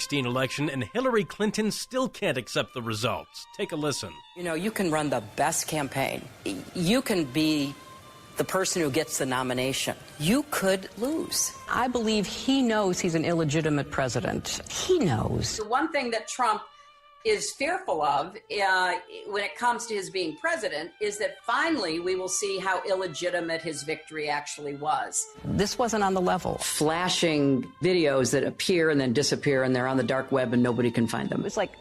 2016 election, and Hillary Clinton still can't accept the results. Take a listen. You know, you can run the best campaign. You can be the person who gets the nomination. You could lose. I believe he knows he's an illegitimate president. He knows. The one thing that Trump is fearful of when it comes to his being president is that finally we will see how illegitimate his victory actually was. This wasn't on the level. Flashing videos that appear and then disappear, and they're on the dark web and nobody can find them. It's like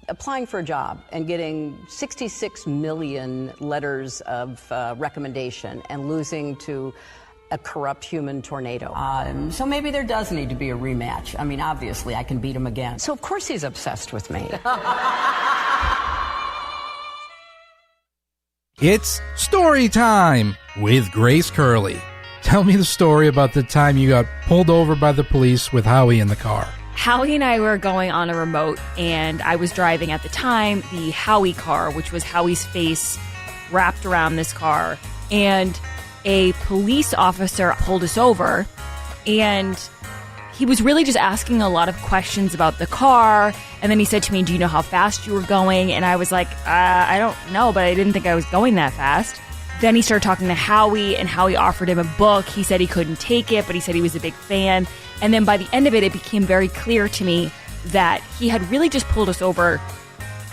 applying for a job and getting 66 million letters of recommendation and losing to a corrupt human tornado. So maybe there does need to be a rematch. I mean, obviously, I can beat him again. So, of course, he's obsessed with me. It's story time with Grace Curley. Tell me the story about the time you got pulled over by the police with Howie in the car. Howie and I were going on a remote, and I was driving at the time the Howie Carr, which was Howie's face wrapped around this car. And a police officer pulled us over, and he was really just asking a lot of questions about the car. And then he said to me, "Do you know how fast you were going?" And I was like, I don't know, but I didn't think I was going that fast. Then he started talking to Howie, and Howie offered him a book. He said he couldn't take it, but he said he was a big fan. And then by the end of it, it became very clear to me that he had really just pulled us over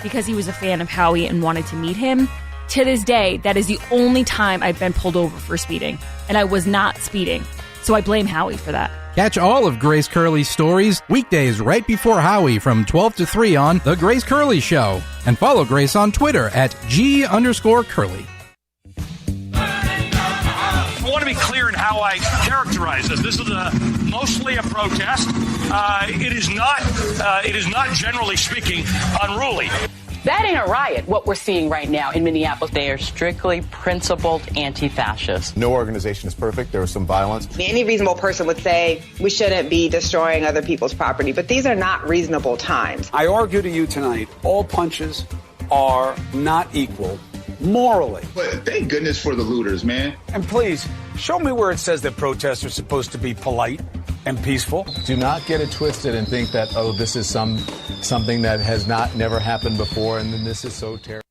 because he was a fan of Howie and wanted to meet him. To this day, that is the only time I've been pulled over for speeding, and I was not speeding. So I blame Howie for that. Catch all of Grace Curley's stories weekdays right before Howie from 12 to 3 on The Grace Curley Show. And follow Grace on Twitter at G_Curley. I want to be clear in how I characterize this. This is mostly a protest. It is not, generally speaking, unruly. That ain't a riot, what we're seeing right now in Minneapolis. They are strictly principled anti-fascists. No organization is perfect. There was some violence. Any reasonable person would say we shouldn't be destroying other people's property, but these are not reasonable times. I argue to you tonight, all punches are not equal morally. But thank goodness for the looters, man. And please, show me where it says that protests are supposed to be polite and peaceful. Do not get it twisted and think that, oh, this is something that has never happened before, and then this is so terrible.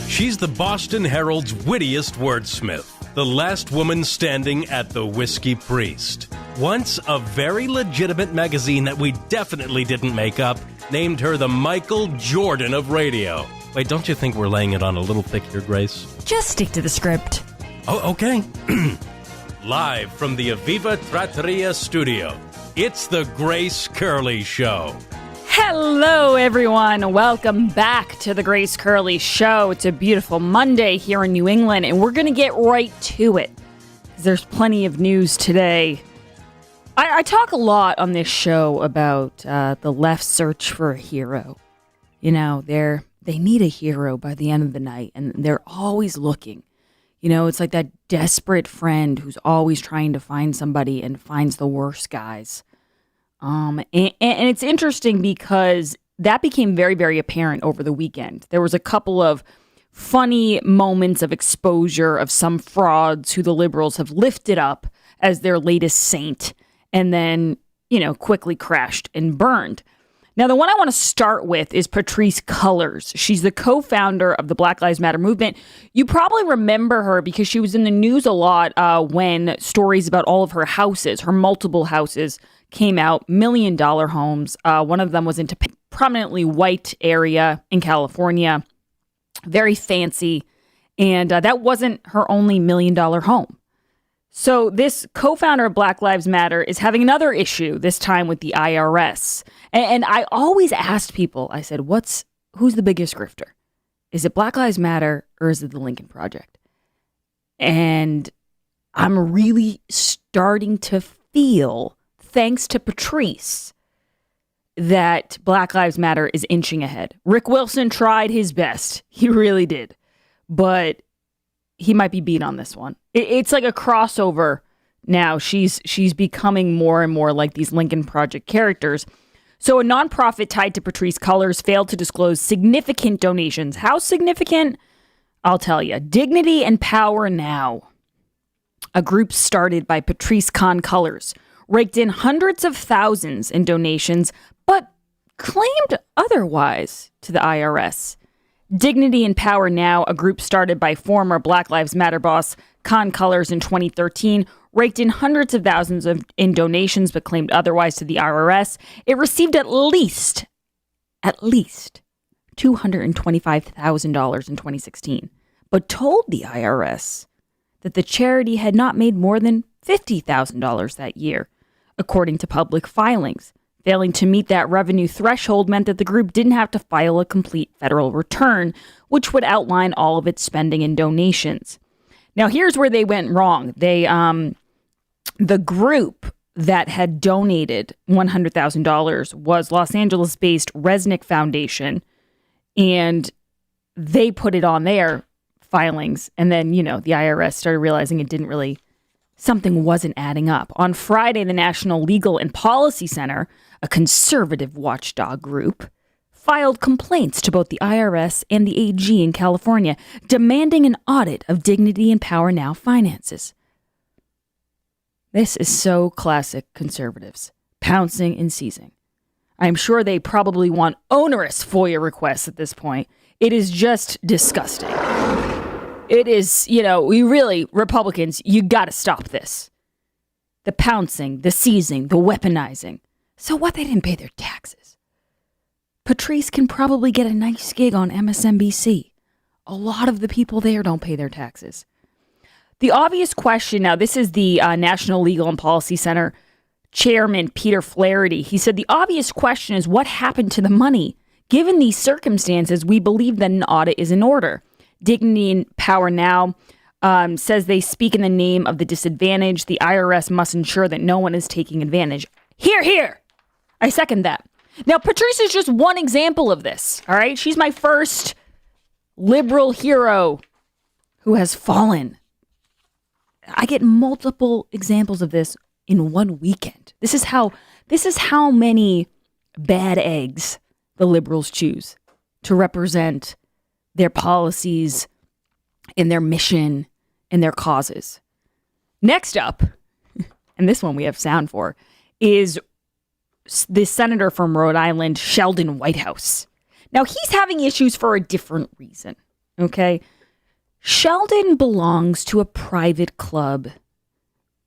She's the Boston Herald's wittiest wordsmith, the last woman standing at the Whiskey Priest. Once a very legitimate magazine that we definitely didn't make up named her the Michael Jordan of radio. Wait, don't you think we're laying it on a little thick here, Grace? Just stick to the script. Oh, okay. Live from the Aviva Trattoria studio, it's the Grace Curley Show. Hello, everyone. Welcome back to the Grace Curley Show. It's a beautiful Monday here in New England, and we're going to get right to it. There's plenty of news today. I talk a lot on this show about the left's search for a hero. You know, they need a hero by the end of the night, and they're always looking. You know, it's like that desperate friend who's always trying to find somebody and finds the worst guys. And it's interesting because that became very, very apparent over the weekend. There was a couple of funny moments of exposure of some frauds who the liberals have lifted up as their latest saint and then, you know, quickly crashed and burned. Now, the one I want to start with is Patrisse Cullors. She's the co-founder of the Black Lives Matter movement. You probably remember her because she was in the news a lot when stories about all of her houses, her multiple houses, came out, $1 million homes. One of them was into a prominently white area in California, very fancy. And that wasn't her only $1 million home. So this co-founder of Black Lives Matter is having another issue, this time with the IRS. And I always asked people, I said, who's the biggest grifter? Is it Black Lives Matter or is it the Lincoln Project? And I'm really starting to feel, thanks to Patrisse, that Black Lives Matter is inching ahead. Rick Wilson tried his best. He really did. But he might be beat on this one. It's like a crossover now. She's becoming more and more like these Lincoln Project characters. So a nonprofit tied to Patrisse Cullors failed to disclose significant donations. How significant? I'll tell you. Dignity and Power Now. a group started by Patrice Colors, raked in hundreds of thousands in donations, but claimed otherwise to the IRS. Dignity and Power Now, a group started by former Black Lives Matter boss Colors in 2013, raked in hundreds of thousands in donations but claimed otherwise to the IRS. It received at least $225,000 in 2016, but told the IRS that the charity had not made more than $50,000 that year, according to public filings. Failing to meet that revenue threshold meant that the group didn't have to file a complete federal return, which would outline all of its spending and donations. Now, here's where they went wrong. The group that had donated $100,000 was Los Angeles-based Resnick Foundation, and they put it on their filings. And then, the IRS started realizing something wasn't adding up. On Friday, the National Legal and Policy Center, a conservative watchdog group, filed complaints to both the IRS and the AG in California, demanding an audit of Dignity and Power Now finances. This is so classic conservatives, pouncing and seizing. I'm sure they probably want onerous FOIA requests at this point. It is just disgusting. It is, Republicans, you got to stop this. The pouncing, the seizing, the weaponizing. So what? They didn't pay their taxes. Patrice can probably get a nice gig on MSNBC. A lot of the people there don't pay their taxes. The obvious question, now this is the National Legal and Policy Center chairman, Peter Flaherty. He said the obvious question is what happened to the money? Given these circumstances, we believe that an audit is in order. Dignity and Power Now says they speak in the name of the disadvantaged. The IRS must ensure that no one is taking advantage. Hear, hear. I second that. Now, Patrice is just one example of this, all right? She's my first liberal hero who has fallen. I get multiple examples of this in one weekend. This is how many bad eggs the liberals choose to represent their policies and their mission and their causes. Next up, and this one we have sound for, is the senator from Rhode Island, Sheldon Whitehouse. Now, he's having issues for a different reason, okay? Sheldon belongs to a private club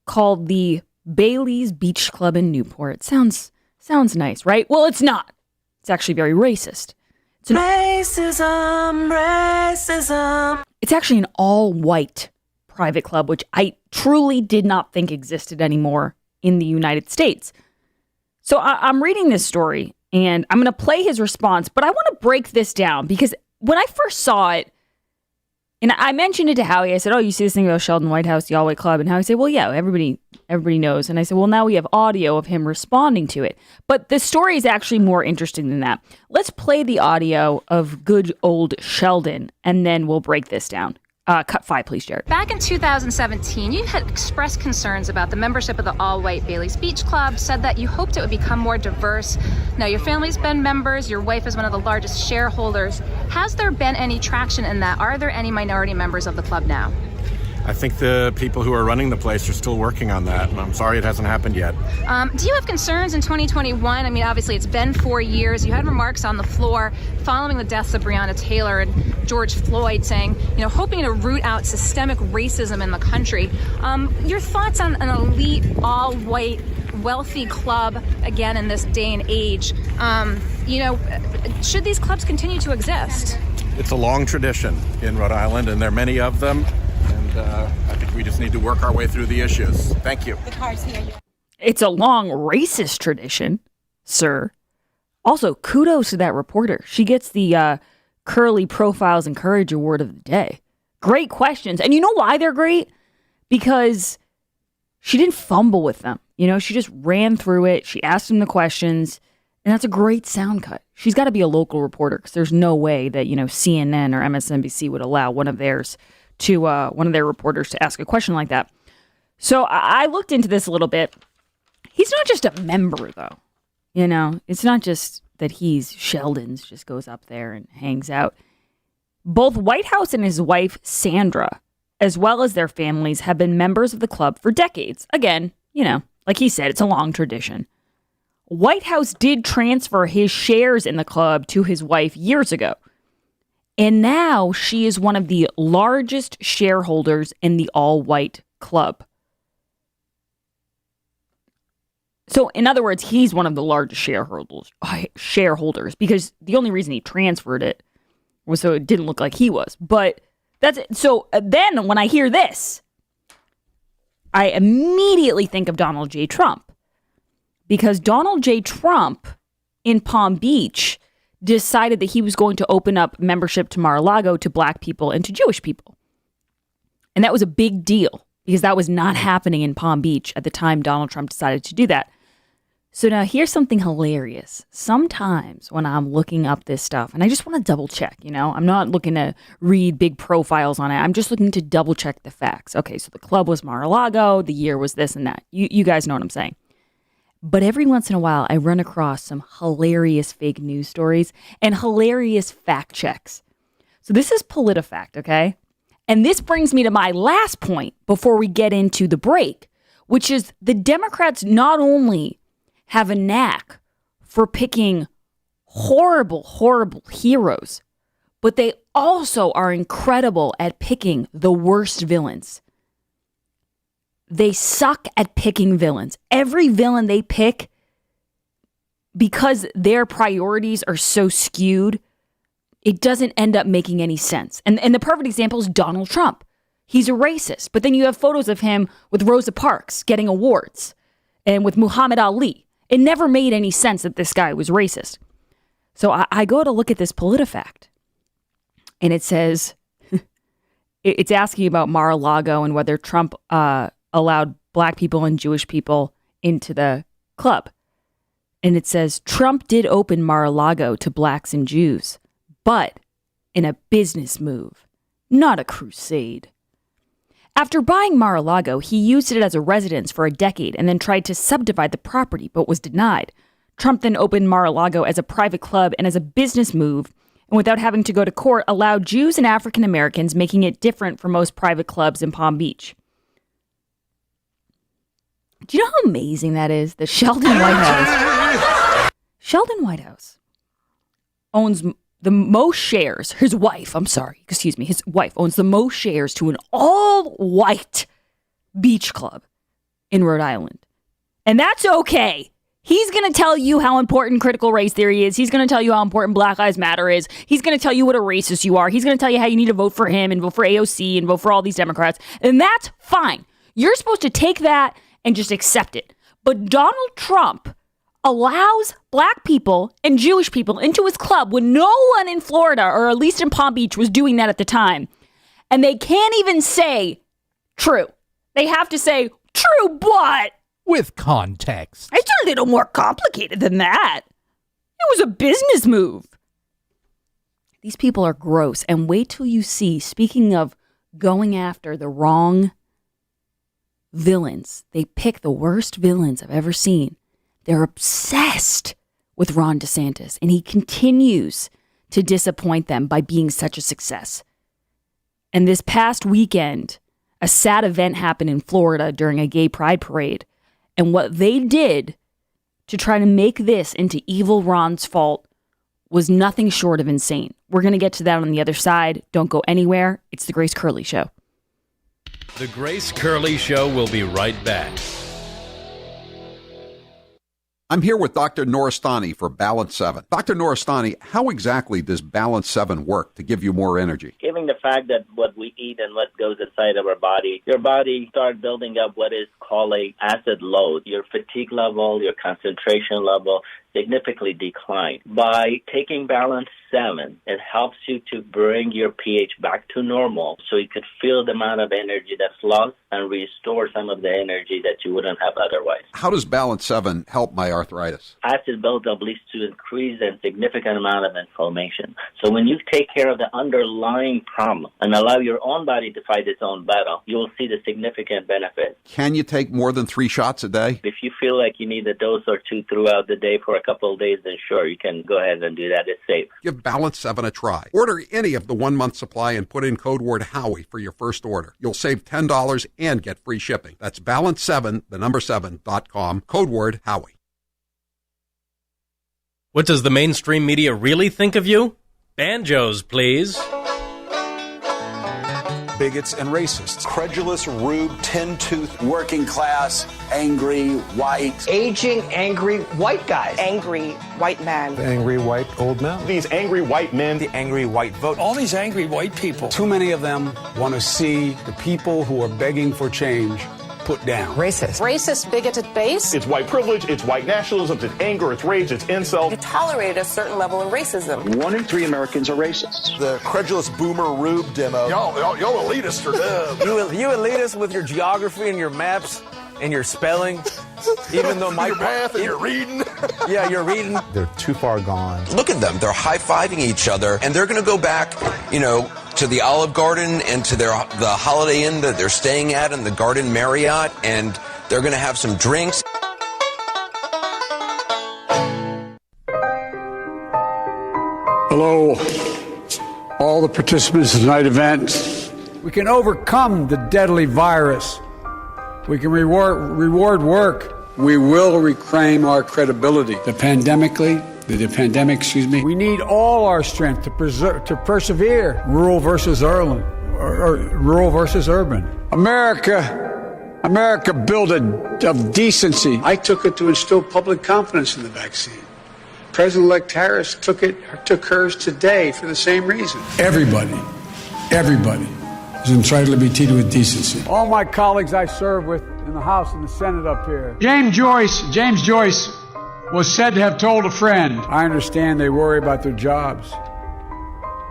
called the Bailey's Beach Club in Newport. Sounds nice, right? Well, it's not. It's actually very racist. Racism. It's actually an all-white private club, which I truly did not think existed anymore in the United States. So I'm reading this story, and I'm going to play his response, but I want to break this down because when I first saw it, and I mentioned it to Howie, I said, oh, you see this thing about Sheldon Whitehouse, the all-white club? And Howie said, well, yeah, everybody knows. And I said, well, now we have audio of him responding to it. But the story is actually more interesting than that. Let's play the audio of good old Sheldon, and then we'll break this down. Cut 5, please, Jared. Back in 2017, you had expressed concerns about the membership of the all-white Bailey's Beach Club, said that you hoped it would become more diverse. Now, your family's been members. Your wife is one of the largest shareholders. Has there been any traction in that? Are there any minority members of the club now? I think the people who are running the place are still working on that, and I'm sorry it hasn't happened yet. Do you have concerns in 2021? I mean, obviously, it's been 4 years. You had remarks on the floor following the deaths of Breonna Taylor and George Floyd saying, hoping to root out systemic racism in the country. Your thoughts on an elite, all-white, wealthy club, again, in this day and age? Should these clubs continue to exist? It's a long tradition in Rhode Island, and there are many of them. I think we just need to work our way through the issues. Thank you. The car's here. It's a long racist tradition, sir. Also, kudos to that reporter. She gets the Curly Profiles and Courage Award of the day. Great questions. And you know why they're great? Because she didn't fumble with them. She just ran through it. She asked him the questions. And that's a great sound cut. She's got to be a local reporter because there's no way that, CNN or MSNBC would allow one of their reporters to ask a question like that. So I looked into this a little bit. He's not just a member, though. It's not just that he's Sheldon's, just goes up there and hangs out. Both Whitehouse and his wife, Sandra, as well as their families, have been members of the club for decades. Again, like he said, it's a long tradition. White House did transfer his shares in the club to his wife years ago. And now she is one of the largest shareholders in the all-white club. So, in other words, he's one of the largest shareholders because the only reason he transferred it was so it didn't look like he was. But that's it. So then when I hear this, I immediately think of Donald J. Trump, because Donald J. Trump in Palm Beach decided that he was going to open up membership to Mar-a-Lago to black people and to Jewish people. And that was a big deal because that was not happening in Palm Beach at the time Donald Trump decided to do that. So now here's something hilarious. Sometimes when I'm looking up this stuff, and I just want to double check, I'm not looking to read big profiles on it. I'm just looking to double check the facts. Okay, so the club was Mar-a-Lago, the year was this and that. You guys know what I'm saying. But every once in a while, I run across some hilarious fake news stories and hilarious fact checks. So this is PolitiFact, okay? And this brings me to my last point before we get into the break, which is the Democrats not only have a knack for picking horrible, horrible heroes, but they also are incredible at picking the worst villains. They suck at picking villains. Every villain they pick, because their priorities are so skewed, it doesn't end up making any sense. And the perfect example is Donald Trump. He's a racist, but then you have photos of him with Rosa Parks getting awards and with Muhammad Ali. It never made any sense that this guy was racist. So I go to look at this PolitiFact, and it says, it's asking about Mar-a-Lago and whether Trump allowed black people and Jewish people into the club. And it says, Trump did open Mar-a-Lago to blacks and Jews, but in a business move, not a crusade. After buying Mar-a-Lago, he used it as a residence for a decade and then tried to subdivide the property, but was denied. Trump then opened Mar-a-Lago as a private club and as a business move, and without having to go to court, allowed Jews and African Americans, making it different from most private clubs in Palm Beach. Do you know how amazing that is? That Sheldon Whitehouse owns the most shares. His wife owns the most shares to an all-white beach club in Rhode Island. And that's okay. He's going to tell you how important critical race theory is. He's going to tell you how important Black Lives Matter is. He's going to tell you what a racist you are. He's going to tell you how you need to vote for him and vote for AOC and vote for all these Democrats. And that's fine. You're supposed to take that and just accept it. But Donald Trump allows black people and Jewish people into his club when no one in Florida, or at least in Palm Beach, was doing that at the time. And they can't even say true. They have to say true, but with context. It's a little more complicated than that. It was a business move. These people are gross. And wait till you see, speaking of going after the wrong villains, they pick the worst villains I've ever seen. They're obsessed with Ron DeSantis, and he continues to disappoint them by being such a success. And this past weekend, a sad event happened in Florida during a gay pride parade. And what they did to try to make this into evil Ron's fault was nothing short of insane. We're going to get to that on the other side. Don't go anywhere. It's The Grace Curley Show. The Grace Curley Show will be right back. I'm here with Dr. Noristani for Balance 7. Dr. Noristani, how exactly does Balance 7 work to give you more energy? Given the fact that what we eat and what goes inside of our body, your body starts building up what is called a acid load. Your fatigue level, your concentration level significantly decline. By taking Balance 7, it helps you to bring your pH back to normal so you could feel the amount of energy that's lost and restore some of the energy that you wouldn't have otherwise. How does Balance 7 help my arthritis? Acid buildup leads to increased and significant amount of inflammation. So when you take care of the underlying problem and allow your own body to fight its own battle, you will see the significant benefit. Can you take more than 3 shots a day? If you feel like you need a dose or two throughout the day for a couple of days, then sure, you can go ahead and do that. It's safe. Give Balance 7 a try. Order any of the 1-month supply and put in code word Howie for your first order. You'll save $10 and get free shipping. That's balance7, the number 7.com, code word Howie. What does the mainstream media really think of you? Banjos, please. Bigots and racists. Credulous, rude, tin-toothed, working class, angry, white. Aging, angry white guys. Angry white man. The angry white old men. These angry white men. The angry white vote. All these angry white people. Too many of them want to see the people who are begging for change put down. Racist. Racist, bigoted base. It's white privilege, it's white nationalism, it's anger, it's rage, it's incel. You tolerate a certain level of racism. 1 in 3 Americans are racist. The credulous boomer rube demo. Y'all elitists are dumb. You elitists with your geography and your maps and your spelling. Even though your math and your reading. Yeah, you're reading. They're too far gone. Look at them. They're high-fiving each other, and they're going to go back, to the Olive Garden and to the Holiday Inn that they're staying at and the Garden Marriott, and they're going to have some drinks. Hello, all the participants in tonight's event. We can overcome the deadly virus. We can reward work. We will reclaim our credibility. The pandemic, we need all our strength to persevere. Rural versus urban. America built of decency. I took it to instill public confidence in the vaccine. President-elect Harris took hers today for the same reason. Everybody is entitled to be treated with decency. All my colleagues I serve with in the House and the Senate up here. James Joyce was said to have told a friend, I understand they worry about their jobs.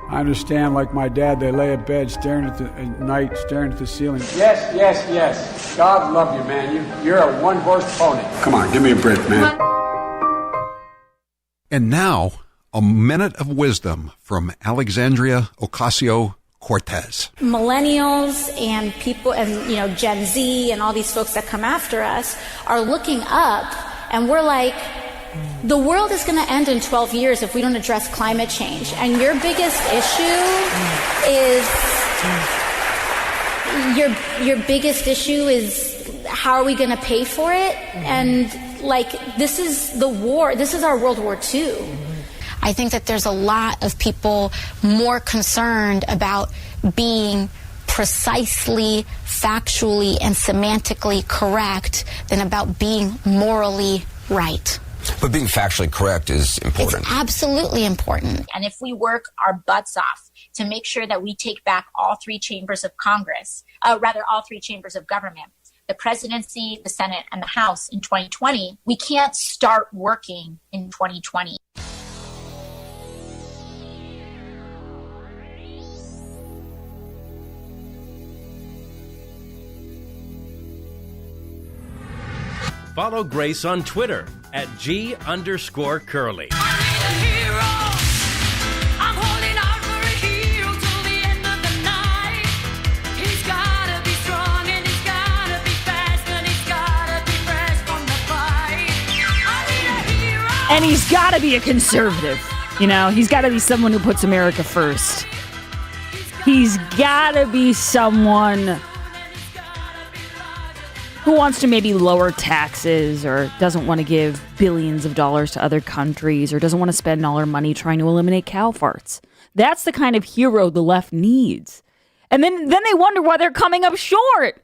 I understand, like my dad, they lay at bed staring at the ceiling. Yes. God love you, man. You're a one-horse pony. Come on, give me a break, man. And now, a minute of wisdom from Alexandria Ocasio-Cortez. Millennials and people and Gen Z and all these folks that come after us are looking up, and we're like, the world is going to end in 12 years if we don't address climate change. And your biggest issue is how are we going to pay for it? And this is the war. This is our World War II. I think that there's a lot of people more concerned about being precisely, factually, and semantically correct than about being morally right. But being factually correct is important. It's absolutely important. And if we work our butts off to make sure that we take back all three chambers of Congress, all three chambers of government, the presidency, the Senate, and the House in 2020, we can't start working in 2020. Follow Grace on Twitter at @G_Curly. And he's got to be a conservative. He's got to be someone who puts America first. He's got to be someone who wants to maybe lower taxes or doesn't want to give billions of dollars to other countries or doesn't want to spend all our money trying to eliminate cow farts. That's the kind of hero the left needs. And then they wonder why they're coming up short.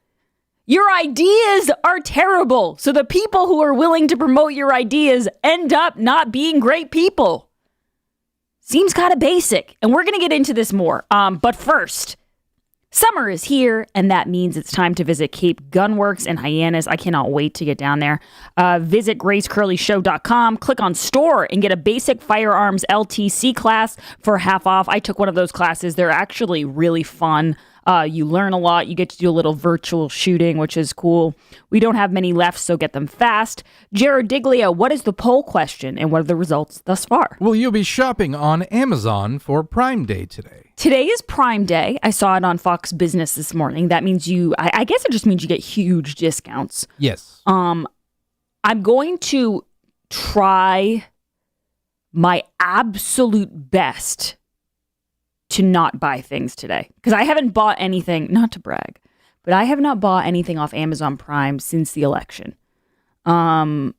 Your ideas are terrible. So the people who are willing to promote your ideas end up not being great people. Seems kind of basic. And we're going to get into this more. But first, summer is here, and that means it's time to visit Cape Gunworks in Hyannis. I cannot wait to get down there. Visit gracecurlyshow.com, click on store, and get a basic firearms LTC class for half off. I took one of those classes. They're actually really fun. You learn a lot. You get to do a little virtual shooting, which is cool. We don't have many left, so get them fast. Jared Diglia, what is the poll question, and what are the results thus far? Will you be shopping on Amazon for Prime Day today? Today is Prime Day. I saw it on Fox Business this morning. That means I guess it just means you get huge discounts. Yes. I'm going to try my absolute best to not buy things today. Because I haven't bought anything, not to brag, but I have not bought anything off Amazon Prime since the election. I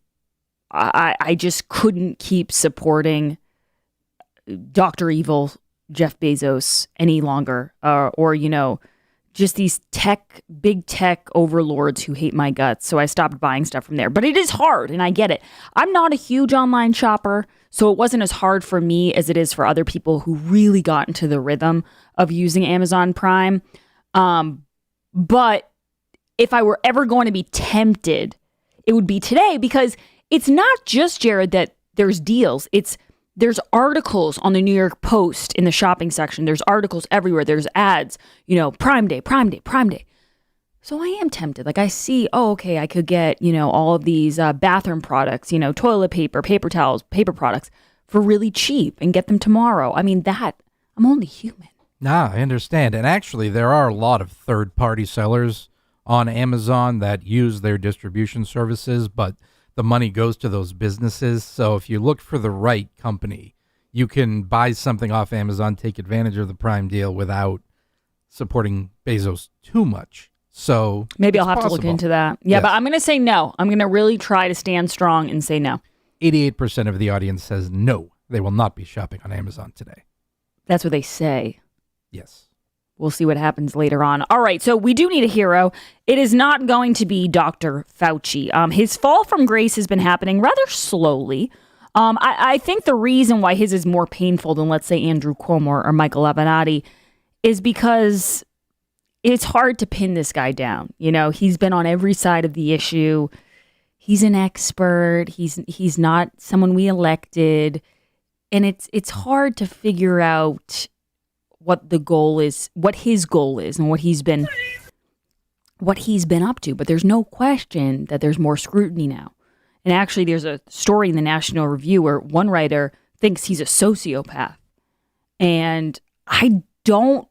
just couldn't keep supporting Dr. Evil, Jeff Bezos any longer, or just these big tech overlords who hate my guts. So I stopped buying stuff from there. But it is hard, and I get it. I'm not a huge online shopper, so it wasn't as hard for me as it is for other people who really got into the rhythm of using Amazon Prime. But if I were ever going to be tempted, it would be today, because it's not just, Jared, that there's deals. There's articles on the New York Post in the shopping section. There's articles everywhere. There's ads, Prime Day, Prime Day, Prime Day. So I am tempted. Like I see, okay, I could get, all of these bathroom products, toilet paper, paper towels, paper products for really cheap and get them tomorrow. I mean, I'm only human. Nah, I understand. And actually, there are a lot of third-party sellers on Amazon that use their distribution services, but the money goes to those businesses. So if you look for the right company, you can buy something off Amazon, take advantage of the Prime deal without supporting Bezos too much. So maybe I'll have to look into that. Yeah, yes. But I'm going to say no. I'm going to really try to stand strong and say no. 88% of the audience says no, they will not be shopping on Amazon today. That's what they say. Yes. We'll see what happens later on. All right, so we do need a hero. It is not going to be Dr. Fauci. His fall from grace has been happening rather slowly. I think the reason why his is more painful than, let's say, Andrew Cuomo or Michael Avenatti is because it's hard to pin this guy down. He's been on every side of the issue. He's an expert. He's not someone we elected. And it's hard to figure out what the goal is, what his goal is, and what he's been up to. But there's no question that there's more scrutiny now. And actually, there's a story in the National Review where one writer thinks he's a sociopath. And I don't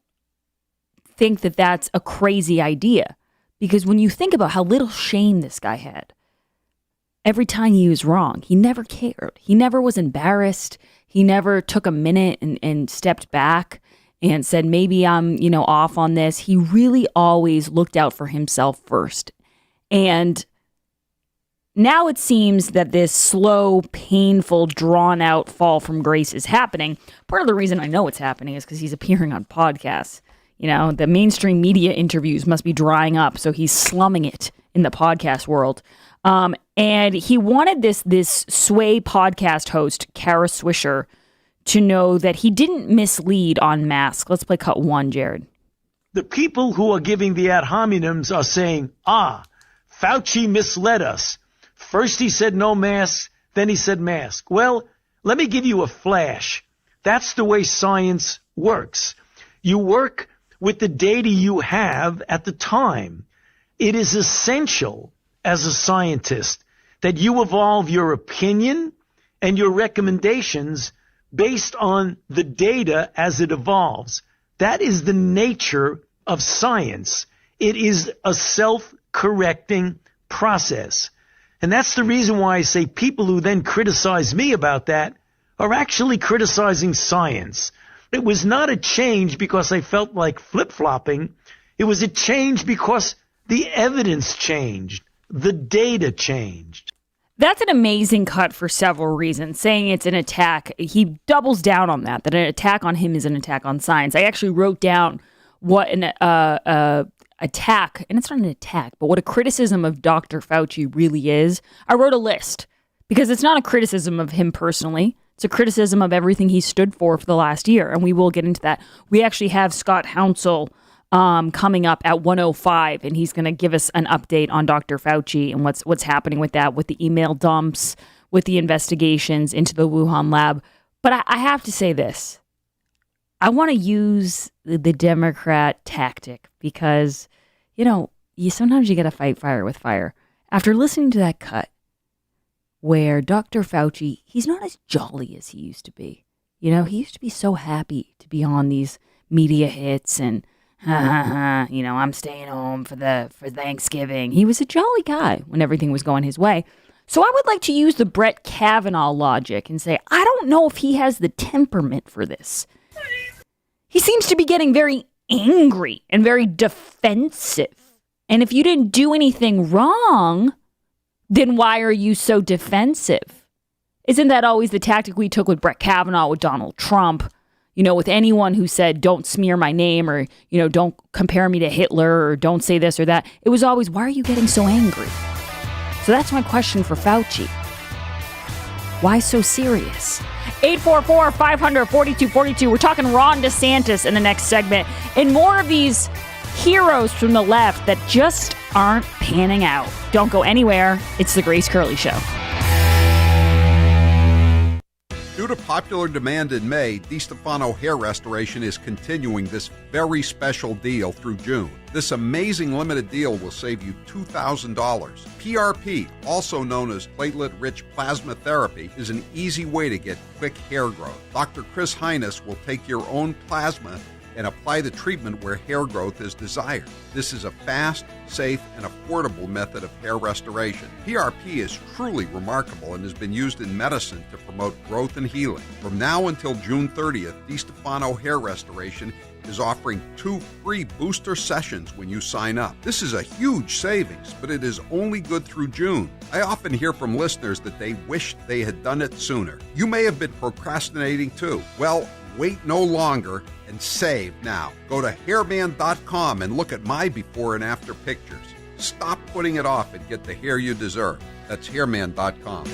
think that that's a crazy idea, because when you think about how little shame this guy had, every time he was wrong, he never cared. He never was embarrassed. He never took a minute and stepped back and said, maybe I'm, off on this. He really always looked out for himself first. And now it seems that this slow, painful, drawn-out fall from grace is happening. Part of the reason I know it's happening is because he's appearing on podcasts. The mainstream media interviews must be drying up, so he's slumming it in the podcast world. And he wanted this Sway podcast host, Kara Swisher, to know that he didn't mislead on masks. Let's play cut 1, Jared. The people who are giving the ad hominems are saying, Fauci misled us. First he said no mask, then he said mask. Well, let me give you a flash. That's the way science works. You work with the data you have at the time. It is essential as a scientist that you evolve your opinion and your recommendations based on the data as it evolves. That is the nature of science. It is a self-correcting process. And that's the reason why I say people who then criticize me about that are actually criticizing science. It was not a change because I felt like flip-flopping. It was a change because the evidence changed. The data changed. That's an amazing cut for several reasons. Saying it's an attack, he doubles down on that an attack on him is an attack on science. I actually wrote down what an attack, and it's not an attack, but what a criticism of Dr. Fauci really is. I wrote a list because it's not a criticism of him personally. It's a criticism of everything he stood for the last year, and we will get into that. We actually have Scott Hounsel coming up at 1:05, and he's going to give us an update on Dr. Fauci and what's happening with that, with the email dumps, with the investigations into the Wuhan lab. But I have to say this. I want to use the Democrat tactic because, sometimes you got to fight fire with fire. After listening to that cut where Dr. Fauci, he's not as jolly as he used to be. He used to be so happy to be on these media hits and I'm staying home for Thanksgiving. He was a jolly guy when everything was going his way. So I would like to use the Brett Kavanaugh logic and say, I don't know if he has the temperament for this. He seems to be getting very angry and very defensive. And if you didn't do anything wrong, then why are you so defensive? Isn't that always the tactic we took with Brett Kavanaugh, with Donald Trump? You know, with anyone who said, don't smear my name, or, you know, don't compare me to Hitler, or don't say this or that. It was always, why are you getting so angry? So that's my question for Fauci. Why so serious? 844-500-4242. We're talking Ron DeSantis in the next segment. And more of these heroes from the left that just aren't panning out. Don't go anywhere. It's the Grace Curley Show. Due to popular demand in May, DiStefano Hair Restoration is continuing this very special deal through June. This amazing limited deal will save you $2,000. PRP, also known as platelet-rich plasma therapy, is an easy way to get quick hair growth. Dr. Chris Heiness will take your own plasma and apply the treatment where hair growth is desired. This is a fast, safe, and affordable method of hair restoration. PRP is truly remarkable and has been used in medicine to promote growth and healing. From now until June 30th, DiStefano Hair Restoration is offering 2 free booster sessions when you sign up. This is a huge savings, but it is only good through June. I often hear from listeners that they wish they had done it sooner. You may have been procrastinating too. Well, wait no longer and save now. Go to hairman.com and look at my before and after pictures. Stop putting it off and get the hair you deserve. That's hairman.com.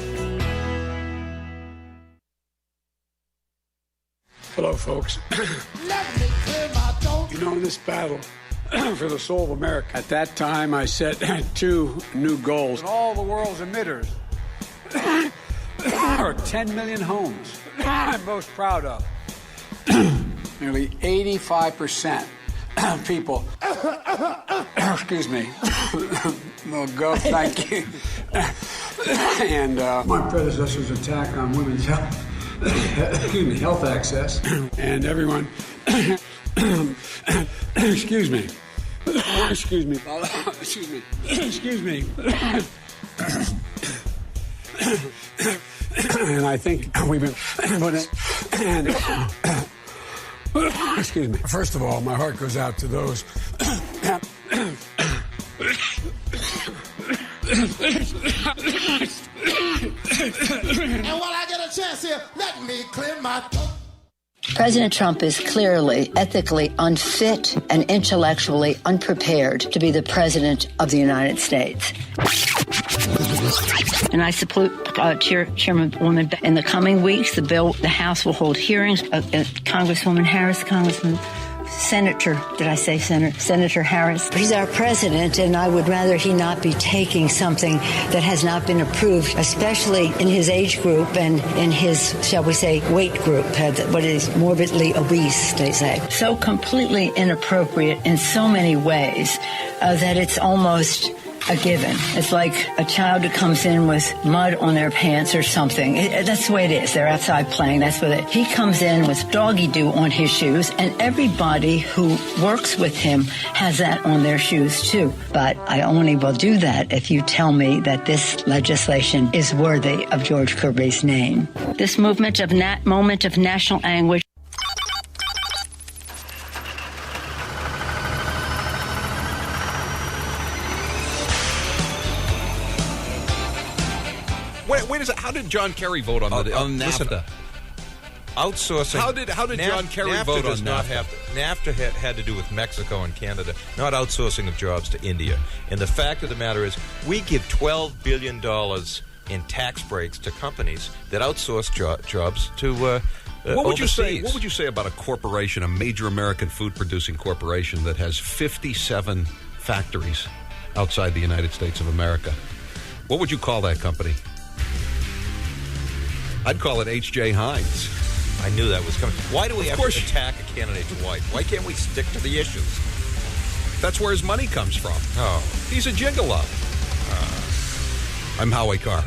Hello, folks. You know, in this battle for the soul of America, at that time I set 2 new goals. All the world's emitters are 10 million homes I'm most proud of. Nearly 85% of people, excuse me, well, go, thank you. And my predecessor's attack on women's health, excuse me, health access, and everyone, excuse me, excuse me, excuse me, excuse me. And I think we've been, and, excuse me. First of all, my heart goes out to those. And while I get a chance here, let me clear my throat. President Trump is clearly ethically unfit and intellectually unprepared to be the president of the United States. And I support Chairwoman. In the coming weeks, the House will hold hearings. Congresswoman Harris, Congressman Senator Harris. He's our president, and I would rather he not be taking something that has not been approved, especially in his age group and in his, shall we say, weight group, what is morbidly obese, they say. So completely inappropriate in so many ways that it's almost a given. It's like a child who comes in with mud on their pants or something. That's the way it is. They're outside playing. That's what he comes in with doggy do on his shoes, and everybody who works with him has that on their shoes too. But I only will do that if you tell me that this legislation is worthy of George Kirby's name. This moment of national anguish. Wait a second. How did John Kerry vote on NAFTA? Listen, outsourcing. How did John Kerry NAFTA vote on does not NAFTA? have to, NAFTA had to do with Mexico and Canada, not outsourcing of jobs to India. And the fact of the matter is, we give $12 billion in tax breaks to companies that outsource jobs to What would overseas. you say about a corporation, a major American food producing corporation that has 57 factories outside the United States of America? What would you call that company? I'd call it H.J. Heinz. I knew that was coming. Why do we have to attack a candidate's wife? Why can't we stick to the issues? That's where his money comes from. Oh. He's a gigolo. I'm Howie Carr.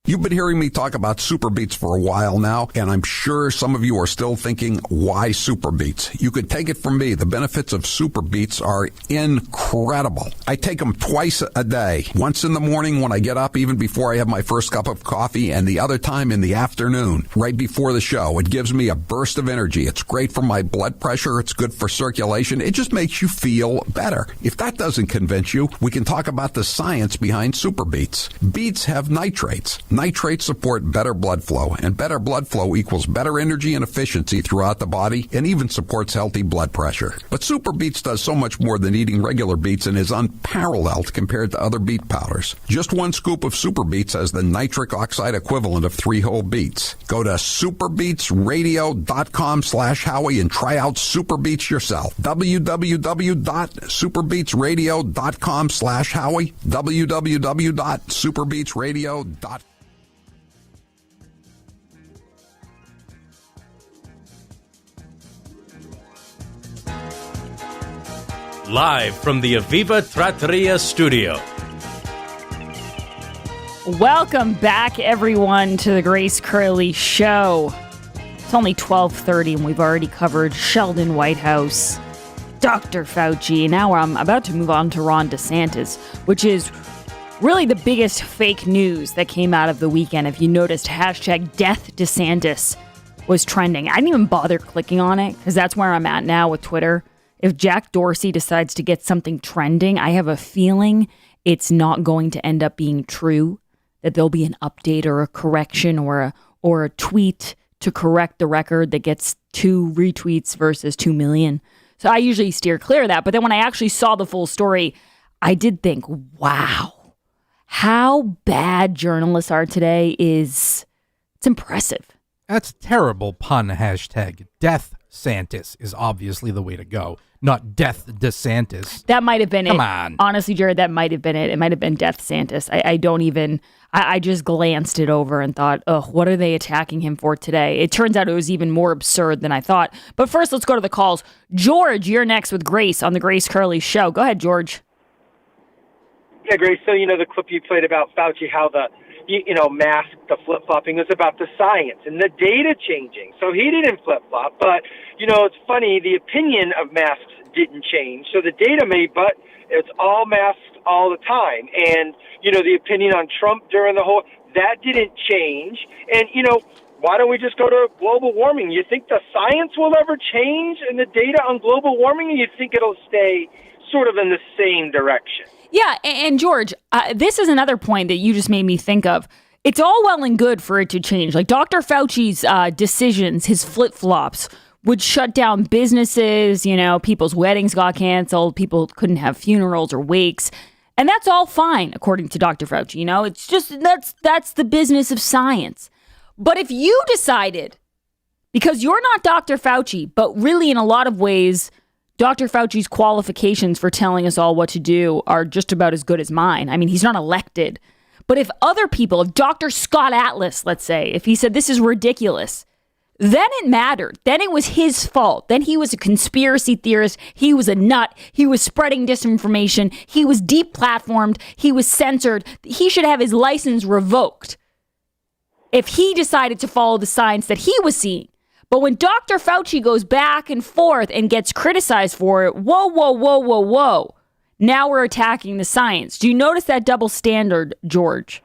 You've been hearing me talk about Super Beets for a while now, and I'm sure some of you are still thinking, why Super Beets? You could take it from me. The benefits of Super Beets are incredible. I take them twice a day, once in the morning when I get up, even before I have my first cup of coffee, and the other time in the afternoon, right before the show. It gives me a burst of energy. It's great for my blood pressure. It's good for circulation. It just makes you feel better. If that doesn't convince you, we can talk about the science behind Super Beets. Beets have nitrates. Nitrates support better blood flow, and better blood flow equals better energy and efficiency throughout the body, and even supports healthy blood pressure. But Super Beets does so much more than eating regular beets and is unparalleled compared to other beet powders. Just one scoop of Super Beets has the nitric oxide equivalent of 3 whole beets. Go to superbeetsradio.com/Howie and try out Super Beets yourself. www.superbeetsradio.com/Howie. www.superbeetsradio.com. Live from the Aviva Trattoria studio. Welcome back, everyone, to the Grace Curley Show. It's only 12:30, and we've already covered Sheldon Whitehouse, Dr. Fauci. Now I'm about to move on to Ron DeSantis, which is really the biggest fake news that came out of the weekend. If you noticed, hashtag Death DeSantis was trending. I didn't even bother clicking on it, because that's where I'm at now with Twitter. If Jack Dorsey decides to get something trending, I have a feeling it's not going to end up being true, that there'll be an update or a correction or a tweet to correct the record that gets 2 retweets versus 2 million. So I usually steer clear of that. But then when I actually saw the full story, I did think, wow, how bad journalists are today it's impressive. That's terrible pun hashtag. Death Santis is obviously the way to go, not Death DeSantis. That might have been it. Come on. Honestly, Jared, that might have been it. It might have been Death Santis. I just glanced it over and thought, oh, what are they attacking him for today? It turns out it was even more absurd than I thought. But first, let's go to the calls. George, you're next with Grace on the Grace Curley Show. Go ahead, George. Yeah, Grace, so the clip you played about Fauci, how the mask, the flip-flopping was about the science and the data changing. So he didn't flip-flop, but, it's funny, the opinion of masks didn't change. So the data may, but it's all masks all the time. And, the opinion on Trump during the whole, that didn't change. And, why don't we just go to global warming? You think the science will ever change in the data on global warming, or you think it'll stay sort of in the same direction? Yeah, and George, this is another point that you just made me think of. It's all well and good for it to change. Like Dr. Fauci's decisions, his flip-flops, would shut down businesses, people's weddings got canceled, people couldn't have funerals or wakes. And that's all fine, according to Dr. Fauci. It's just, that's the business of science. But if you decided, because you're not Dr. Fauci, but really in a lot of ways, Dr. Fauci's qualifications for telling us all what to do are just about as good as mine. I mean, he's not elected. But if other people, if Dr. Scott Atlas, let's say, if he said this is ridiculous, then it mattered. Then it was his fault. Then he was a conspiracy theorist. He was a nut. He was spreading disinformation. He was deplatformed. He was censored. He should have his license revoked if he decided to follow the science that he was seeing. But when Dr. Fauci goes back and forth and gets criticized for it, whoa. Now we're attacking the science. Do you notice that double standard, George?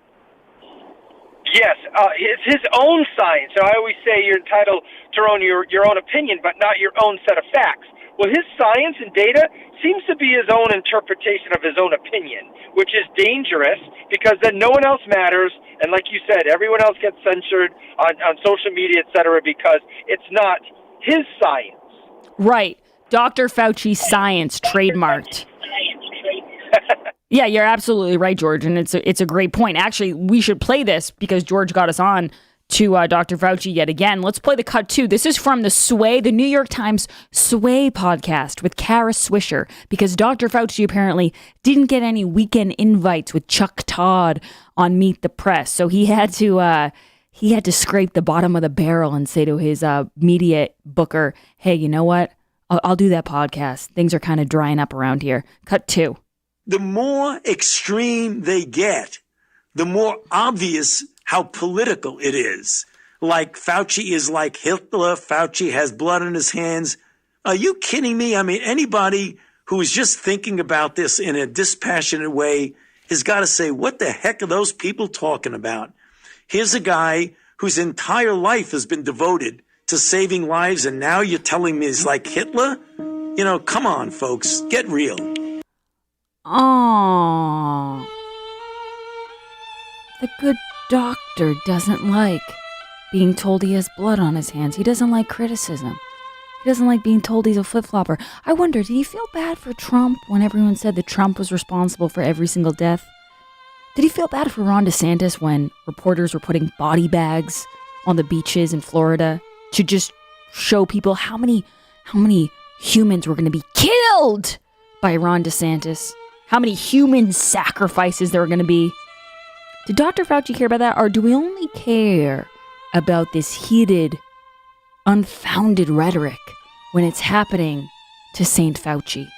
Yes, it's his own science. So I always say you're entitled to your own opinion, but not your own set of facts. Well, his science and data seems to be his own interpretation of his own opinion, which is dangerous because then no one else matters. And like you said, everyone else gets censored on social media, et cetera, because it's not his science. Right. Dr. Fauci's science trademarked. Yeah, you're absolutely right, George. And it's a great point. Actually, we should play this because George got us on to Dr. Fauci yet again. Let's play the cut too. This is from the New York Times Sway podcast with Kara Swisher, because Dr. Fauci apparently didn't get any weekend invites with Chuck Todd on Meet the Press. So he had to scrape the bottom of the barrel and say to his media booker, hey, you know what? I'll do that podcast. Things are kind of drying up around here. Cut 2. The more extreme they get, the more obvious how political it is. Like Fauci is like Hitler. Fauci has blood on his hands. Are you kidding me? I mean, anybody who is just thinking about this in a dispassionate way has got to say, what the heck are those people talking about? Here's a guy whose entire life has been devoted to saving lives, and now you're telling me he's like Hitler? You know, come on, folks, get real. Oh, the good doctor doesn't like being told he has blood on his hands. He doesn't like criticism. He doesn't like being told he's a flip-flopper. I wonder, did he feel bad for Trump when everyone said that Trump was responsible for every single death? Did he feel bad for Ron DeSantis when reporters were putting body bags on the beaches in Florida to just show people how many humans were going to be killed by Ron DeSantis? How many human sacrifices there were going to be? Did Dr. Fauci care about that? Or do we only care about this heated, unfounded rhetoric when it's happening to Saint Fauci?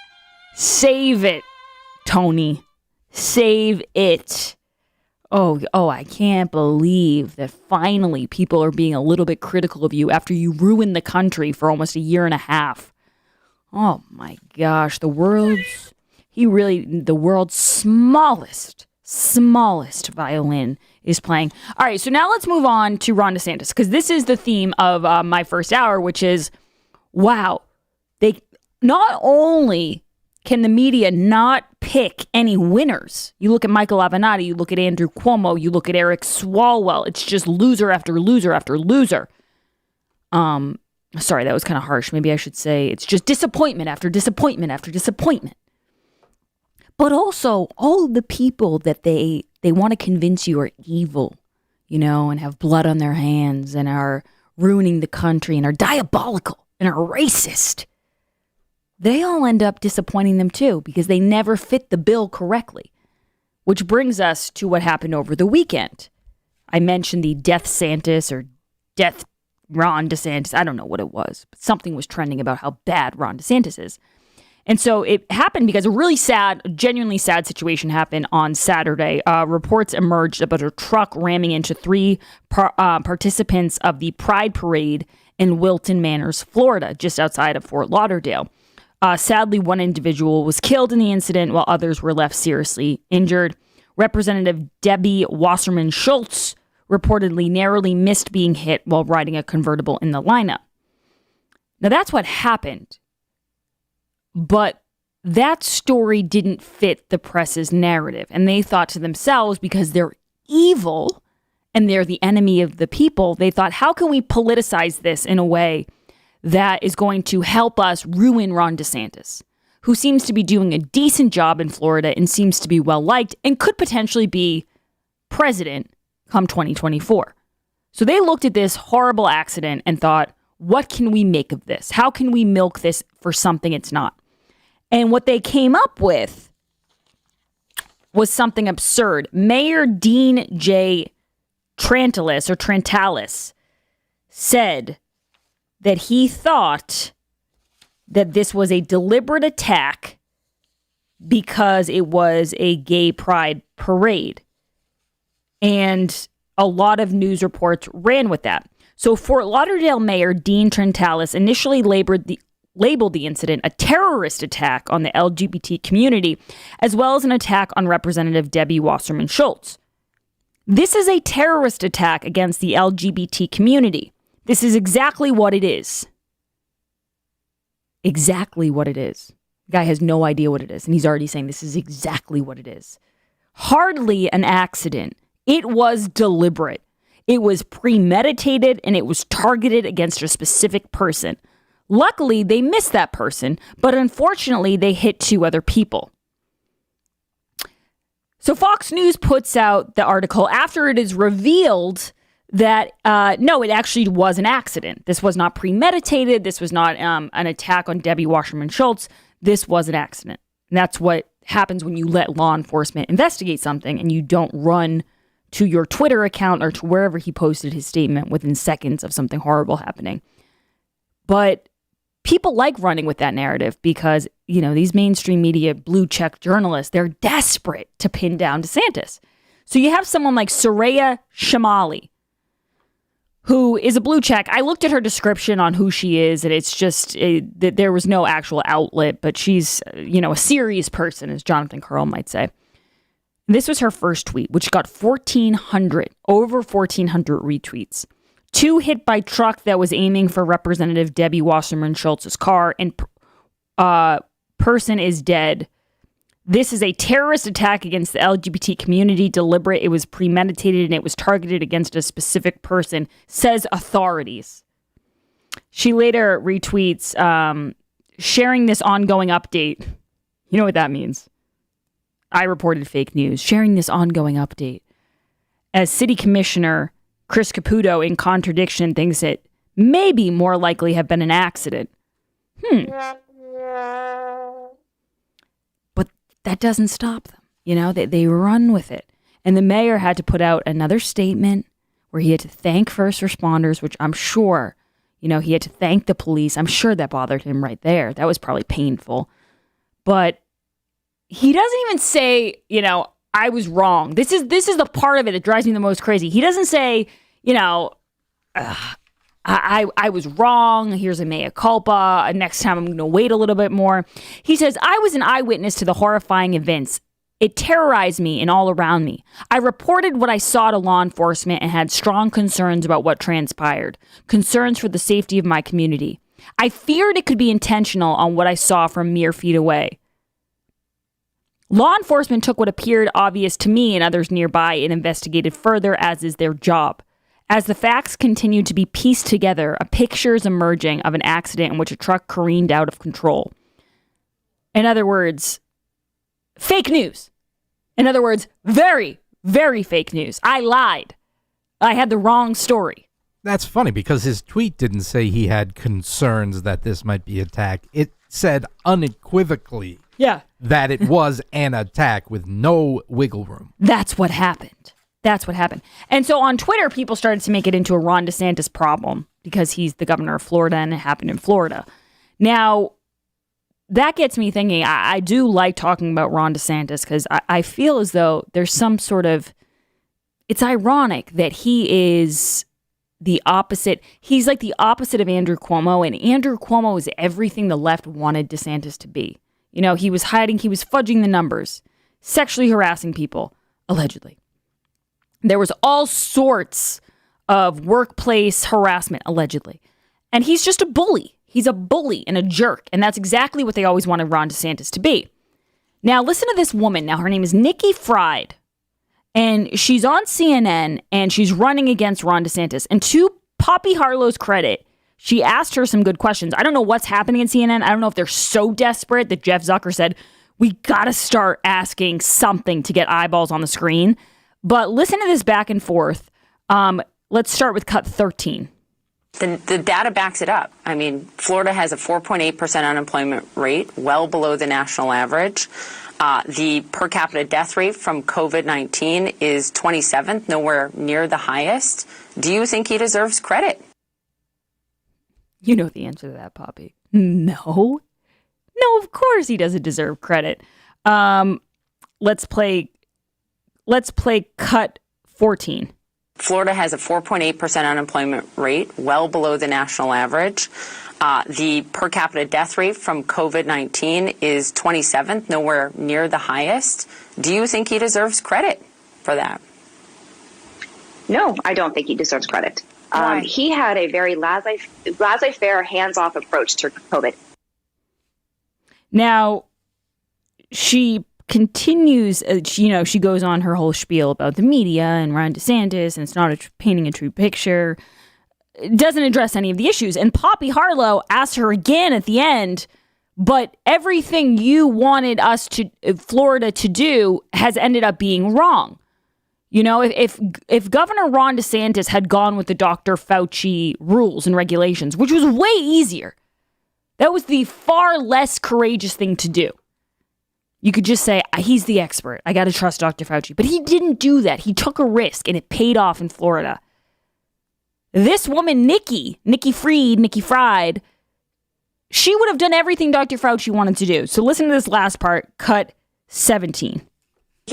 Save it, Tony. Save it. Oh, I can't believe that finally people are being a little bit critical of you after you ruined the country for almost a year and a half. Oh my gosh, the world's smallest violin is playing. All right, so now let's move on to Ron DeSantis, because this is the theme of my first hour, which is, wow, they not only can the media not pick any winners. You look at Michael Avenatti, you look at Andrew Cuomo, you look at Eric Swalwell. It's just loser after loser after loser. Sorry, that was kind of harsh. Maybe I should say it's just disappointment after disappointment after disappointment. But also all the people that they want to convince you are evil, you know, and have blood on their hands and are ruining the country and are diabolical and are racist. They all end up disappointing them too because they never fit the bill correctly. Which brings us to what happened over the weekend. I mentioned the Death Santis or Death Ron DeSantis. I don't know what it was, but something was trending about how bad Ron DeSantis is. And so it happened because a really sad, genuinely sad situation happened on Saturday. Reports emerged about a truck ramming into three participants of the Pride Parade in Wilton Manors, Florida, just outside of Fort Lauderdale. Sadly, one individual was killed in the incident while others were left seriously injured. Representative Debbie Wasserman Schultz reportedly narrowly missed being hit while riding a convertible in the lineup. Now, that's what happened. But that story didn't fit the press's narrative. And they thought to themselves, because they're evil and they're the enemy of the people, they thought, how can we politicize this in a way that is going to help us ruin Ron DeSantis, who seems to be doing a decent job in Florida and seems to be well-liked and could potentially be president come 2024. So they looked at this horrible accident and thought, what can we make of this? How can we milk this for something it's not? And what they came up with was something absurd. Mayor Dean J. Trantalis said that he thought that this was a deliberate attack because it was a gay pride parade. And a lot of news reports ran with that. So Fort Lauderdale Mayor Dean Trantalis initially labeled the incident a terrorist attack on the LGBT community, as well as an attack on Representative Debbie Wasserman Schultz. This is a terrorist attack against the LGBT community. This is exactly what it is. Exactly what it is. The guy has no idea what it is, and he's already saying this is exactly what it is. Hardly an accident. It was deliberate. It was premeditated, and it was targeted against a specific person. Luckily, they missed that person, but unfortunately, they hit two other people. So Fox News puts out the article after it is revealed that, no, it actually was an accident. This was not premeditated. This was not an attack on Debbie Wasserman Schultz. This was an accident. And that's what happens when you let law enforcement investigate something and you don't run to your Twitter account or to wherever he posted his statement within seconds of something horrible happening. But people like running with that narrative because, you know, these mainstream media blue check journalists, they're desperate to pin down DeSantis. So you have someone like Soraya Shamali, who is a blue check. I looked at her description on who she is, and it's just that there was no actual outlet, but she's, a serious person, as Jonathan Karl might say. This was her first tweet, which got over 1,400 retweets. 2 hit by truck that was aiming for Representative Debbie Wasserman Schultz's car, and person is dead. This is a terrorist attack against the LGBT community, deliberate. It was premeditated, and it was targeted against a specific person, says authorities. She later retweets, sharing this ongoing update. You know what that means? I reported fake news. Sharing this ongoing update. As city commissioner Chris Caputo, in contradiction, thinks it maybe more likely have been an accident. But that doesn't stop them. They run with it. And the mayor had to put out another statement where he had to thank first responders, which I'm sure, he had to thank the police. I'm sure that bothered him right there. That was probably painful. But he doesn't even say, I was wrong. This is the part of it that drives me the most crazy. He doesn't say, I was wrong. Here's a mea culpa. Next time I'm going to wait a little bit more. He says, I was an eyewitness to the horrifying events. It terrorized me and all around me. I reported what I saw to law enforcement and had strong concerns about what transpired. Concerns for the safety of my community. I feared it could be intentional on what I saw from mere feet away. Law enforcement took what appeared obvious to me and others nearby and investigated further, as is their job. As the facts continued to be pieced together, a picture is emerging of an accident in which a truck careened out of control. In other words, fake news. In other words, very, very fake news. I lied. I had the wrong story. That's funny because his tweet didn't say he had concerns that this might be attack. It said unequivocally that it was an attack with no wiggle room. That's what happened. And so on Twitter, people started to make it into a Ron DeSantis problem because he's the governor of Florida and it happened in Florida. Now, that gets me thinking, I do like talking about Ron DeSantis because I feel as though there's some sort of, it's ironic that he is the opposite. He's like the opposite of Andrew Cuomo, and Andrew Cuomo is everything the left wanted DeSantis to be. He was hiding, he was fudging the numbers, sexually harassing people, allegedly. There was all sorts of workplace harassment, allegedly. And he's just a bully. He's a bully and a jerk. And that's exactly what they always wanted Ron DeSantis to be. Now, listen to this woman. Now, her name is Nikki Fried. And she's on CNN, and she's running against Ron DeSantis. And to Poppy Harlow's credit, she asked her some good questions. I don't know what's happening in CNN. I don't know if they're so desperate that Jeff Zucker said, we got to start asking something to get eyeballs on the screen. But listen to this back and forth. Let's start with cut 13. The data backs it up. I mean, Florida has a 4.8% unemployment rate, well below the national average. The per capita death rate from COVID-19 is 27th, nowhere near the highest. Do you think he deserves credit? You know the answer to that, Poppy. No, of course he doesn't deserve credit. Let's play cut 14. Florida has a 4.8% unemployment rate, well below the national average. The per capita death rate from COVID-19 is 27th, nowhere near the highest. Do you think he deserves credit for that? No, I don't think he deserves credit. He had a very laissez-faire, hands-off approach to COVID. Now, she continues, she goes on her whole spiel about the media and Ron DeSantis, and it's not painting a true picture. It doesn't address any of the issues. And Poppy Harlow asked her again at the end, but everything you wanted Florida to do has ended up being wrong. If Governor Ron DeSantis had gone with the Dr. Fauci rules and regulations, which was way easier, that was the far less courageous thing to do. You could just say, he's the expert. I got to trust Dr. Fauci. But he didn't do that. He took a risk, and it paid off in Florida. This woman, Nikki Fried, she would have done everything Dr. Fauci wanted to do. So listen to this last part, cut 17.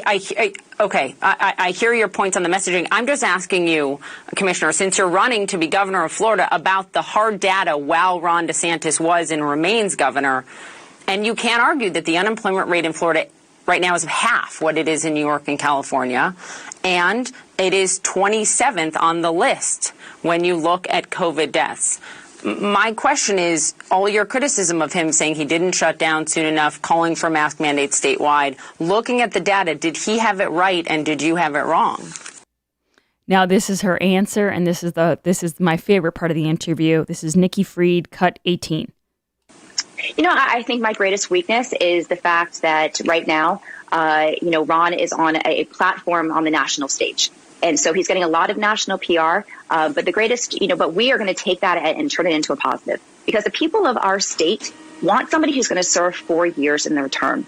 I hear your points on the messaging. I'm just asking you, Commissioner, since you're running to be governor of Florida, about the hard data while Ron DeSantis was and remains governor. And you can't argue that the unemployment rate in Florida right now is half what it is in New York and California. And it is 27th on the list when you look at COVID deaths. My question is, all your criticism of him saying he didn't shut down soon enough, calling for mask mandates statewide, looking at the data, did he have it right and did you have it wrong? Now, this is her answer, and this is my favorite part of the interview. This is Nikki Fried, cut 18. I think my greatest weakness is the fact that right now, Ron is on a platform on the national stage. And so he's getting a lot of national PR. But we are going to take that and turn it into a positive, because the people of our state want somebody who's going to serve 4 years in their term.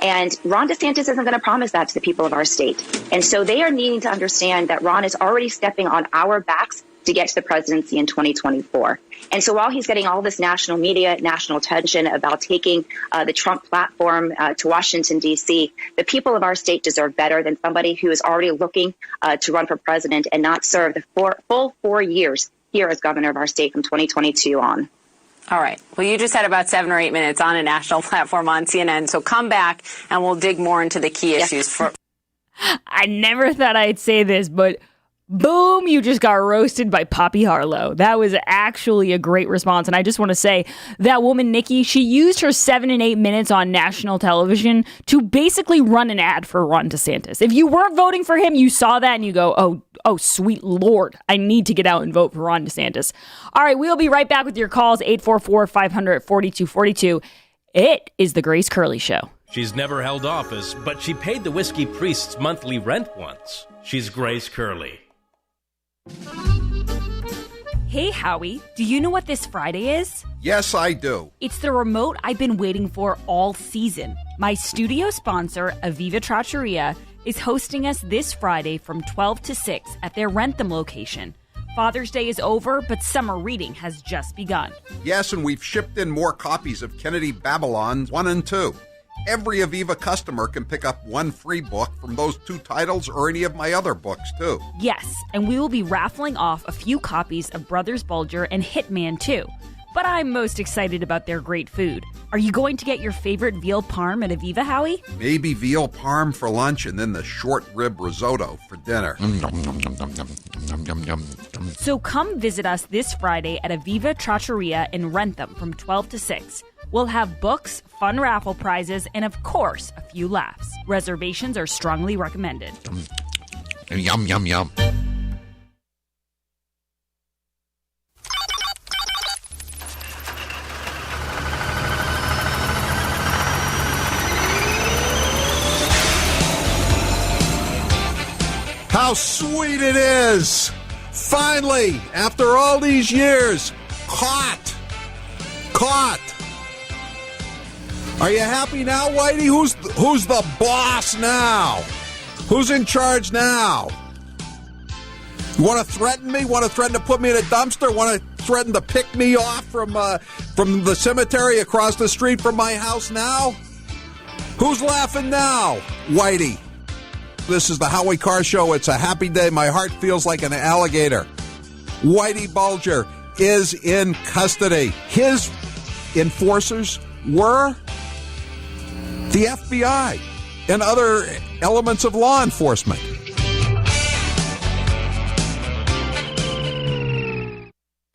And Ron DeSantis isn't going to promise that to the people of our state. And so they are needing to understand that Ron is already stepping on our backs to get to the presidency in 2024. And so while he's getting all this national media, national attention about taking the Trump platform to Washington, D.C., the people of our state deserve better than somebody who is already looking to run for president and not serve the full 4 years here as governor of our state from 2022 on. All right. Well, you just had about 7 or 8 minutes on a national platform on CNN. So come back and we'll dig more into the key issues. I never thought I'd say this, but boom, you just got roasted by Poppy Harlow. That was actually a great response. And I just want to say that woman, Nikki, she used her 7 and 8 minutes on national television to basically run an ad for Ron DeSantis. If you weren't voting for him, you saw that and you go, oh, sweet Lord, I need to get out and vote for Ron DeSantis. All right, we'll be right back with your calls, 844-500-4242. It is the Grace Curley Show. She's never held office, but she paid the whiskey priest's monthly rent once. She's Grace Curley. Hey, Howie, do you know what this Friday is? Yes, I do. It's the remote I've been waiting for all season. My studio sponsor, Aviva Trattoria, is hosting us this Friday from 12 to 6 at their Rentham location. Father's Day is over, but summer reading has just begun. Yes, and we've shipped in more copies of Kennedy Babylon 1 and 2. Every Aviva customer can pick up one free book from those 2 titles or any of my other books, too. Yes, and we will be raffling off a few copies of Brothers Bulger and Hitman, too. But I'm most excited about their great food. Are you going to get your favorite veal parm at Aviva, Howie? Maybe veal parm for lunch and then the short rib risotto for dinner. So come visit us this Friday at Aviva Trattoria in Rentham from 12 to 6. We'll have books, fun raffle prizes, and of course, a few laughs. Reservations are strongly recommended. Yum, yum, yum. How sweet it is! Finally, after all these years, caught! Are you happy now, Whitey? Who's the boss now? Who's in charge now? You want to threaten me? Want to threaten to put me in a dumpster? Want to threaten to pick me off from the cemetery across the street from my house now? Who's laughing now, Whitey? This is the Howie Carr Show. It's a happy day. My heart feels like an alligator. Whitey Bulger is in custody. His enforcers were the FBI and other elements of law enforcement.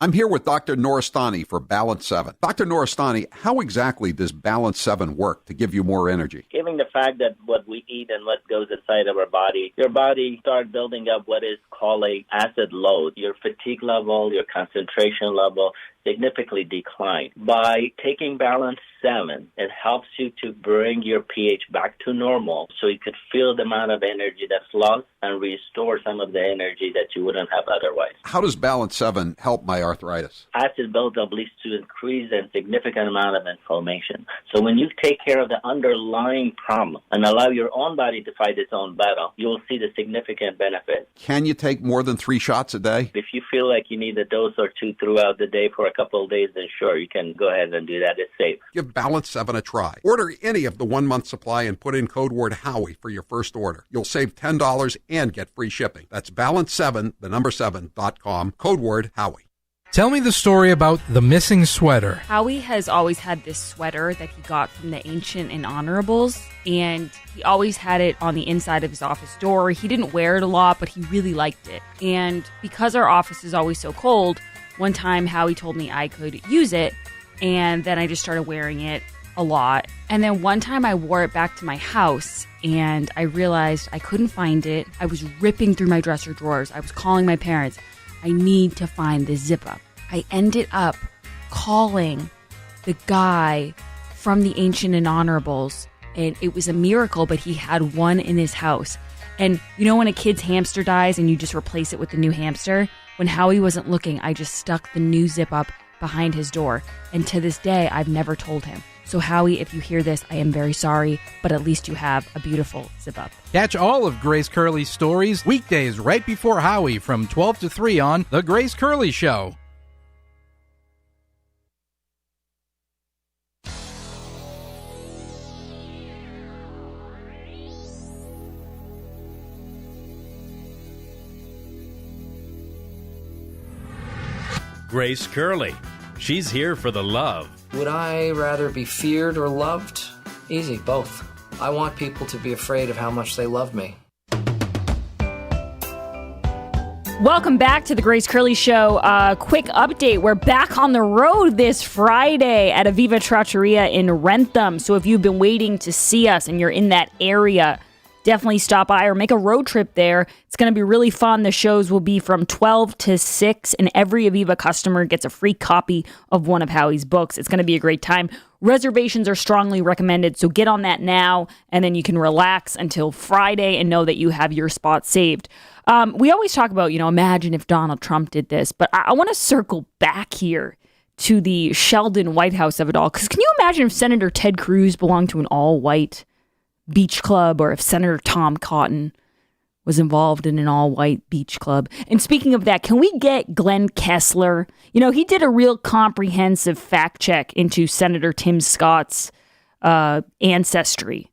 I'm here with Dr. Noristani for Balance 7. Dr. Noristani, how exactly does Balance 7 work to give you more energy? Given the fact that what we eat and what goes inside of our body, your body starts building up what is called a acid load. Your fatigue level, your concentration level significantly decline. By taking Balance 7, it helps you to bring your pH back to normal so you could feel the amount of energy that's lost and restore some of the energy that you wouldn't have otherwise. How does Balance 7 help my arthritis. Acid buildup leads to increased and significant amount of inflammation. So when you take care of the underlying problem and allow your own body to fight its own battle, you'll see the significant benefit. Can you take more than 3 shots a day? If you feel like you need a dose or two throughout the day for a couple of days, then sure, you can go ahead and do that. It's safe. Give Balance 7 a try. Order any of the 1-month supply and put in code word Howie for your first order. You'll save $10 and get free shipping. That's balance7.com, code word Howie. Tell me the story about the missing sweater. Howie has always had this sweater that he got from the Ancient and Honorables, and he always had it on the inside of his office door. He didn't wear it a lot, but he really liked it. And because our office is always so cold, one time Howie told me I could use it, and then I just started wearing it a lot. And then one time I wore it back to my house, and I realized I couldn't find it. I was ripping through my dresser drawers. I was calling my parents. I need to find this zip-up. I ended up calling the guy from the Ancient and Honorables, and it was a miracle, but he had one in his house. And you know when a kid's hamster dies and you just replace it with the new hamster? When Howie wasn't looking, I just stuck the new zip-up behind his door. And to this day, I've never told him. So Howie, if you hear this, I am very sorry, but at least you have a beautiful zip-up. Catch all of Grace Curley's stories weekdays right before Howie from 12 to 3 on The Grace Curley Show. Grace Curley. She's here for the love. Would I rather be feared or loved? Easy, both. I want people to be afraid of how much they love me. Welcome back to the Grace Curley Show. Quick update. We're back on the road this Friday at Aviva Trattoria in Wrentham. So if you've been waiting to see us and you're in that area, definitely stop by or make a road trip there. It's going to be really fun. The shows will be from 12 to 6, and every Aviva customer gets a free copy of one of Howie's books. It's going to be a great time. Reservations are strongly recommended, so get on that now, and then you can relax until Friday and know that you have your spot saved. We always talk about, imagine if Donald Trump did this, but I want to circle back here to the Sheldon White House of it all, because can you imagine if Senator Ted Cruz belonged to an all-white beach club, or if Senator Tom Cotton was involved in an all-white beach club? And speaking of that, can we get Glenn Kessler? He did a real comprehensive fact check into Senator Tim Scott's ancestry.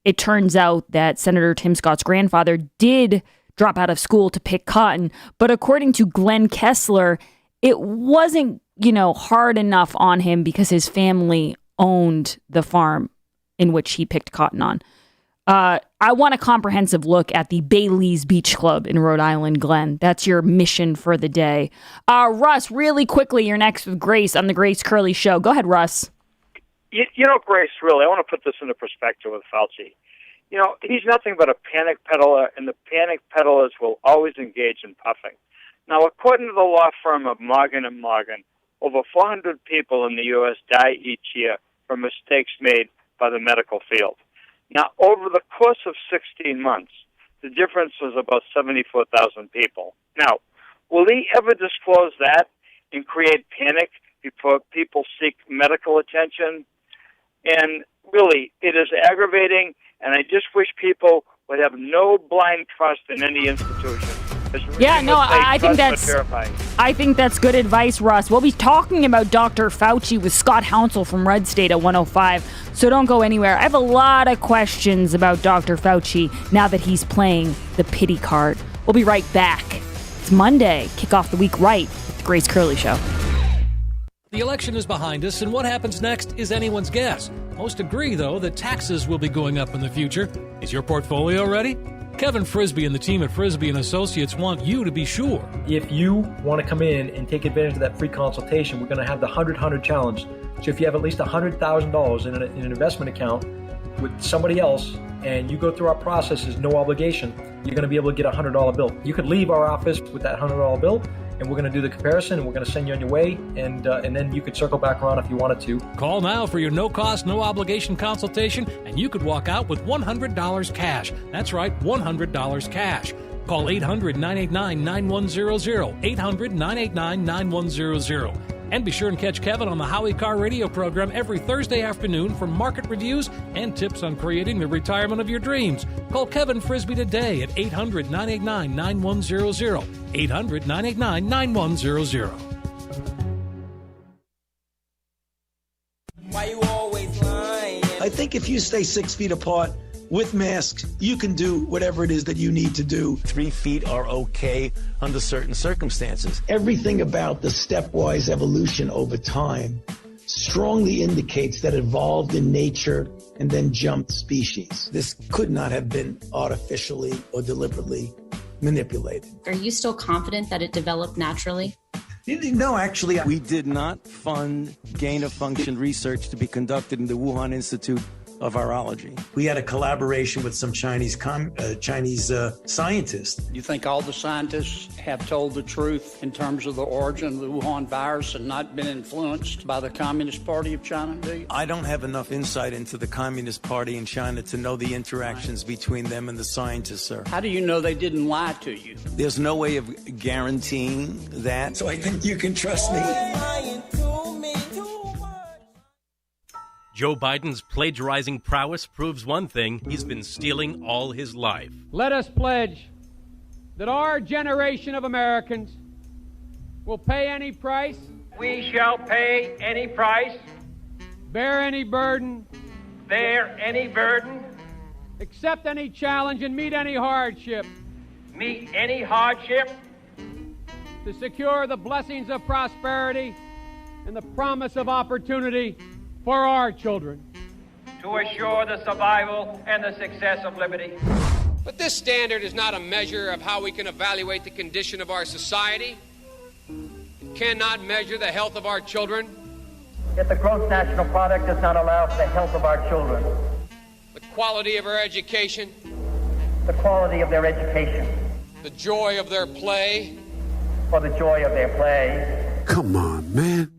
It turns out that Senator Tim Scott's grandfather did drop out of school to pick cotton, but according to Glenn Kessler, it wasn't, hard enough on him because his family owned the farm in which he picked cotton on. I want a comprehensive look at the Bailey's Beach Club in Rhode Island, Glenn. That's your mission for the day. Russ, really quickly, you're next with Grace on the Grace Curley Show. Go ahead, Russ. Grace, really, I want to put this into perspective with Fauci. He's nothing but a panic peddler, and the panic peddlers will always engage in puffing. Now, according to the law firm of Morgan & Morgan, over 400 people in the U.S. die each year from mistakes made by the medical field. Now, over the course of 16 months, the difference was about 74,000 people. Now, will he ever disclose that and create panic before people seek medical attention? And really, it is aggravating, and I just wish people would have no blind trust in any institution. I think that's good advice, Russ. We'll be talking about Dr. Fauci with Scott Hounsel from Red State at 105, so don't go anywhere. I have a lot of questions about Dr. Fauci now that he's playing the pity card. We'll be right back. It's Monday. Kick off the week right with the Grace Curley Show. The election is behind us, and what happens next is anyone's guess. Most agree, though, that taxes will be going up in the future. Is your portfolio ready? Kevin Frisbee and the team at Frisbee & Associates want you to be sure. If you want to come in and take advantage of that free consultation, we're going to have the 100-100 challenge. So if you have at least $100,000 in an investment account with somebody else and you go through our processes, no obligation, you're going to be able to get a $100 bill. You could leave our office with that $100 bill, and we're going to do the comparison, and we're going to send you on your way, and then you could circle back around if you wanted to. Call now for your no-cost, no-obligation consultation, and you could walk out with $100 cash. That's right, $100 cash. Call 800-989-9100, 800-989-9100. And be sure and catch Kevin on the Howie Carr radio program every Thursday afternoon for market reviews and tips on creating the retirement of your dreams. Call Kevin Frisbee today at 800-989-9100, 800-989-9100. Why you always lying? I think if you stay 6 feet apart with masks, you can do whatever it is that you need to do. 3 feet are okay under certain circumstances. Everything about the stepwise evolution over time strongly indicates that it evolved in nature and then jumped species. This could not have been artificially or deliberately manipulated. Are you still confident that it developed naturally? No, actually, we did not fund gain-of-function research to be conducted in the Wuhan Institute of Virology. We had a collaboration with some Chinese scientists. You think all the scientists have told the truth in terms of the origin of the Wuhan virus and not been influenced by the Communist Party of China, do you? I don't have enough insight into the Communist Party in China to know the interactions between them and the scientists, sir. How do you know they didn't lie to you? There's no way of guaranteeing that. So I think you can trust me. Joe Biden's plagiarizing prowess proves one thing: he's been stealing all his life. Let us pledge that our generation of Americans will pay any price. We shall pay any price, Bear any burden. bear any burden, Accept any challenge and meet any hardship. meet any hardship, To secure the blessings of prosperity and the promise of opportunity for our children. to assure the survival and the success of liberty. But this standard is not a measure of how we can evaluate the condition of our society. It cannot measure the health of our children. Yet the gross national product does not allow for the health of our children, The quality of our education, the quality of their education, the joy of their play, for the joy of their play. Come on, man.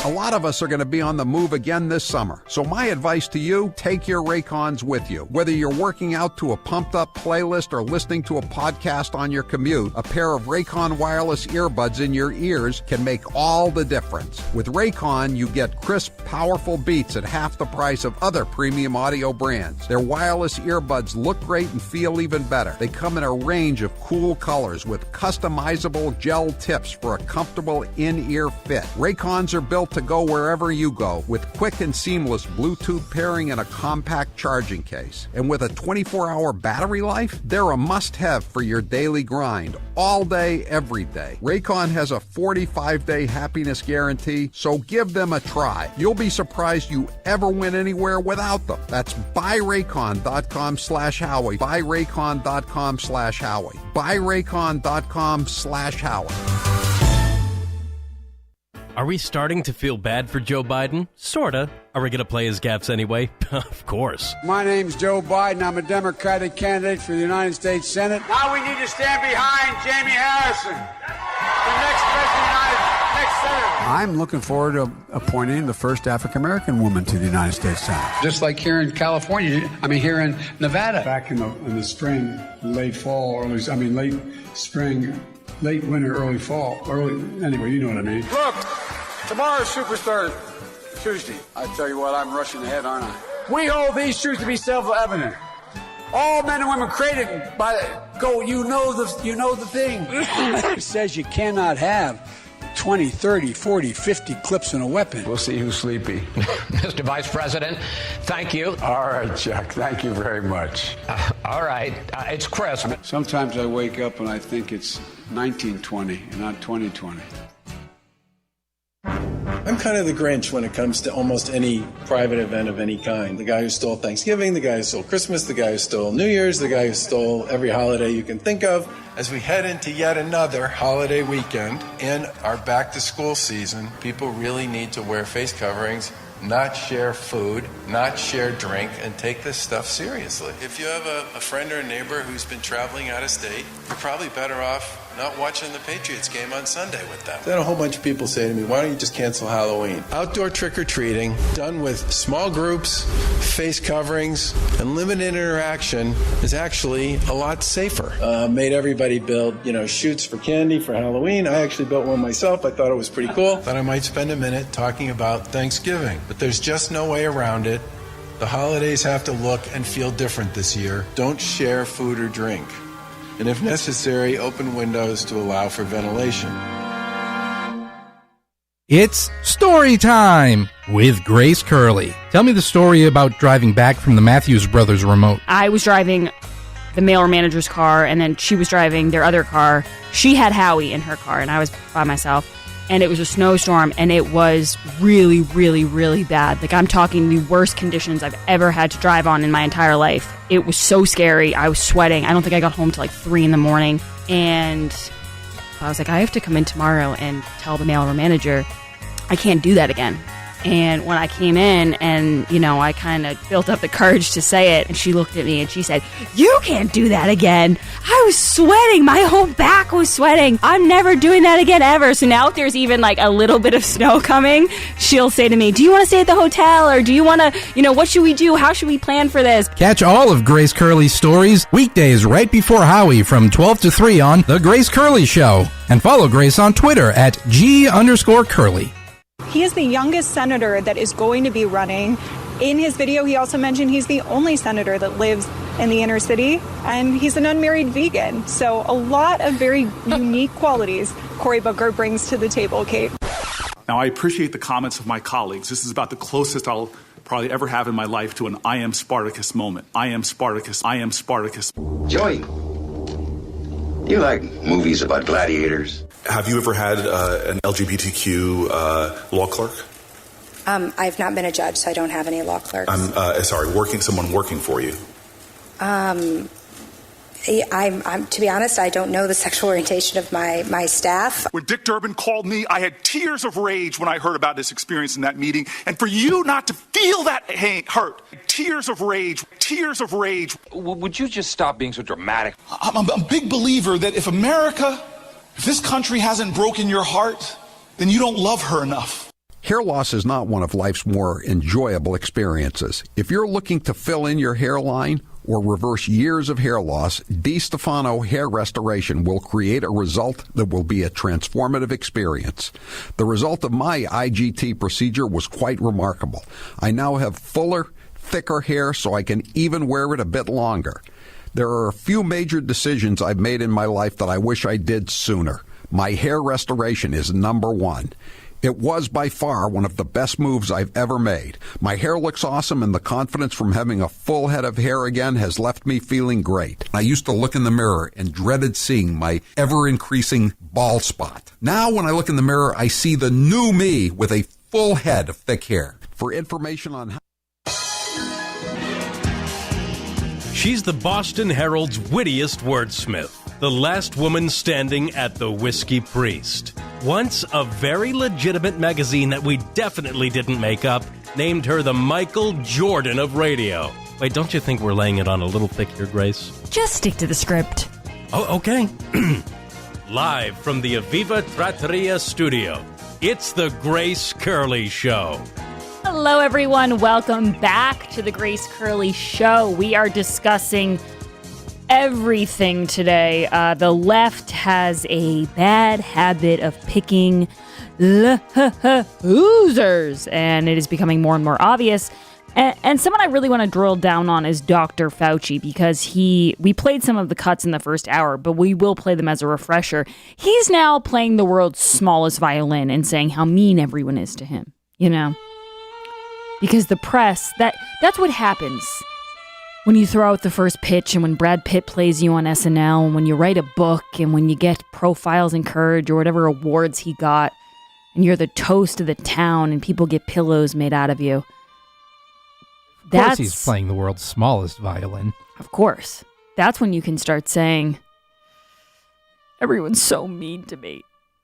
A lot of us are going to be on the move again this summer. So my advice to you, take your Raycons with you. Whether you're working out to a pumped-up playlist or listening to a podcast on your commute, a pair of Raycon wireless earbuds in your ears can make all the difference. With Raycon, you get crisp, powerful beats at half the price of other premium audio brands. Their wireless earbuds look great and feel even better. They come in a range of cool colors with customizable gel tips for a comfortable in-ear fit. Raycons are built to go wherever you go with quick and seamless Bluetooth pairing and a compact charging case. And with a 24-hour battery life, they're a must-have for your daily grind, all day, every day. Raycon has a 45-day happiness guarantee, so give them a try. You'll be surprised you ever went anywhere without them. That's buyraycon.com/Howie, buyraycon.com/Howie, buyraycon.com/Howie. Are we starting to feel bad for Joe Biden? Sorta. Are we going to play his gaffes anyway? Of course. My name's Joe Biden. I'm a Democratic candidate for the United States Senate. Now we need to stand behind Jamie Harrison, the next president, next senator. I'm looking forward to appointing the first African-American woman to the United States Senate. Just like here in California, here in Nevada. Back in the spring, late fall, late spring, late winter, early fall, anyway, you know what I mean. Look, tomorrow's Superstar Tuesday. I tell you what, I'm rushing ahead, aren't I? We hold these truths to be self-evident. All men and women created by you know the thing. It says you cannot have 20, 30, 40, 50 clips in a weapon. We'll see who's sleepy. Mr. Vice President, thank you. All right, Chuck, thank you very much. All right, it's crisp. Sometimes I wake up and I think it's 1920 and not 2020. I'm kind of the Grinch when it comes to almost any private event of any kind. The guy who stole Thanksgiving, the guy who stole Christmas, the guy who stole New Year's, the guy who stole every holiday you can think of. As we head into yet another holiday weekend in our back-to-school season, people really need to wear face coverings, not share food, not share drink, and take this stuff seriously. If you have a friend or a neighbor who's been traveling out of state, you're probably better off not watching the Patriots game on Sunday with them. Then a whole bunch of people say to me, why don't you just cancel Halloween? Outdoor trick-or-treating, done with small groups, face coverings, and limited interaction is actually a lot safer. Made everybody build, chutes for candy for Halloween. I actually built one myself. I thought it was pretty cool. Thought I might spend a minute talking about Thanksgiving, but there's just no way around it. The holidays have to look and feel different this year. Don't share food or drink. And if necessary, open windows to allow for ventilation. It's story time with Grace Curley. Tell me the story about driving back from the Matthews Brothers remote. I was driving the mailer manager's car, and then she was driving their other car. She had Howie in her car, and I was by myself. And it was a snowstorm, and it was really, really, really bad. Like, I'm talking the worst conditions I've ever had to drive on in my entire life. It was so scary. I was sweating. I don't think I got home till like 3 in the morning. And I was like, I have to come in tomorrow and tell the mailer manager I can't do that again. And when I came in and, I kind of built up the courage to say it, and she looked at me and she said, you can't do that again. I was sweating. My whole back was sweating. I'm never doing that again ever. So now if there's even like a little bit of snow coming, she'll say to me, do you want to stay at the hotel, or do you want to, what should we do? How should we plan for this? Catch all of Grace Curley's stories weekdays right before Howie from 12 to 3 on The Grace Curley Show. And follow Grace on Twitter at G_Curley. He is the youngest senator that is going to be running. In his video, he also mentioned he's the only senator that lives in the inner city, and he's an unmarried vegan. So a lot of very unique qualities Cory Booker brings to the table, Kate. Now, I appreciate the comments of my colleagues. This is about the closest I'll probably ever have in my life to an I am Spartacus moment. I am Spartacus. I am Spartacus. Joey, you like movies about gladiators? Have you ever had an LGBTQ law clerk? I've not been a judge, so I don't have any law clerks. Someone working for you. I'm to be honest, I don't know the sexual orientation of my staff. When Dick Durbin called me, I had tears of rage when I heard about this experience in that meeting. And for you not to feel that hurt, tears of rage. Would you just stop being so dramatic? I'm a big believer that if this country hasn't broken your heart, then you don't love her enough. Hair loss is not one of life's more enjoyable experiences. If you're looking to fill in your hairline or reverse years of hair loss, DiStefano Hair Restoration will create a result that will be a transformative experience. The result of my IGT procedure was quite remarkable. I now have fuller, thicker hair, so I can even wear it a bit longer. There are a few major decisions I've made in my life that I wish I did sooner. My hair restoration is number one. It was by far one of the best moves I've ever made. My hair looks awesome, and the confidence from having a full head of hair again has left me feeling great. I used to look in the mirror and dreaded seeing my ever-increasing bald spot. Now when I look in the mirror, I see the new me with a full head of thick hair. For information on how... She's the Boston Herald's wittiest wordsmith, the last woman standing at the Whiskey Priest. Once a very legitimate magazine that we definitely didn't make up named her the Michael Jordan of radio. Wait, don't you think we're laying it on a little thick here, Grace? Just stick to the script. Oh, okay. Live from the Aviva Trattoria studio, it's the Grace Curley Show. Hello, everyone. Welcome back to the Grace Curley Show. We are discussing everything today. The left has a bad habit of picking losers, and it is becoming more and more obvious. And someone I really want to drill down on is Dr. Fauci, because we played some of the cuts in the first hour, but we will play them as a refresher. He's now playing the world's smallest violin and saying how mean everyone is to him, Because the press, that's what happens when you throw out the first pitch, and when Brad Pitt plays you on SNL, and when you write a book, and when you get Profiles in Courage or whatever awards he got, and you're the toast of the town, and people get pillows made out of you. Of course he's playing the world's smallest violin. Of course. That's when you can start saying, Everyone's so mean to me.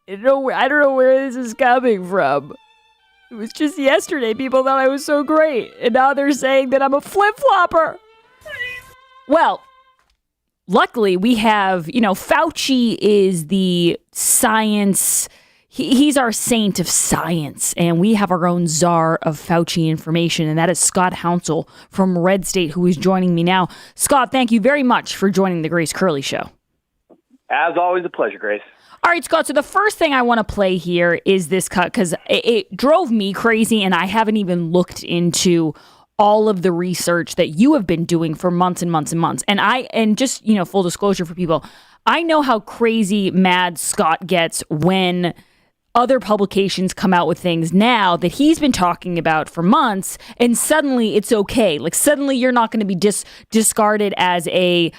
I don't know where this is coming from. It was just yesterday people thought I was so great, and now they're saying that I'm a flip-flopper. Well, luckily we have, Fauci is the science. He's our saint of science, and we have our own czar of Fauci information, and that is Scott Hounsel from Red State, who is joining me now. Scott, thank you very much for joining the Grace Curley Show. As always, a pleasure, Grace. All right, Scott, so the first thing I want to play here is this cut, because it drove me crazy, and I haven't even looked into all of the research that you have been doing for months and months and months. And just, full disclosure for people, I know how crazy mad Scott gets when other publications come out with things now that he's been talking about for months, and suddenly it's okay. Like, suddenly you're not going to be discarded as a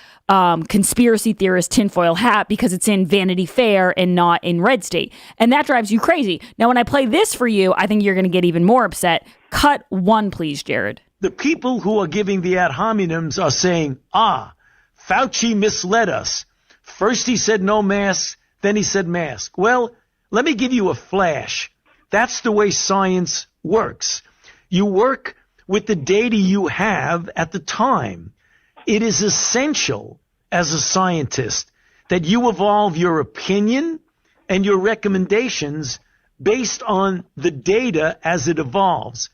conspiracy theorist tinfoil hat because it's in Vanity Fair and not in Red State. And that drives you crazy. Now, when I play this for you, I think you're going to get even more upset. Cut 1, please, Jared. The people who are giving the ad hominems are saying, Fauci misled us. First he said no mask, then he said mask. Well, let me give you a flash. That's the way science works. You work with the data you have at the time. It is essential as a scientist that you evolve your opinion and your recommendations based on the data as it evolves.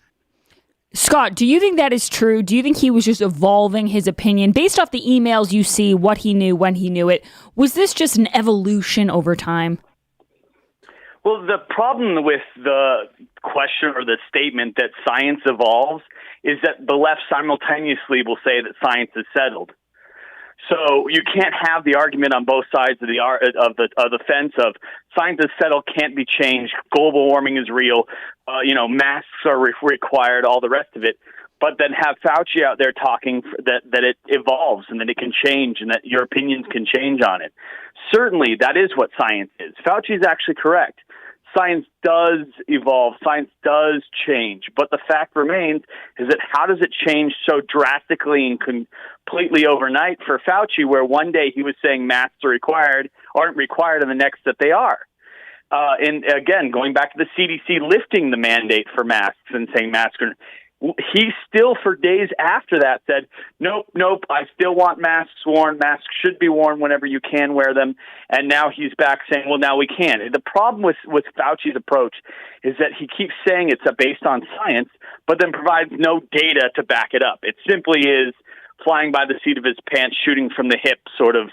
Scott, do you think that is true? Do you think he was just evolving his opinion based off the emails you see, what he knew, when he knew it? Was this just an evolution over time? Well, the problem with the question or the statement that science evolves is that the left simultaneously will say that science is settled. So you can't have the argument on both sides of the fence of science is settled, can't be changed, global warming is real, masks are required, all the rest of it. But then have Fauci out there talking that it evolves and that it can change and that your opinions can change on it. Certainly, that is what science is. Fauci is actually correct. Science does evolve. Science does change. But the fact remains is that how does it change so drastically and completely overnight for Fauci, where one day he was saying masks aren't required, and the next that they are? And again, going back to the CDC lifting the mandate for masks and saying masks are... He still, for days after that, said, nope, I still want masks worn. Masks should be worn whenever you can wear them. And now he's back saying, well, now we can. The problem with Fauci's approach is that he keeps saying it's based on science, but then provides no data to back it up. It simply is flying by the seat of his pants, shooting from the hip sort of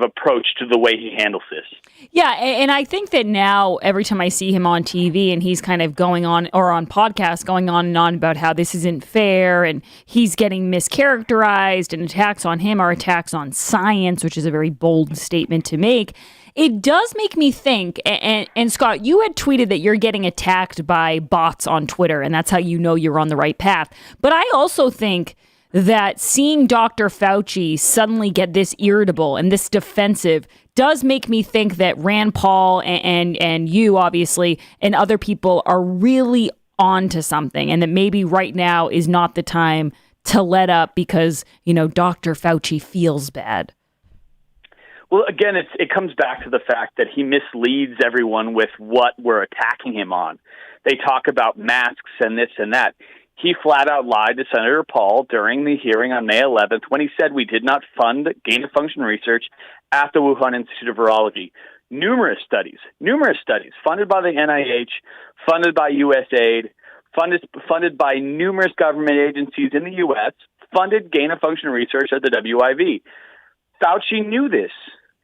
approach to the way he handles this. Yeah, and I think that now every time I see him on TV and he's kind of going on, or on podcasts, going on and on about how this isn't fair and he's getting mischaracterized and attacks on him are attacks on science, which is a very bold statement to make. It does make me think, and Scott, you had tweeted that you're getting attacked by bots on Twitter, and that's how you know you're on the right path. But I also think that seeing Dr. Fauci suddenly get this irritable and this defensive does make me think that Rand Paul and you, obviously, and other people are really onto something, and that maybe right now is not the time to let up because, Dr. Fauci feels bad. Well, again, it comes back to the fact that he misleads everyone with what we're attacking him on. They talk about masks and this and that. He flat out lied to Senator Paul during the hearing on May 11th when he said we did not fund gain-of-function research at the Wuhan Institute of Virology. Numerous studies funded by the NIH, funded by USAID, funded by numerous government agencies in the U.S., funded gain-of-function research at the WIV. Fauci knew this,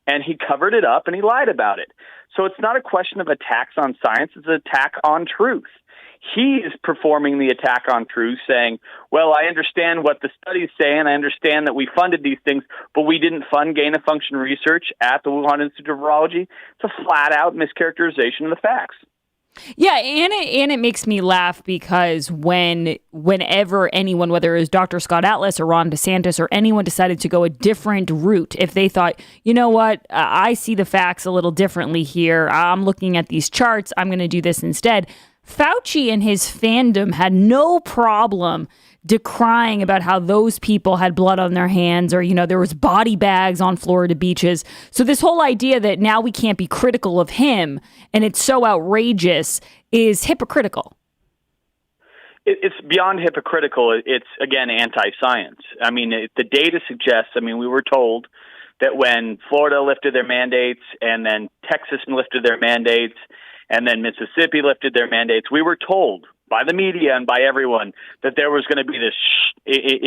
and he covered it up, and he lied about it. So it's not a question of attacks on science, it's an attack on truth. He is performing the attack on truth, saying, well, I understand what the studies say, and I understand that we funded these things, but we didn't fund gain-of-function research at the Wuhan Institute of Virology. It's a flat-out mischaracterization of the facts. Yeah, and it makes me laugh because whenever anyone, whether it was Dr. Scott Atlas or Ron DeSantis or anyone decided to go a different route, if they thought, you know what, I see the facts a little differently here, I'm looking at these charts, I'm going to do this instead, Fauci and his fandom had no problem decrying about how those people had blood on their hands, or, there was body bags on Florida beaches. So this whole idea that now we can't be critical of him and it's so outrageous is hypocritical. It's beyond hypocritical. It's, again, anti-science. I mean, the data suggests, we were told that when Florida lifted their mandates and then Texas lifted their mandates and then Mississippi lifted their mandates, we were told by the media and by everyone that there was going to be this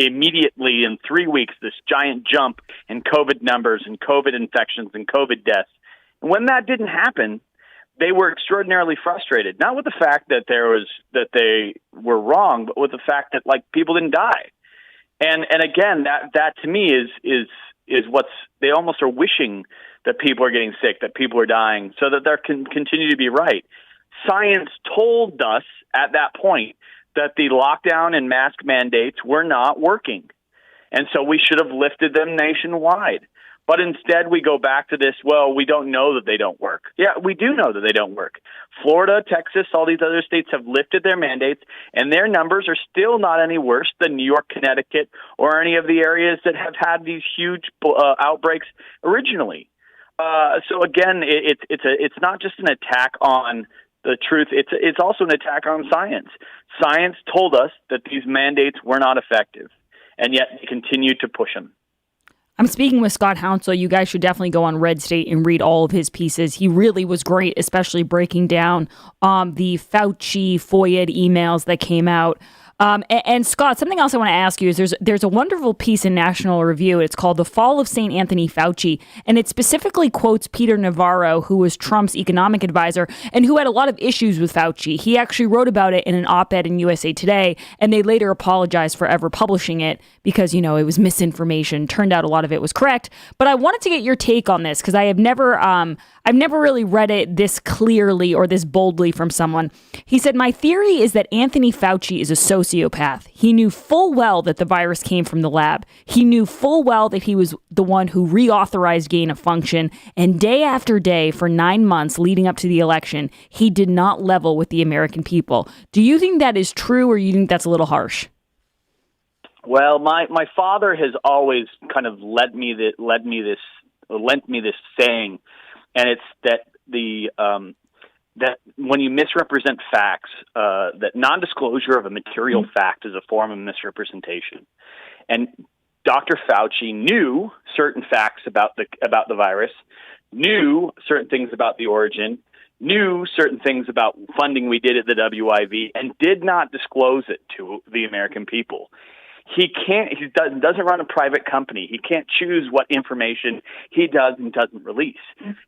immediately in 3 weeks, this giant jump in COVID numbers and COVID infections and COVID deaths. And when that didn't happen, they were extraordinarily frustrated, not with the fact that they were wrong, but with the fact that people didn't die. And again, that to me is what's, they almost are wishing that people are getting sick, that people are dying, so that they can continue to be right. Science told us at that point that the lockdown and mask mandates were not working. And so we should have lifted them nationwide. But instead, we go back to this, well, we don't know that they don't work. Yeah, we do know that they don't work. Florida, Texas, all these other states have lifted their mandates, and their numbers are still not any worse than New York, Connecticut, or any of the areas that have had these huge outbreaks originally. So again, it's not just an attack on the truth. It's also an attack on science. Science told us that these mandates were not effective, and yet they continue to push them. I'm speaking with Scott Hounsel. You guys should definitely go on Red State and read all of his pieces. He really was great, especially breaking down the Fauci FOIA emails that came out. And Scott, something else I want to ask you is there's a wonderful piece in National Review. It's called The Fall of St. Anthony Fauci, and it specifically quotes Peter Navarro, who was Trump's economic advisor and who had a lot of issues with Fauci. He actually wrote about it in an op-ed in USA Today, and they later apologized for ever publishing it because, it was misinformation. Turned out a lot of it was correct. But I wanted to get your take on this because I've never really read it this clearly or this boldly from someone. He said, "My theory is that Anthony Fauci is a sociopath. He knew full well that the virus came from the lab. He knew full well that he was the one who reauthorized gain of function. And day after day for 9 months leading up to the election, he did not level with the American people." Do you think that is true, or you think that's a little harsh? Well, my father has always kind of lent me this saying, and it's that that when you misrepresent facts, that non-disclosure of a material fact is a form of misrepresentation. And Dr. Fauci knew certain facts about the virus, knew certain things about the origin, knew certain things about funding we did at the WIV, and did not disclose it to the American people. He doesn't run a private company. He can't choose what information he does and doesn't release.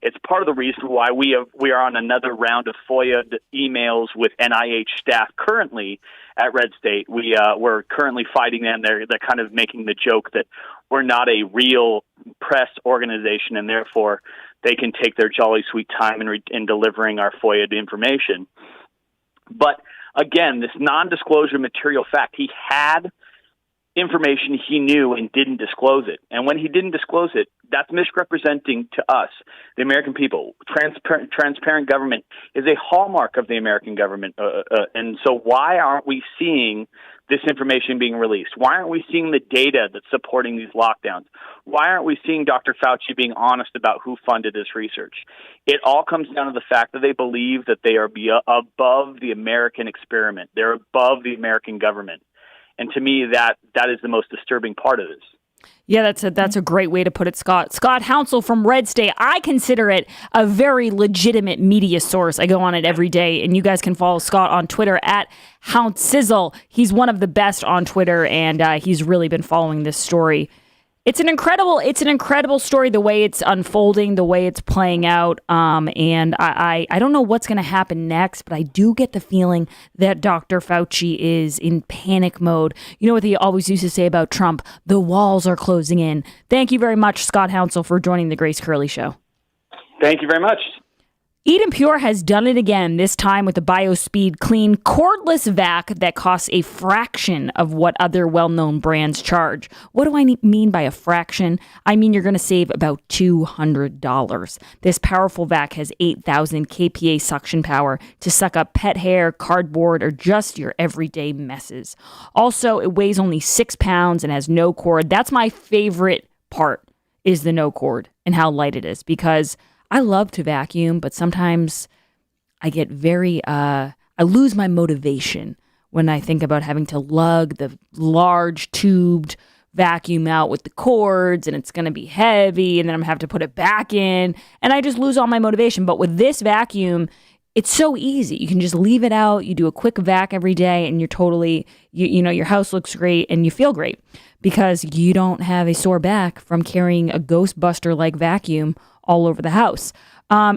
It's part of the reason why we are on another round of FOIA emails with NIH staff currently at Red State. We're currently fighting them. They're kind of making the joke that we're not a real press organization, and therefore they can take their jolly sweet time in delivering our FOIA information. But again, this non-disclosure material fact, he had information he knew and didn't disclose it. And when he didn't disclose it, that's misrepresenting to us, the American people. Transparent government is a hallmark of the American government. And so why aren't we seeing this information being released? Why aren't we seeing the data that's supporting these lockdowns? Why aren't we seeing Dr. Fauci being honest about who funded this research? It all comes down to the fact that they believe that they are above the American experiment. They're above the American government. And to me, that is the most disturbing part of this. Yeah, that's a great way to put it, Scott. Scott Hounsel from Red State. I consider it a very legitimate media source. I go on it every day, and you guys can follow Scott on Twitter at Hountsizzle. He's one of the best on Twitter, and he's really been following this story. It's an incredible story, the way it's unfolding, the way it's playing out. And I don't know what's going to happen next, but I do get the feeling that Dr. Fauci is in panic mode. You know what they always used to say about Trump? The walls are closing in. Thank you very much, Scott Hounsel, for joining the Grace Curley Show. Thank you very much. Eden Pure has done it again, this time with the BioSpeed Clean cordless vac that costs a fraction of what other well-known brands charge. What do I mean by a fraction? I mean you're going to save about $200. This powerful vac has 8,000 kPa suction power to suck up pet hair, cardboard, or just your everyday messes. Also, it weighs only 6 pounds and has no cord. That's my favorite part, is the no cord and how light it is, because I love to vacuum, but sometimes I get I lose my motivation when I think about having to lug the large tubed vacuum out with the cords, and it's going to be heavy, and then I'm going to have to put it back in, and I just lose all my motivation. But with this vacuum, it's so easy. You can just leave it out. You do a quick vac every day, and you're totally, you know, your house looks great, and you feel great because you don't have a sore back from carrying a Ghostbuster-like vacuum all over the house.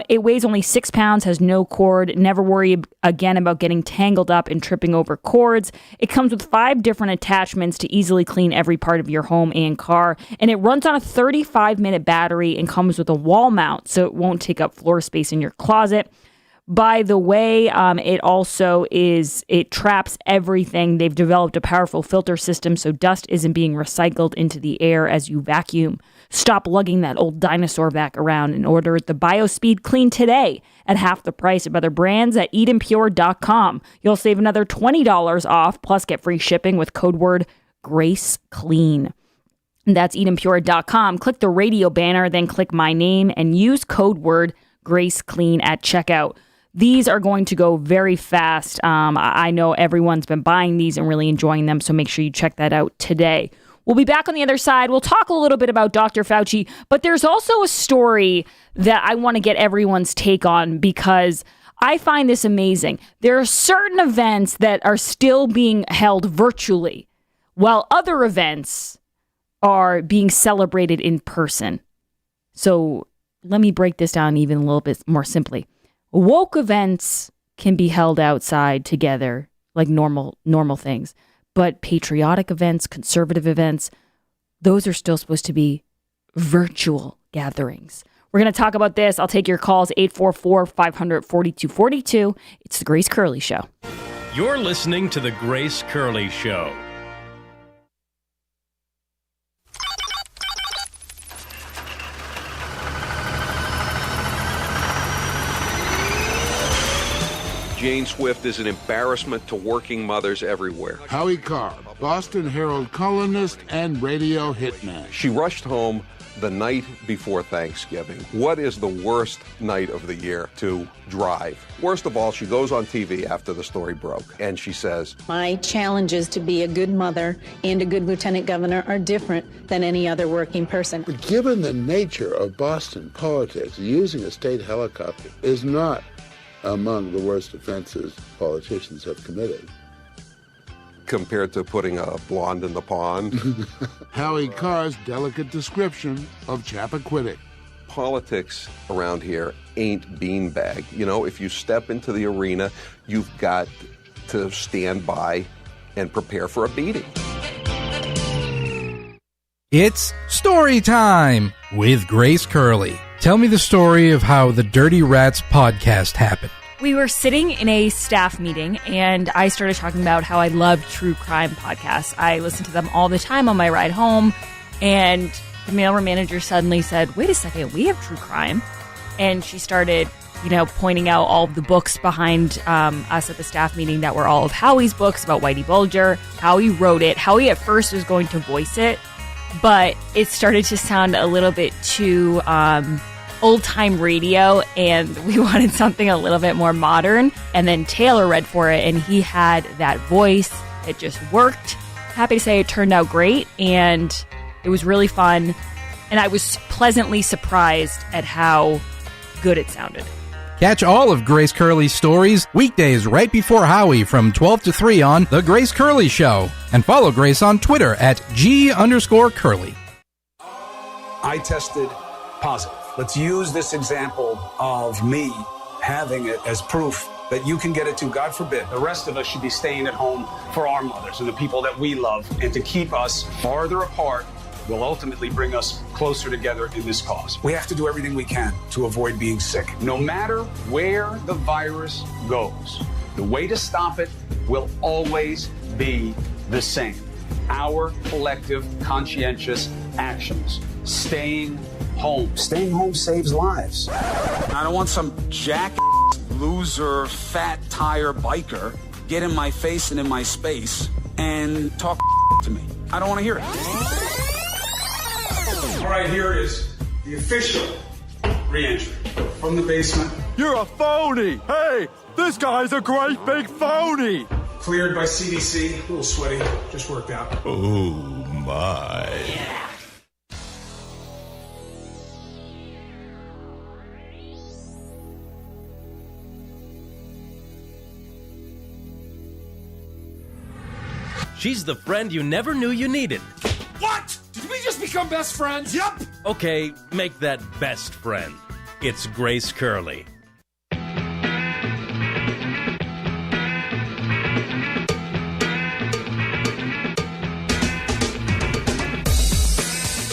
It weighs only 6 pounds, has no cord. Never worry again about getting tangled up and tripping over cords. It comes with 5 different attachments to easily clean every part of your home and car. And it runs on a 35-minute battery and comes with a wall mount, so it won't take up floor space in your closet. By the way, it traps everything. They've developed a powerful filter system so dust isn't being recycled into the air as you vacuum. Stop lugging that old dinosaur vac around and order the BioSpeed Clean today at half the price of other brands at EdenPure.com. You'll save another $20 off, plus get free shipping with code word GraceClean. That's EdenPure.com. Click the radio banner, then click my name and use code word GraceClean at checkout. These are going to go very fast. I know everyone's been buying these and really enjoying them, so make sure you check that out today. We'll be back on the other side. We'll talk a little bit about Dr. Fauci, but there's also a story that I want to get everyone's take on because I find this amazing. There are certain events that are still being held virtually, while other events are being celebrated in person. So let me break this down even a little bit more simply. Woke events can be held outside together like normal things. But patriotic events, conservative events, those are still supposed to be virtual gatherings. We're going to talk about this. I'll take your calls, 844-500-4242. It's The Grace Curley Show. You're listening to The Grace Curley Show. Jane Swift is an embarrassment to working mothers everywhere. Howie Carr, Boston Herald columnist and radio hitman. She rushed home the night before Thanksgiving. What is the worst night of the year to drive? Worst of all, she goes on TV after the story broke, and she says, "My challenges to be a good mother and a good lieutenant governor are different than any other working person." But given the nature of Boston politics, using a state helicopter is not among the worst offenses politicians have committed. Compared to putting a blonde in the pond. Howie Carr's delicate description of Chappaquiddick. Politics around here ain't beanbag. You know, if you step into the arena, you've got to stand by and prepare for a beating. It's story time with Grace Curley. Tell me the story of how the Dirty Rats podcast happened. We were sitting in a staff meeting, and I started talking about how I love true crime podcasts. I listen to them all the time on my ride home, and the mailroom manager suddenly said, "Wait a second, we have true crime." And she started, pointing out all of the books behind us at the staff meeting that were all of Howie's books about Whitey Bulger. Howie wrote it. Howie at first was going to voice it, but it started to sound a little bit too old-time radio, and we wanted something a little bit more modern. And then Taylor read for it, and he had that voice. It just worked. Happy to say it turned out great, and it was really fun. And I was pleasantly surprised at how good it sounded. Catch all of Grace Curley's stories weekdays right before Howie from 12 to 3 on The Grace Curley Show. And follow Grace on Twitter at G_Curley. I tested positive. Let's use this example of me having it as proof that you can get it too. God forbid, the rest of us should be staying at home for our mothers and the people that we love, and to keep us farther apart will ultimately bring us closer together in this cause. We have to do everything we can to avoid being sick. No matter where the virus goes, the way to stop it will always be the same. Our collective conscientious actions. Staying home. Staying home saves lives. I don't want some loser, fat tire biker get in my face and in my space and talk to me. I don't want to hear it. All right, here is the official re-entry from the basement. You're a phony! Hey, this guy's a great big phony! Cleared by CDC, a little sweaty, just worked out. Oh my. Yeah. She's the friend you never knew you needed. What? Did we just become best friends? Yep. Okay, make that best friend. It's Grace Curley.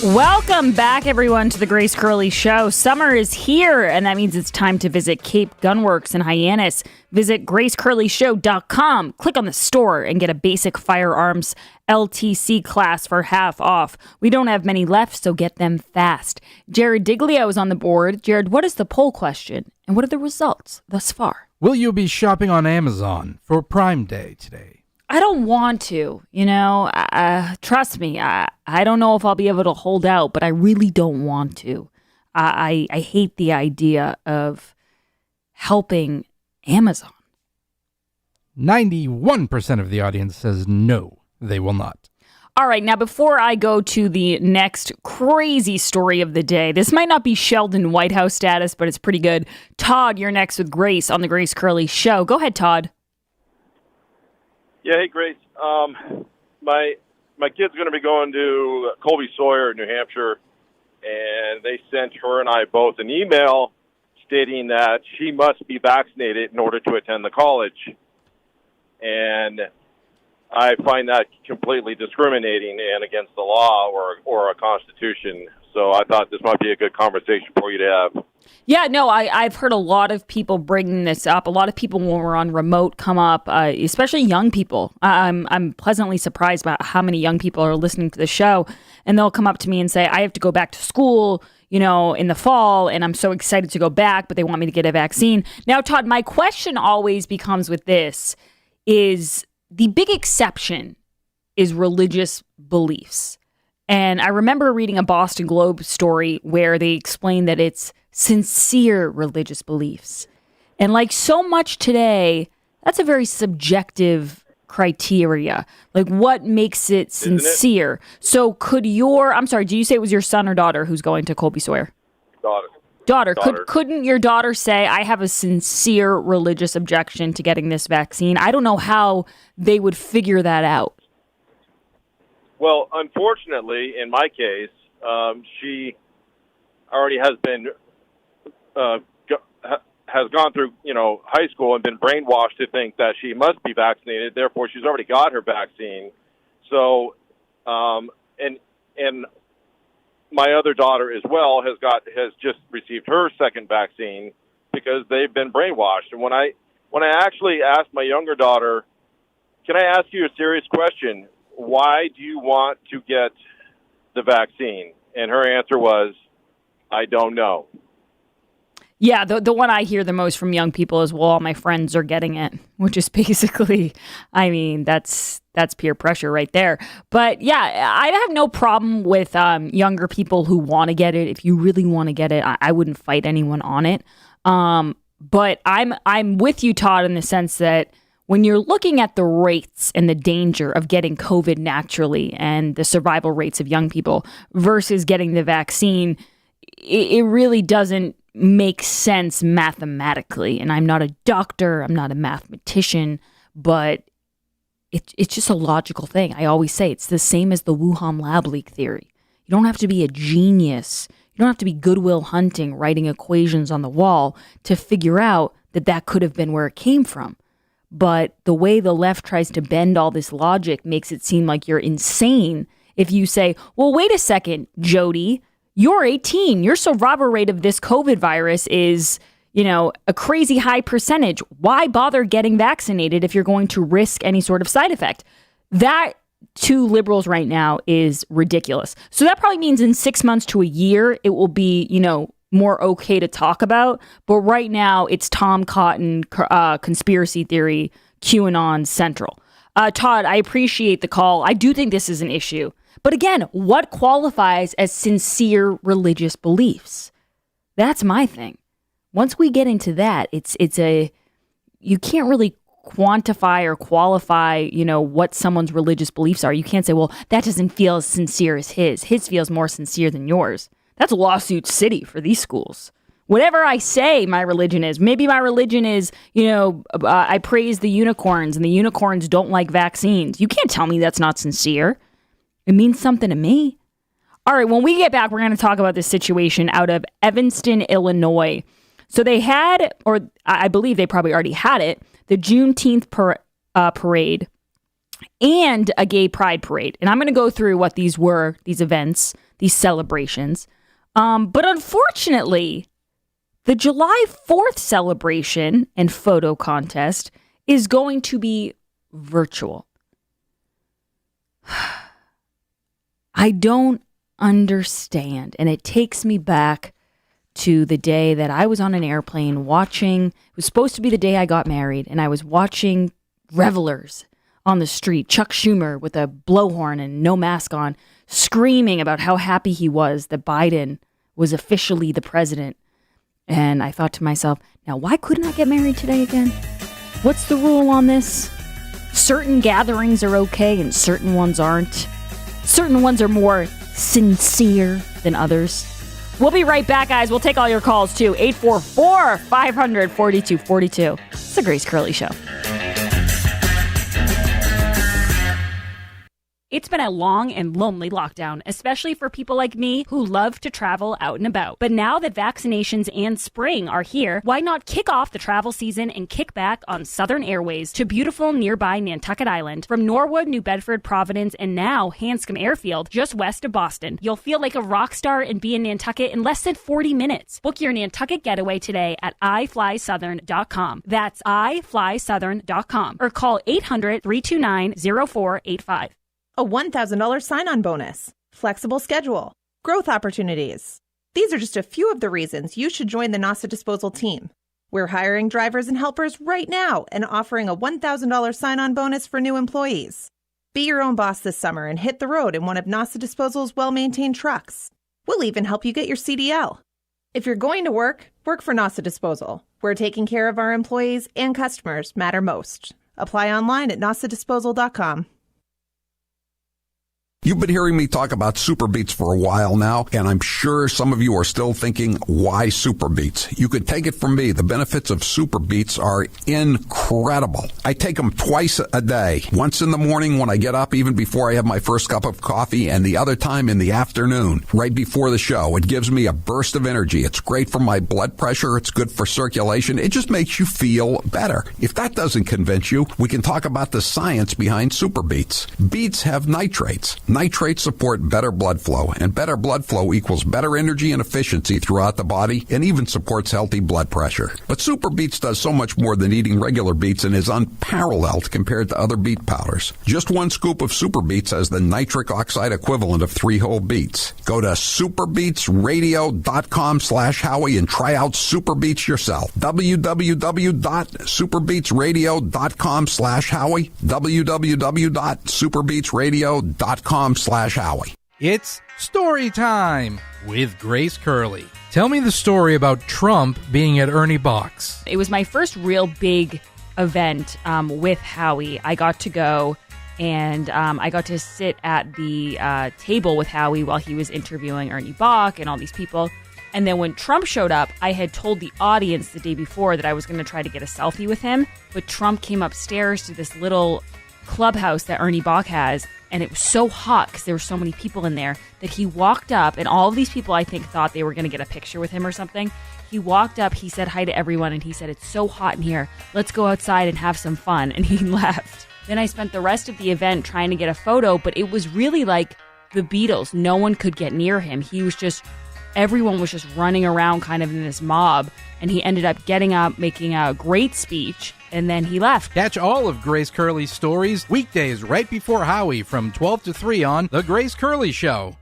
Welcome back, everyone, to the Grace Curley Show. Summer is here, and that means it's time to visit Cape Gunworks in Hyannis. Visit gracecurleyshow.com. Click on the store and get a basic firearms LTC class for half off. We don't have many left, so get them fast. Jared Diglio is on the board. Jared, what is the poll question, and what are the results thus far? Will you be shopping on Amazon for Prime Day today? I don't want to, trust me, I don't know if I'll be able to hold out, but I really don't want to. I hate the idea of helping Amazon. 91% of the audience says no, they will not. All right, now before I go to the next crazy story of the day, this might not be Sheldon Whitehouse status, but it's pretty good. Todd, you're next with Grace on the Grace Curley Show. Go ahead, Todd. Yeah, hey, Grace. My kid's going to be going to Colby Sawyer in New Hampshire, and they sent her and I both an email stating that she must be vaccinated in order to attend the college. And I find that completely discriminating and against the law or a constitution. So I thought this might be a good conversation for you to have. Yeah, no, I've heard a lot of people bringing this up. A lot of people when we're on remote come up, especially young people. I'm pleasantly surprised about how many young people are listening to the show, and they'll come up to me and say, I have to go back to school, in the fall, and I'm so excited to go back, but they want me to get a vaccine. Now, Todd, my question always becomes with this is the big exception is religious beliefs. And I remember reading a Boston Globe story where they explained that it's sincere religious beliefs. And like so much today, that's a very subjective criteria. Like what makes it sincere? So couldn't you say it was your son or daughter who's going to Colby Sawyer? Daughter. Couldn't your daughter say, I have a sincere religious objection to getting this vaccine? I don't know how they would figure that out. Well, unfortunately, in my case, she already has been has gone through high school and been brainwashed to think that she must be vaccinated. Therefore, she's already got her vaccine. So, and my other daughter as well has just received her second vaccine because they've been brainwashed. And when I actually asked my younger daughter, can I ask you a serious question? Why do you want to get the vaccine? And her answer was, I don't know. Yeah, the one I hear the most from young people is, well, all my friends are getting it, which is basically, that's peer pressure right there. But yeah, I have no problem with younger people who want to get it. If you really want to get it, I wouldn't fight anyone on it. But I'm with you, Todd, in the sense that when you're looking at the rates and the danger of getting COVID naturally and the survival rates of young people versus getting the vaccine, it really doesn't make sense mathematically. And I'm not a doctor, I'm not a mathematician, but it's just a logical thing. I always say it's the same as the Wuhan lab leak theory. You don't have to be a genius. You don't have to be Goodwill Hunting, writing equations on the wall to figure out that could have been where it came from. But the way the left tries to bend all this logic makes it seem like you're insane if you say, well, wait a second, Jody, you're 18. Your survival rate of this COVID virus is, a crazy high percentage. Why bother getting vaccinated if you're going to risk any sort of side effect? That, to liberals right now, is ridiculous. So that probably means in 6 months to a year, it will be, more okay to talk about. But right now, it's Tom Cotton conspiracy theory, QAnon central. Todd, I appreciate the call. I do think this is an issue. But again, what qualifies as sincere religious beliefs? That's my thing. Once we get into that, you can't really quantify or qualify, what someone's religious beliefs are. You can't say, well, that doesn't feel as sincere as his. His feels more sincere than yours. That's lawsuit city for these schools. Whatever I say my religion is, maybe my religion is, I praise the unicorns and the unicorns don't like vaccines. You can't tell me that's not sincere. It means something to me. All right, when we get back, we're going to talk about this situation out of Evanston, Illinois. So they had, or I believe they probably already had it, the Juneteenth parade and a gay pride parade. And I'm going to go through what these were, these events, these celebrations. But unfortunately, the July 4th celebration and photo contest is going to be virtual. I don't understand. And it takes me back to the day that I was on an airplane watching, it was supposed to be the day I got married, and I was watching revelers on the street, Chuck Schumer with a blowhorn and no mask on, screaming about how happy he was that Biden was officially the president. And I thought to myself, now why couldn't I get married today again? What's the rule on this? Certain gatherings are okay and certain ones aren't. Certain ones are more sincere than others. We'll be right back, guys. We'll take all your calls, too. 844-500-4242. It's the Grace Curley Show. It's been a long and lonely lockdown, especially for people like me who love to travel out and about. But now that vaccinations and spring are here, why not kick off the travel season and kick back on Southern Airways to beautiful nearby Nantucket Island? From Norwood, New Bedford, Providence, and now Hanscom Airfield, just west of Boston. You'll feel like a rock star and be in Nantucket in less than 40 minutes. Book your Nantucket getaway today at iflysouthern.com. That's iflysouthern.com. Or call 800-329-0485. A $1,000 sign-on bonus, flexible schedule, growth opportunities. These are just a few of the reasons you should join the NASA Disposal team. We're hiring drivers and helpers right now and offering a $1,000 sign-on bonus for new employees. Be your own boss this summer and hit the road in one of NASA Disposal's well-maintained trucks. We'll even help you get your CDL. If you're going to work, work for NASA Disposal, where taking care of our employees and customers matter most. Apply online at nasadisposal.com. You've been hearing me talk about Super Beets for a while now, and I'm sure some of you are still thinking, why Super Beets? You could take it from me. The benefits of Super Beets are incredible. I take them twice a day, once in the morning when I get up, even before I have my first cup of coffee, and the other time in the afternoon, right before the show. It gives me a burst of energy. It's great for my blood pressure. It's good for circulation. It just makes you feel better. If that doesn't convince you, we can talk about the science behind Super Beets. Beets have nitrates. Nitrates support better blood flow, and better blood flow equals better energy and efficiency throughout the body, and even supports healthy blood pressure. But Super Beets does so much more than eating regular beets and is unparalleled compared to other beet powders. Just one scoop of Super Beets has the nitric oxide equivalent of 3 whole beets. Go to superbeetsradio.com/Howie and try out Super Beets yourself. www.superbeetsradio.com/Howie. www.superbeetsradio.com/Howie. It's story time with Grace Curley. Tell me the story about Trump being at Ernie Bach's. It was my first real big event with Howie. I got to go and I got to sit at the table with Howie while he was interviewing Ernie Bach and all these people. And then when Trump showed up, I had told the audience the day before that I was going to try to get a selfie with him. But Trump came upstairs to this little clubhouse that Ernie Bach has. And it was so hot because there were so many people in there that he walked up, and all of these people I think thought they were going to get a picture with him or something. He walked up, he said hi to everyone, and he said, "It's so hot in here. Let's go outside and have some fun." And he left. Then I spent the rest of the event trying to get a photo, but it was really like the Beatles. No one could get near him. Everyone was just running around kind of in this mob, and he ended up getting up, making a great speech, and then he left. Catch all of Grace Curley's stories weekdays right before Howie from 12 to 3 on The Grace Curley Show.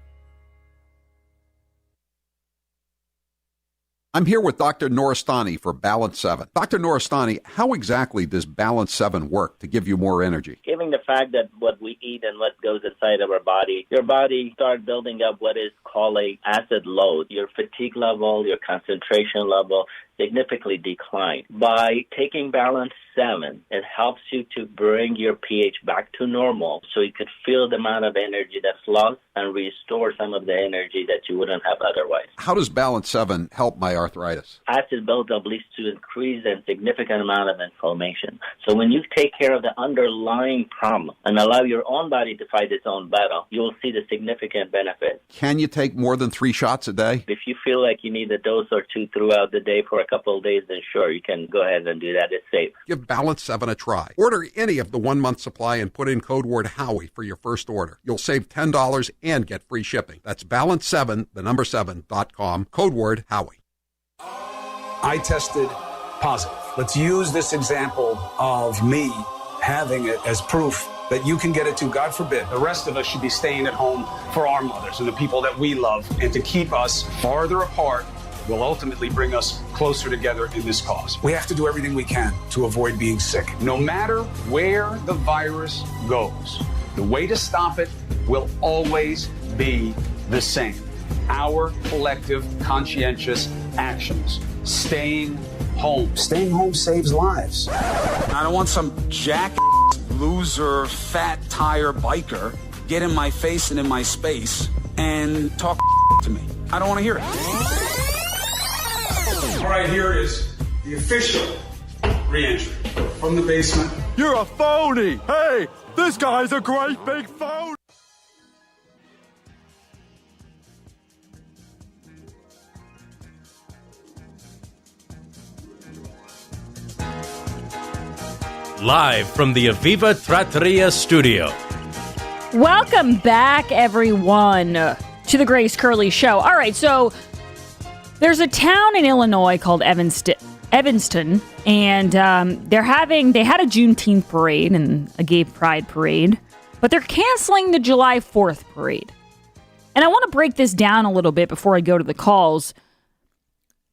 I'm here with Dr. Noristani for Balance 7. Dr. Noristani, how exactly does Balance 7 work to give you more energy? Given the fact that what we eat and what goes inside of our body, your body starts building up what is called a acid load. Your fatigue level, your concentration level significantly decline. By taking Balance 7, it helps you to bring your pH back to normal so you could feel the amount of energy that's lost and restore some of the energy that you wouldn't have otherwise. How does Balance 7 help my arthritis? Acid buildup leads to increased and significant amount of inflammation. So when you take care of the underlying problem and allow your own body to fight its own battle, you'll see the significant benefit. Can you take more than 3 shots a day? If you feel like you need a dose or two throughout the day for a couple of days, then sure, you can go ahead and do that. It's safe. Give Balance 7 a try. Order any of the 1-month supply and put in code word Howie for your first order. You'll save $10 and get free shipping. That's balance7, the number 7.com, code word Howie. I tested positive. Let's use this example of me having it as proof that you can get it too. God forbid, the rest of us should be staying at home for our mothers and the people that we love, and to keep us farther apart will ultimately bring us closer together in this cause. We have to do everything we can to avoid being sick. No matter where the virus goes, the way to stop it will always be the same. Our collective conscientious actions. Staying home. Staying home saves lives. I don't want some loser, fat tire biker get in my face and in my space and talk to me. I don't want to hear it. All right, here is the official re-entry from the basement. You're a phony! Hey, this guy's a great big phony! Live from the Aviva Trattoria studio. Welcome back, everyone, to the Grace Curley Show. All right, so there's a town in Illinois called Evanston, and they had a Juneteenth parade and a gay pride parade, but they're canceling the July 4th parade. And I want to break this down a little bit before I go to the calls.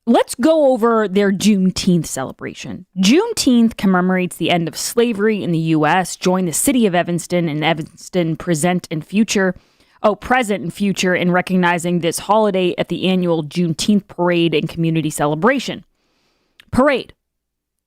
Let's go over their Juneteenth celebration. Juneteenth commemorates the end of slavery in the U.S. Join the city of Evanston and Evanston present and future in recognizing this holiday at the annual Juneteenth parade and community celebration. Parade.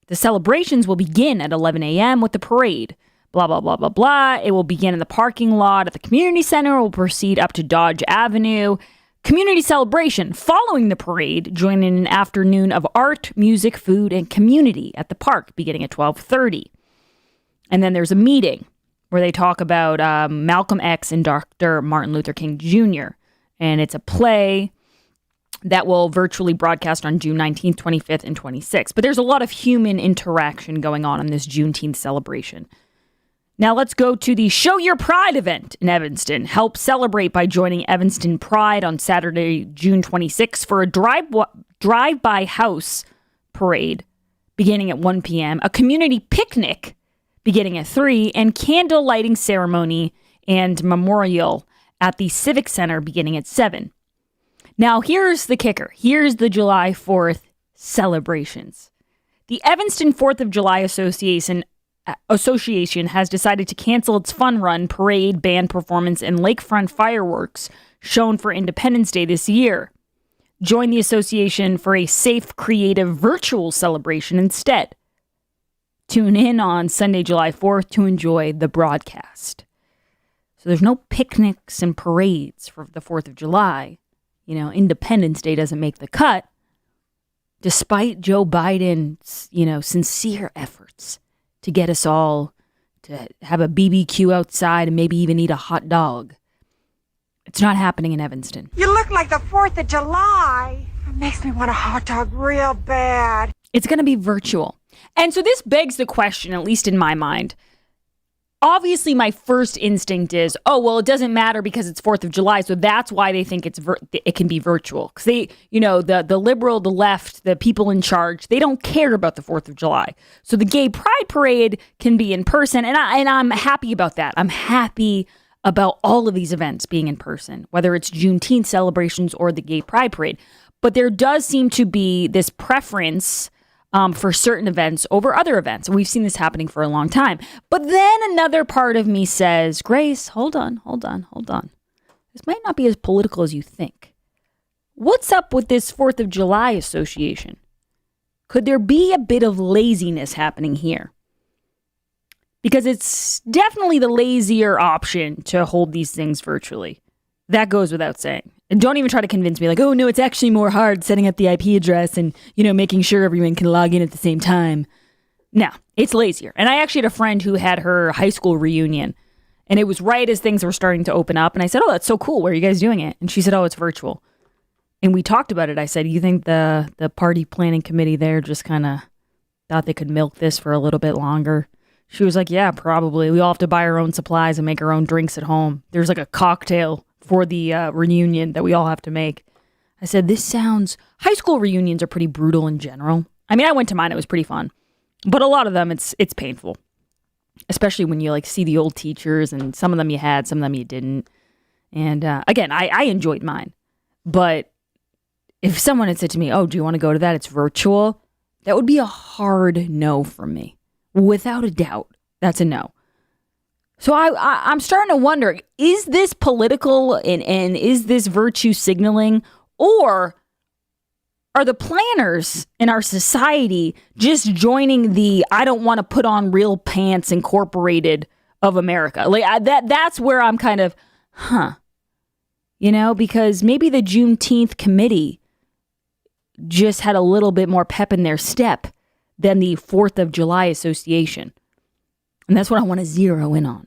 The celebrations will begin at 11 a.m. with the parade. Blah, blah, blah, blah, blah. It will begin in the parking lot at the community center. It will proceed up to Dodge Avenue. Community celebration. Following the parade, join in an afternoon of art, music, food, and community at the park beginning at 12:30. And then there's a meeting where they talk about Malcolm X and Dr. Martin Luther King Jr. And it's a play that will virtually broadcast on June 19th, 25th, and 26th. But there's a lot of human interaction going on this Juneteenth celebration. Now let's go to the Show Your Pride event in Evanston. Help celebrate by joining Evanston Pride on Saturday, June 26th for a drive-by house parade beginning at 1 p.m., a community picnic beginning at 3, and candle lighting ceremony and memorial at the Civic Center beginning at 7. Now here's the kicker. Here's the July 4th celebrations. The Evanston 4th of July Association has decided to cancel its fun run, parade, band performance, and lakefront fireworks shown for Independence Day this year. Join the association for a safe, creative, virtual celebration instead. Tune in on Sunday, July 4th to enjoy the broadcast. So there's no picnics and parades for the 4th of July. You know, Independence Day doesn't make the cut, despite Joe Biden's, sincere efforts to get us all to have a BBQ outside and maybe even eat a hot dog. It's not happening in Evanston. You look like the 4th of July. It makes me want a hot dog real bad. It's going to be virtual. And so this begs the question, at least in my mind, obviously my first instinct is, oh, well, it doesn't matter because it's 4th of July. So that's why they think it can be virtual. Because they, the liberal, the left, the people in charge, they don't care about the 4th of July. So the gay pride parade can be in person. And I'm happy about that. I'm happy about all of these events being in person, whether it's Juneteenth celebrations or the gay pride parade. But there does seem to be this preference for certain events over other events. And we've seen this happening for a long time. But then another part of me says, Grace, hold on. This might not be as political as you think. What's up with this 4th of July association? Could there be a bit of laziness happening here? Because it's definitely the lazier option to hold these things virtually. That goes without saying. And don't even try to convince me like, oh, no, it's actually more hard setting up the IP address and, making sure everyone can log in at the same time. No, it's lazier. And I actually had a friend who had her high school reunion. And it was right as things were starting to open up. And I said, oh, that's so cool. Where are you guys doing it? And she said, oh, it's virtual. And we talked about it. I said, you think the party planning committee there just kind of thought they could milk this for a little bit longer? She was like, yeah, probably. We all have to buy our own supplies and make our own drinks at home. There's like a cocktail for the reunion that we all have to make. I said, high school reunions are pretty brutal in general. I mean, I went to mine. It was pretty fun. But a lot of them, it's painful. Especially when you see the old teachers, and some of them you had, some of them you didn't. And again, I enjoyed mine. But if someone had said to me, oh, do you want to go to that? It's virtual. That would be a hard no from me. Without a doubt, that's a no. So I'm starting to wonder, is this political and is this virtue signaling, or are the planners in our society just joining the I don't want to put on real pants incorporated of America? That's where I'm kind of, because maybe the Juneteenth committee just had a little bit more pep in their step than the 4th of July association. And that's what I want to zero in on.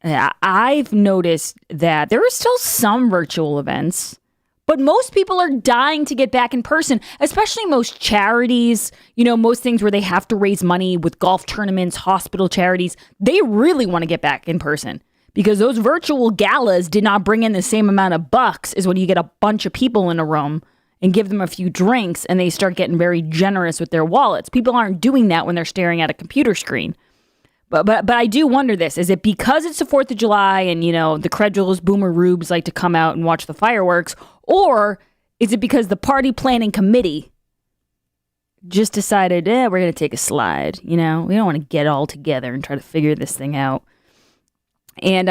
I've noticed that there are still some virtual events, but most people are dying to get back in person, especially most charities, most things where they have to raise money with golf tournaments, hospital charities. They really want to get back in person because those virtual galas did not bring in the same amount of bucks as when you get a bunch of people in a room and give them a few drinks and they start getting very generous with their wallets. People aren't doing that when they're staring at a computer screen. But I do wonder this. Is it because it's the 4th of July and, the credulous boomer rubes like to come out and watch the fireworks? Or is it because the party planning committee just decided, we're going to take a slide. We don't want to get all together and try to figure this thing out. And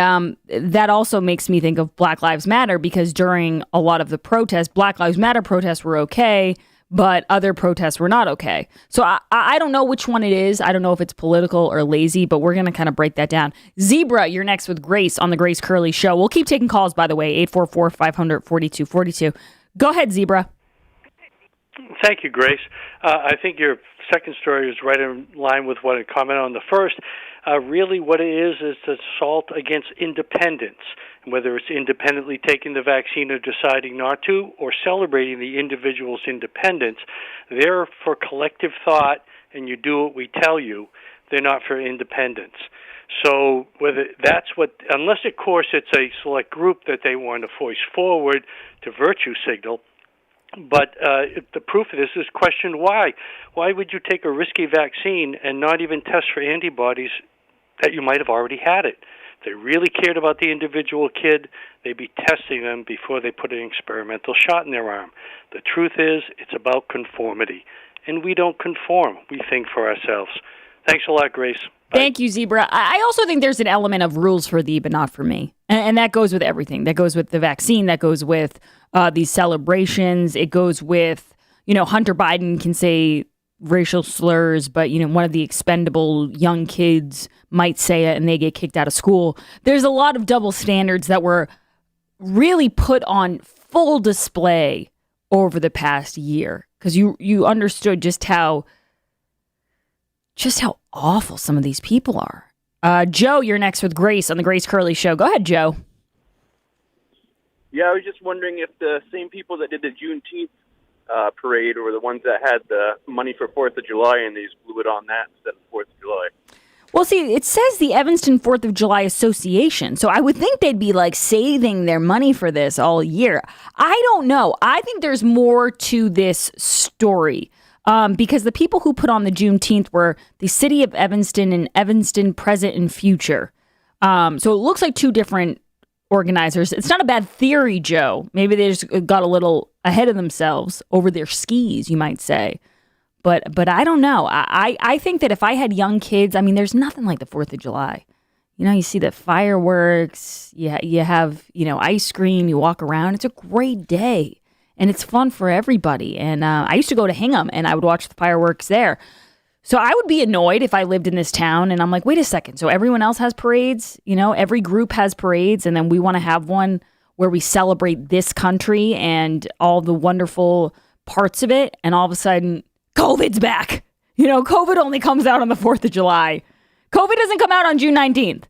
that also makes me think of Black Lives Matter, because during a lot of the protests, Black Lives Matter protests were okay, but other protests were not okay. So I don't know which one it is. I don't know if it's political or lazy, but we're going to kind of break that down. Zebra, you're next with Grace on the Grace Curley Show. We'll keep taking calls, by the way, 844-500-4242. Go ahead, Zebra. Thank you, Grace. I think your second story is right in line with what I commented on the first. Really what it is assault against independence, whether it's independently taking the vaccine or deciding not to, or celebrating the individual's independence. They're for collective thought, and you do what we tell you. They're not for independence. So whether that's what, unless of course it's a select group that they want to voice forward to virtue signal. But the proof of this is questioned why. Why would you take a risky vaccine and not even test for antibodies that you might have already had it? If they really cared about the individual kid, they'd be testing them before they put an experimental shot in their arm. The truth is, it's about conformity. And we don't conform. We think for ourselves. Thanks a lot, Grace. Bye. Thank you, Zebra. I also think there's an element of rules for thee, but not for me. And that goes with everything. That goes with the vaccine. That goes with these celebrations. It goes with, Hunter Biden can say racial slurs, but, one of the expendable young kids might say it and they get kicked out of school. There's a lot of double standards that were really put on full display over the past year, because you understood just how awful some of these people are. Joe, you're next with Grace on the Grace Curley Show. Go ahead, Joe. Yeah, I was just wondering if the same people that did the Juneteenth parade were the ones that had the money for 4th of July and they just blew it on that instead of 4th of July. Well, see, it says the Evanston 4th of July Association. So I would think they'd be like saving their money for this all year. I don't know. I think there's more to this story because the people who put on the Juneteenth were the city of Evanston and Evanston Present and Future. So it looks like two different organizers. It's not a bad theory, Joe. Maybe they just got a little ahead of themselves over their skis, you might say. But I don't know. I think that if I had young kids, I mean, there's nothing like the 4th of July. You know, you see the fireworks, you have, ice cream, you walk around. It's a great day, and it's fun for everybody. And I used to go to Hingham, and I would watch the fireworks there. So I would be annoyed if I lived in this town, and I'm like, wait a second. So everyone else has parades? Every group has parades, and then we want to have one where we celebrate this country and all the wonderful parts of it, and all of a sudden, COVID's back. COVID only comes out on the 4th of July. COVID doesn't come out on June 19th,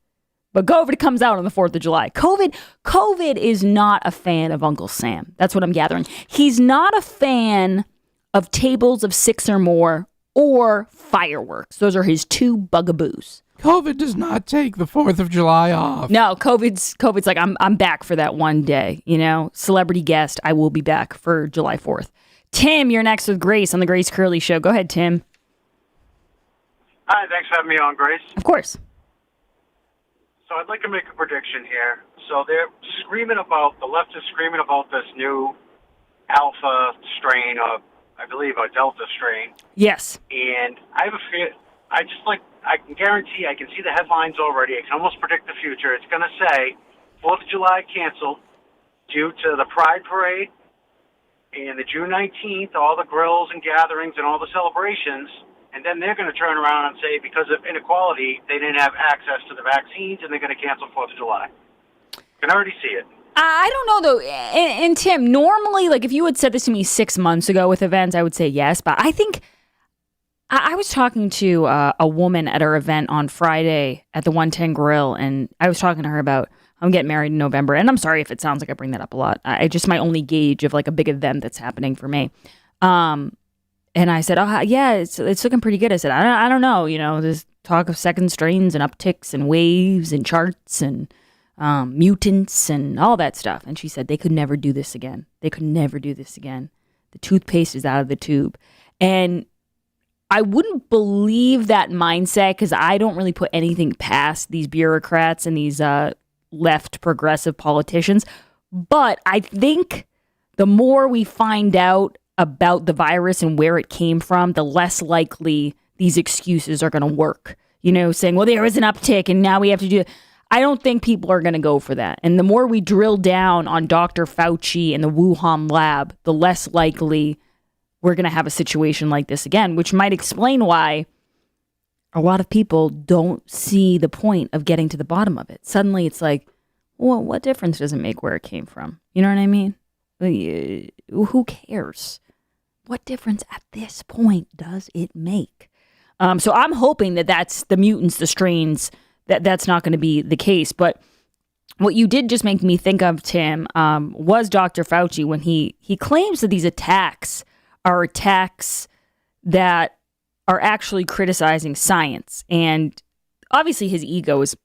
but COVID comes out on the 4th of July. COVID is not a fan of Uncle Sam. That's what I'm gathering. He's not a fan of tables of 6 or more or fireworks. Those are his two bugaboos. COVID does not take the 4th of July off. No, COVID's like, I'm back for that one day, celebrity guest. I will be back for July 4th. Tim, you're next with Grace on the Grace Curley Show. Go ahead, Tim. Hi, thanks for having me on, Grace. Of course. So I'd like to make a prediction here. So the left is screaming about this new alpha strain of, I believe, a delta strain. Yes. And I have a fear. I can guarantee, I can see the headlines already. I can almost predict the future. It's going to say 4th of July canceled due to the Pride Parade and the June 19th, all the grills and gatherings and all the celebrations. And then they're going to turn around and say because of inequality, they didn't have access to the vaccines, and they're going to cancel 4th of July. Can already see it. I don't know, though. And Tim, normally, like if you had said this to me 6 months ago with events, I would say yes. But I think I was talking to a woman at our event on Friday at the 110 Grill, and I was talking to her about I'm getting married in November. And I'm sorry if it sounds like I bring that up a lot. I just my only gauge of like a big event that's happening for me. And I said, oh, yeah, it's looking pretty good. I said, I don't know. There's talk of second strains and upticks and waves and charts and mutants and all that stuff. And she said they could never do this again. They could never do this again. The toothpaste is out of the tube. And I wouldn't believe that mindset because I don't really put anything past these bureaucrats and these left progressive politicians. But I think the more we find out about the virus and where it came from, the less likely these excuses are going to work. Saying, well, there was an uptick and now we have to do it. I don't think people are going to go for that. And the more we drill down on Dr. Fauci and the Wuhan lab, the less likely we're going to have a situation like this again, which might explain why a lot of people don't see the point of getting to the bottom of it. Suddenly it's like, well, what difference does it make where it came from? You know what I mean? Who cares? What difference at this point does it make? So I'm hoping that that's the mutants, the strains, that's not going to be the case. But what you did just make me think of, Tim, was Dr. Fauci when he claims that these attacks are attacks that are actually criticizing science. And obviously his ego is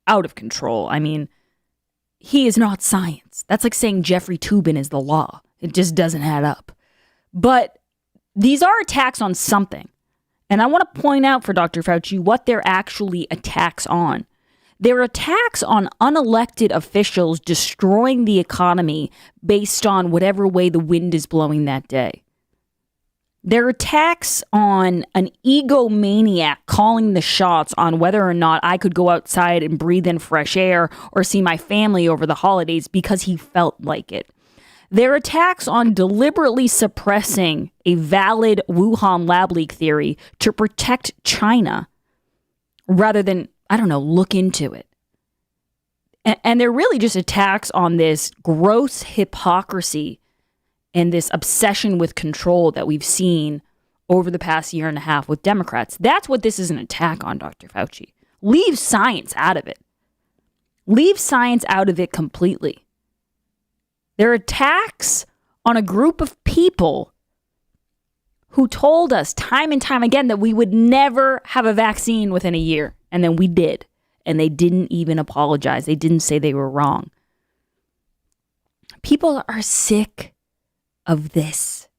out of control. I mean, he is not science. That's like saying Jeffrey Toobin is the law. It just doesn't add up. But these are attacks on something. And I want to point out for Dr. Fauci what they're actually attacks on. They're attacks on unelected officials destroying the economy based on whatever way the wind is blowing that day. They're attacks on an egomaniac calling the shots on whether or not I could go outside and breathe in fresh air or see my family over the holidays because he felt like it. They're attacks on deliberately suppressing a valid Wuhan lab leak theory to protect China rather than, look into it. And they're really just attacks on this gross hypocrisy and this obsession with control that we've seen over the past year and a half with Democrats. That's what this is an attack on, Dr. Fauci. Leave science out of it. Leave science out of it completely. They're attacks on a group of people who told us time and time again that we would never have a vaccine within a year. And then we did. And they didn't even apologize. They didn't say they were wrong. People are sick of this.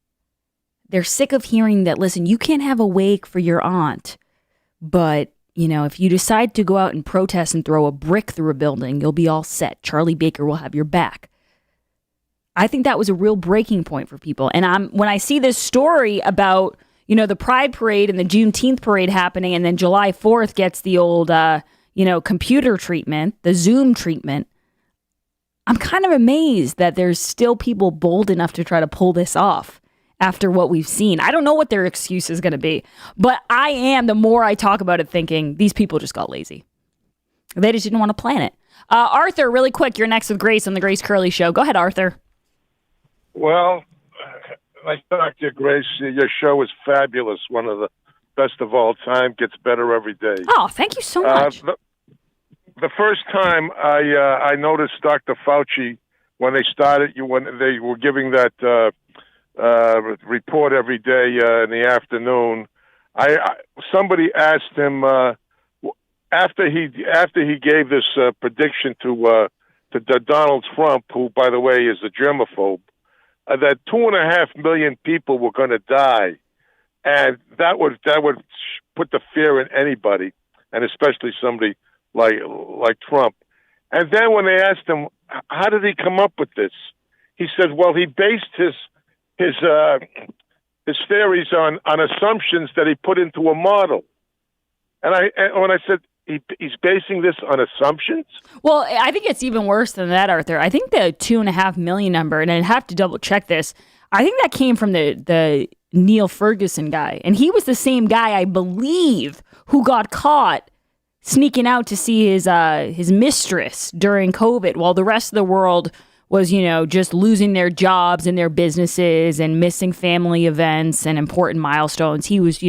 They're sick of hearing that, listen, you can't have a wake for your aunt, but, you know, if you decide to go out and protest and throw a brick through a building, you'll be all set. Charlie Baker will have your back. I think that was a real breaking point for people. And when I see this story about, you know, the Pride Parade and the Juneteenth parade happening, and then July 4th gets the old, computer treatment, the Zoom treatment, I'm kind of amazed that there's still people bold enough to try to pull this off after what we've seen. I don't know what their excuse is going to be, but I am, the more I talk about it, thinking these people just got lazy. They just didn't want to plan it. Arthur, really quick, you're next with Grace on the Grace Curley Show. Go ahead, Arthur. Well, like Dr. Grace, your show is fabulous. One of the best of all time. Gets better every day. Oh, thank you so much. The first time I noticed Dr. Fauci when they were giving that report every day in the afternoon, somebody asked him after he gave this prediction to Donald Trump, who by the way is a germaphobe, that 2.5 million people were going to die, and that would put the fear in anybody, and especially somebody like Trump. And then when they asked him, how did he come up with this? He said, well, he based his theories on assumptions that he put into a model. And when I said he's basing this on assumptions. Well, I think it's even worse than that, Arthur. I think the 2.5 million number, and I'd have to double check this, I think that came from the Neil Ferguson guy. And he was the same guy, I believe, who got caught sneaking out to see his mistress during COVID while the rest of the world was, just losing their jobs and their businesses and missing family events and important milestones. He was,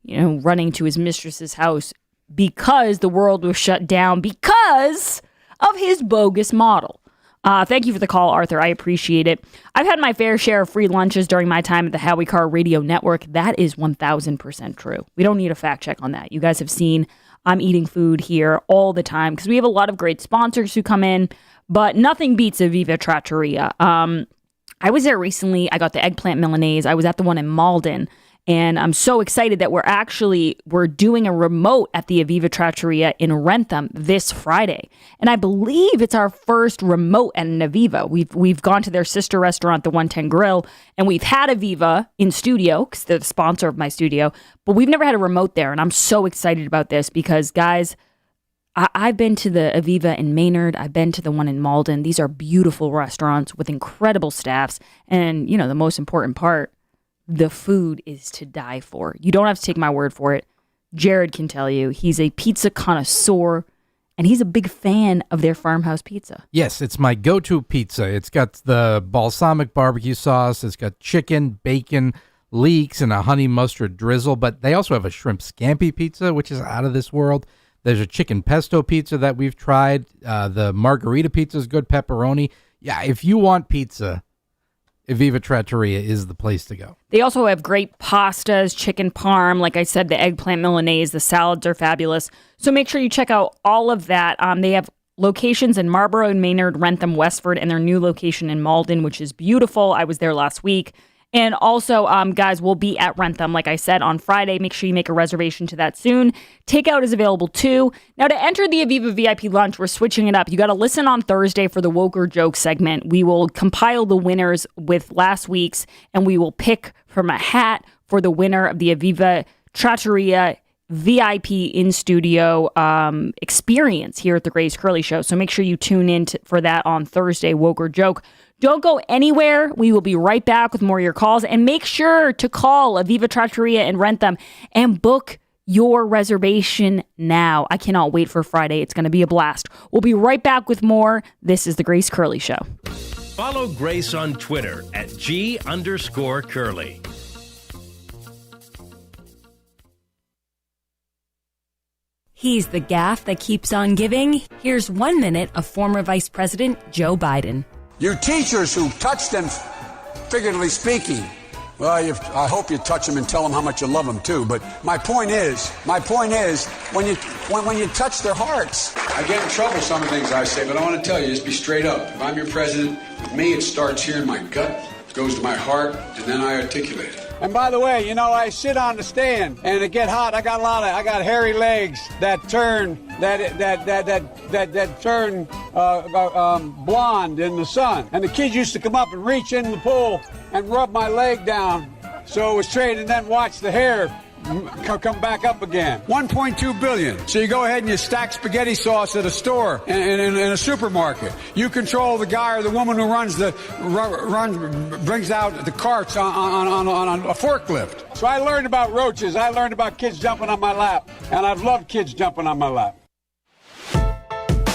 running to his mistress's house because the world was shut down because of his bogus model. Thank you for the call, Arthur. I appreciate it. I've had my fair share of free lunches during my time at the Howie Carr Radio Network. That is 1,000% true. We don't need a fact check on that. You guys have seen I'm eating food here all the time because we have a lot of great sponsors who come in, but nothing beats Aviva Trattoria. I was there recently. I got the eggplant Milanese. I was at the one in Malden. And I'm so excited that we're doing a remote at the Aviva Trattoria in Wrentham this Friday. And I believe it's our first remote at an Aviva. We've gone to their sister restaurant, the 110 Grill, and we've had Aviva in studio because they're the sponsor of my studio, but we've never had a remote there. And I'm so excited about this because, guys, I've been to the Aviva in Maynard. I've been to the one in Malden. These are beautiful restaurants with incredible staffs. And, the most important part, the food is to die for. You don't have to take my word for it. Jared can tell you. He's a pizza connoisseur, and he's a big fan of their farmhouse pizza. Yes, it's my go-to pizza. It's got the balsamic barbecue sauce. It's got chicken, bacon, leeks, and a honey mustard drizzle. But they also have a shrimp scampi pizza, which is out of this world. There's a chicken pesto pizza that we've tried. The margarita pizza is good, pepperoni. Yeah, if you want pizza, Aviva Trattoria is the place to go. They also have great pastas, chicken parm. Like I said, the eggplant Milanese, the salads are fabulous. So make sure you check out all of that. They have locations in Marlborough and Maynard, Wrentham, Westford, and their new location in Malden, which is beautiful. I was there last week. And also, guys, we'll be at Wrentham, like I said, on Friday. Make sure you make a reservation to that soon. Takeout is available, too. Now, to enter the Aviva VIP lunch, we're switching it up. You got to listen on Thursday for the Woke or Joke segment. We will compile the winners with last week's, and we will pick from a hat for the winner of the Aviva Trattoria VIP in-studio experience here at the Grace Curley Show. So make sure you tune in for that on Thursday, Woke or Joke. Don't go anywhere. We will be right back with more of your calls. And make sure to call Aviva Trattoria in Wrentham and book your reservation now. I cannot wait for Friday. It's going to be a blast. We'll be right back with more. This is The Grace Curley Show. Follow Grace on Twitter at @G_Curley. He's the gaffe that keeps on giving. Here's 1 minute of former Vice President Joe Biden. You teachers who touched them, figuratively speaking, Well, I hope you touch them and tell them how much you love them too. But my point is, when you touch their hearts, I get in trouble some of the things I say, but I want to tell you, just be straight up. If I'm your president, with me, it starts here in my gut, it goes to my heart, and then I articulate it. And by the way, you know, I sit on the stand and it get hot. I got hairy legs that turn blonde in the sun. And the kids used to come up and reach in the pool and rub my leg down so it was straight, and then watch the hair come back up again. 1.2 billion. So you go ahead and you stack spaghetti sauce at a store in a supermarket. You control the guy or the woman who brings out the carts on a forklift. So I learned about roaches. I learned about kids jumping on my lap, and I've loved kids jumping on my lap.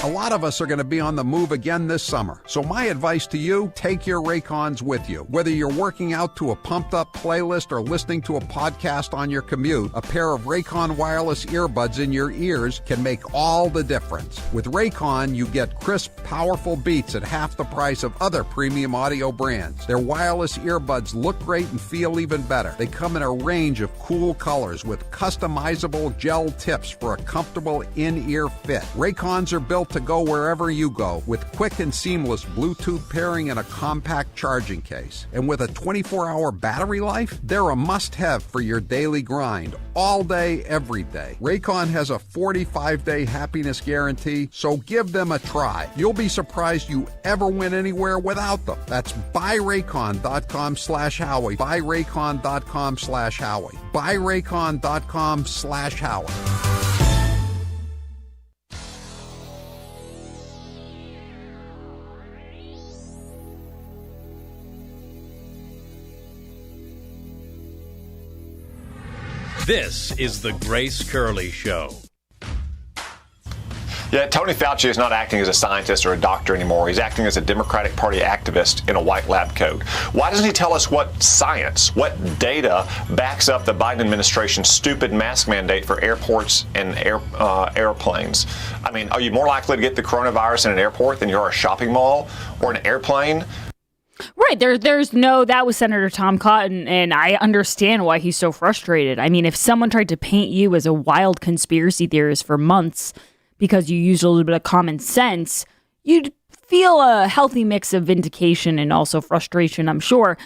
A lot of us are going to be on the move again this summer. So my advice to you, take your Raycons with you. Whether you're working out to a pumped-up playlist or listening to a podcast on your commute, a pair of Raycon wireless earbuds in your ears can make all the difference. With Raycon, you get crisp, powerful beats at half the price of other premium audio brands. Their wireless earbuds look great and feel even better. They come in a range of cool colors with customizable gel tips for a comfortable in-ear fit. Raycons are built to go wherever you go with quick and seamless Bluetooth pairing and a compact charging case. And with a 24-hour battery life, they're a must-have for your daily grind, all day, every day. Raycon has a 45-day happiness guarantee, so give them a try. You'll be surprised you ever went anywhere without them. That's buyraycon.com/Howie. Buyraycon.com/Howie. Buyraycon.com/Howie. This is the Grace Curley Show. Yeah, Tony Fauci is not acting as a scientist or a doctor anymore. He's acting as a Democratic Party activist in a white lab coat. Why doesn't he tell us what science, what data backs up the Biden administration's stupid mask mandate for airports and airplanes? I mean, are you more likely to get the coronavirus in an airport than you are a shopping mall or an airplane? Right. That was Senator Tom Cotton, and I understand why he's so frustrated. I mean, if someone tried to paint you as a wild conspiracy theorist for months because you used a little bit of common sense, you'd feel a healthy mix of vindication and also frustration, I'm sure.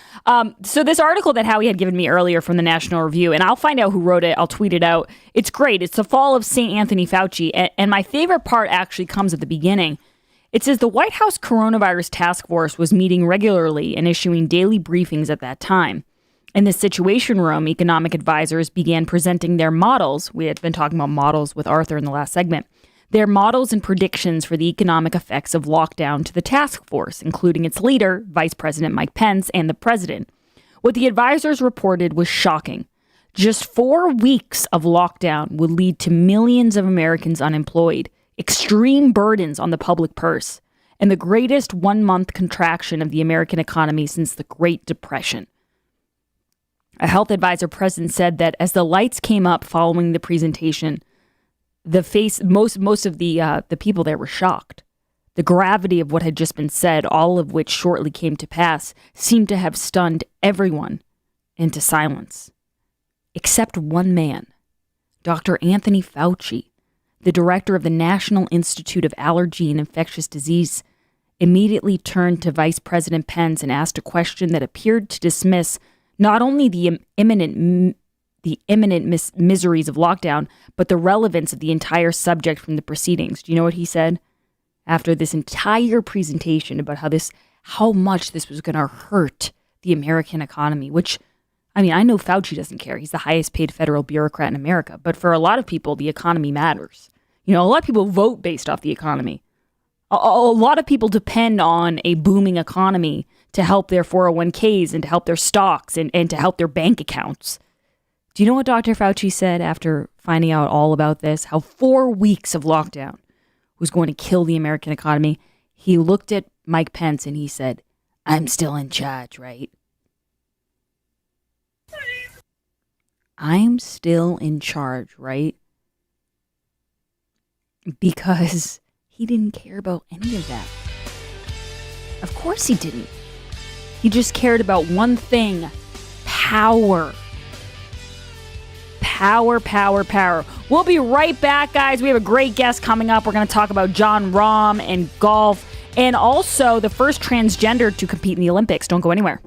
So this article that Howie had given me earlier from the National Review, and I'll find out who wrote it, I'll tweet it out. It's great. It's the fall of St. Anthony Fauci, and my favorite part actually comes at the beginning. It says the White House Coronavirus Task Force was meeting regularly and issuing daily briefings at that time. In the Situation Room, economic advisors began presenting their models. We had been talking about models with Arthur in the last segment. Their models and predictions for the economic effects of lockdown to the task force, including its leader, Vice President Mike Pence, and the president. What the advisors reported was shocking. Just 4 weeks of lockdown would lead to millions of Americans unemployed, extreme burdens on the public purse, and the greatest 1-month contraction of the American economy since the Great Depression. A health advisor present said that as the lights came up following the presentation, most of the people there were shocked. The gravity of what had just been said, all of which shortly came to pass, seemed to have stunned everyone into silence. Except one man, Dr. Anthony Fauci, the director of the National Institute of Allergy and Infectious Disease, immediately turned to Vice President Pence and asked a question that appeared to dismiss not only the imminent miseries of lockdown, but the relevance of the entire subject from the proceedings. Do you know what he said? After this entire presentation about how much this was going to hurt the American economy, which, I mean, I know Fauci doesn't care. He's the highest paid federal bureaucrat in America. But for a lot of people, the economy matters. You know, a lot of people vote based off the economy. A lot of people depend on a booming economy to help their 401ks and to help their stocks and to help their bank accounts. Do you know what Dr. Fauci said after finding out all about this? How 4 weeks of lockdown was going to kill the American economy. He looked at Mike Pence and he said, "I'm still in charge, right?" I'm still in charge, right? Because he didn't care about any of that. Of course he didn't. He just cared about one thing, power. Power. We'll be right back, guys. We have a great guest coming up. We're going to talk about John Rahm and golf, and also the first transgender to compete in the Olympics. Don't go anywhere.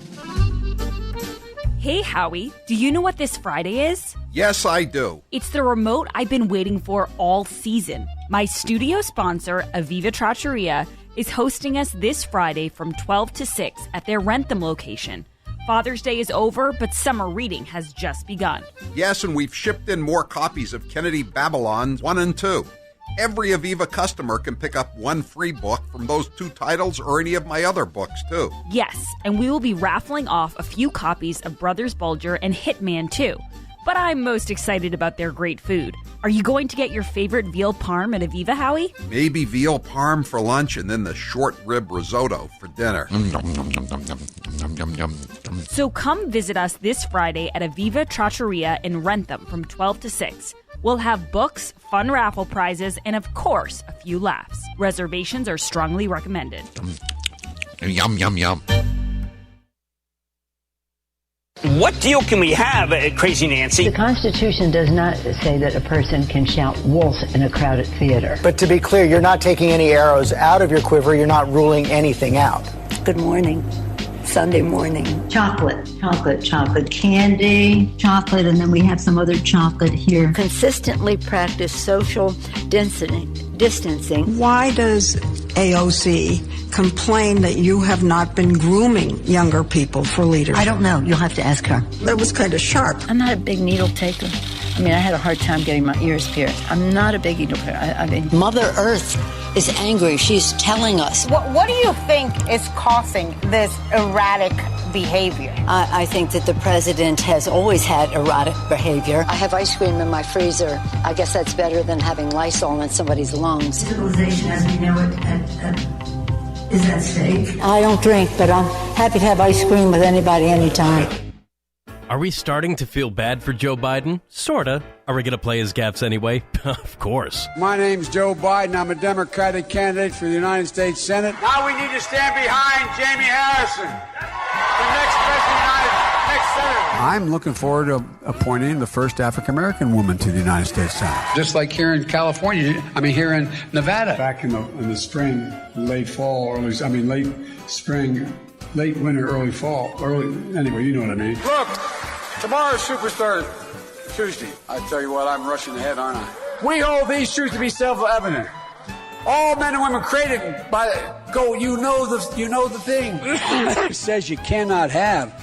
Hey, Howie, do you know what this Friday is? Yes, I do. It's the remote I've been waiting for all season. My studio sponsor, Aviva Trattoria, is hosting us this Friday from 12 to 6 at their Rentham location. Father's Day is over, but summer reading has just begun. Yes, and we've shipped in more copies of Kennedy Babylon 1 and 2. Every Aviva customer can pick up one free book from those 2 titles or any of my other books, too. Yes, and we will be raffling off a few copies of Brothers Bulger and Hitman, too. But I'm most excited about their great food. Are you going to get your favorite veal parm at Aviva, Howie? Maybe veal parm for lunch and then the short rib risotto for dinner. So come visit us this Friday at Aviva Trattoria in Rentham from 12 to 6. We'll have books, fun raffle prizes, and of course, a few laughs. Reservations are strongly recommended. Yum, yum, yum. What deal can we have, Crazy Nancy? The Constitution does not say that a person can shout wolf in a crowded theater. But to be clear, you're not taking any arrows out of your quiver. You're not ruling anything out. Good morning. Sunday morning. Chocolate, candy, chocolate, and then we have some other chocolate here. Consistently practice social distancing. Why does AOC complain that you have not been grooming younger people for leadership? I don't know. You'll have to ask her. That was kind of sharp. I'm not a big needle taker. I mean, I had a hard time getting my ears pierced. I'm not a big needle taker. I mean, Mother Earth is angry. She's telling us. What do you think is causing this erratic behavior? I think that the president has always had erratic behavior. I have ice cream in my freezer. I guess that's better than having Lysol in somebody's lungs. Civilization as we know it is at stake. I don't drink, but I'm happy to have ice cream with anybody, anytime. Are we starting to feel bad for Joe Biden? Sorta. Are we going to play his gaffes anyway? Of course. My name's Joe Biden. I'm a Democratic candidate for the United States Senate. Now we need to stand behind Jamie Harrison, the next president, next senator. I'm looking forward to appointing the first African-American woman to the United States Senate. Just like here in California, here in Nevada. Back in the spring, late fall, late spring, late winter, early fall. Anyway, you know what I mean. Look, tomorrow's Superstar Tuesday. I tell you what, I'm rushing ahead, aren't I? We hold these truths to be self-evident. All men and women created by you know the thing. It says you cannot have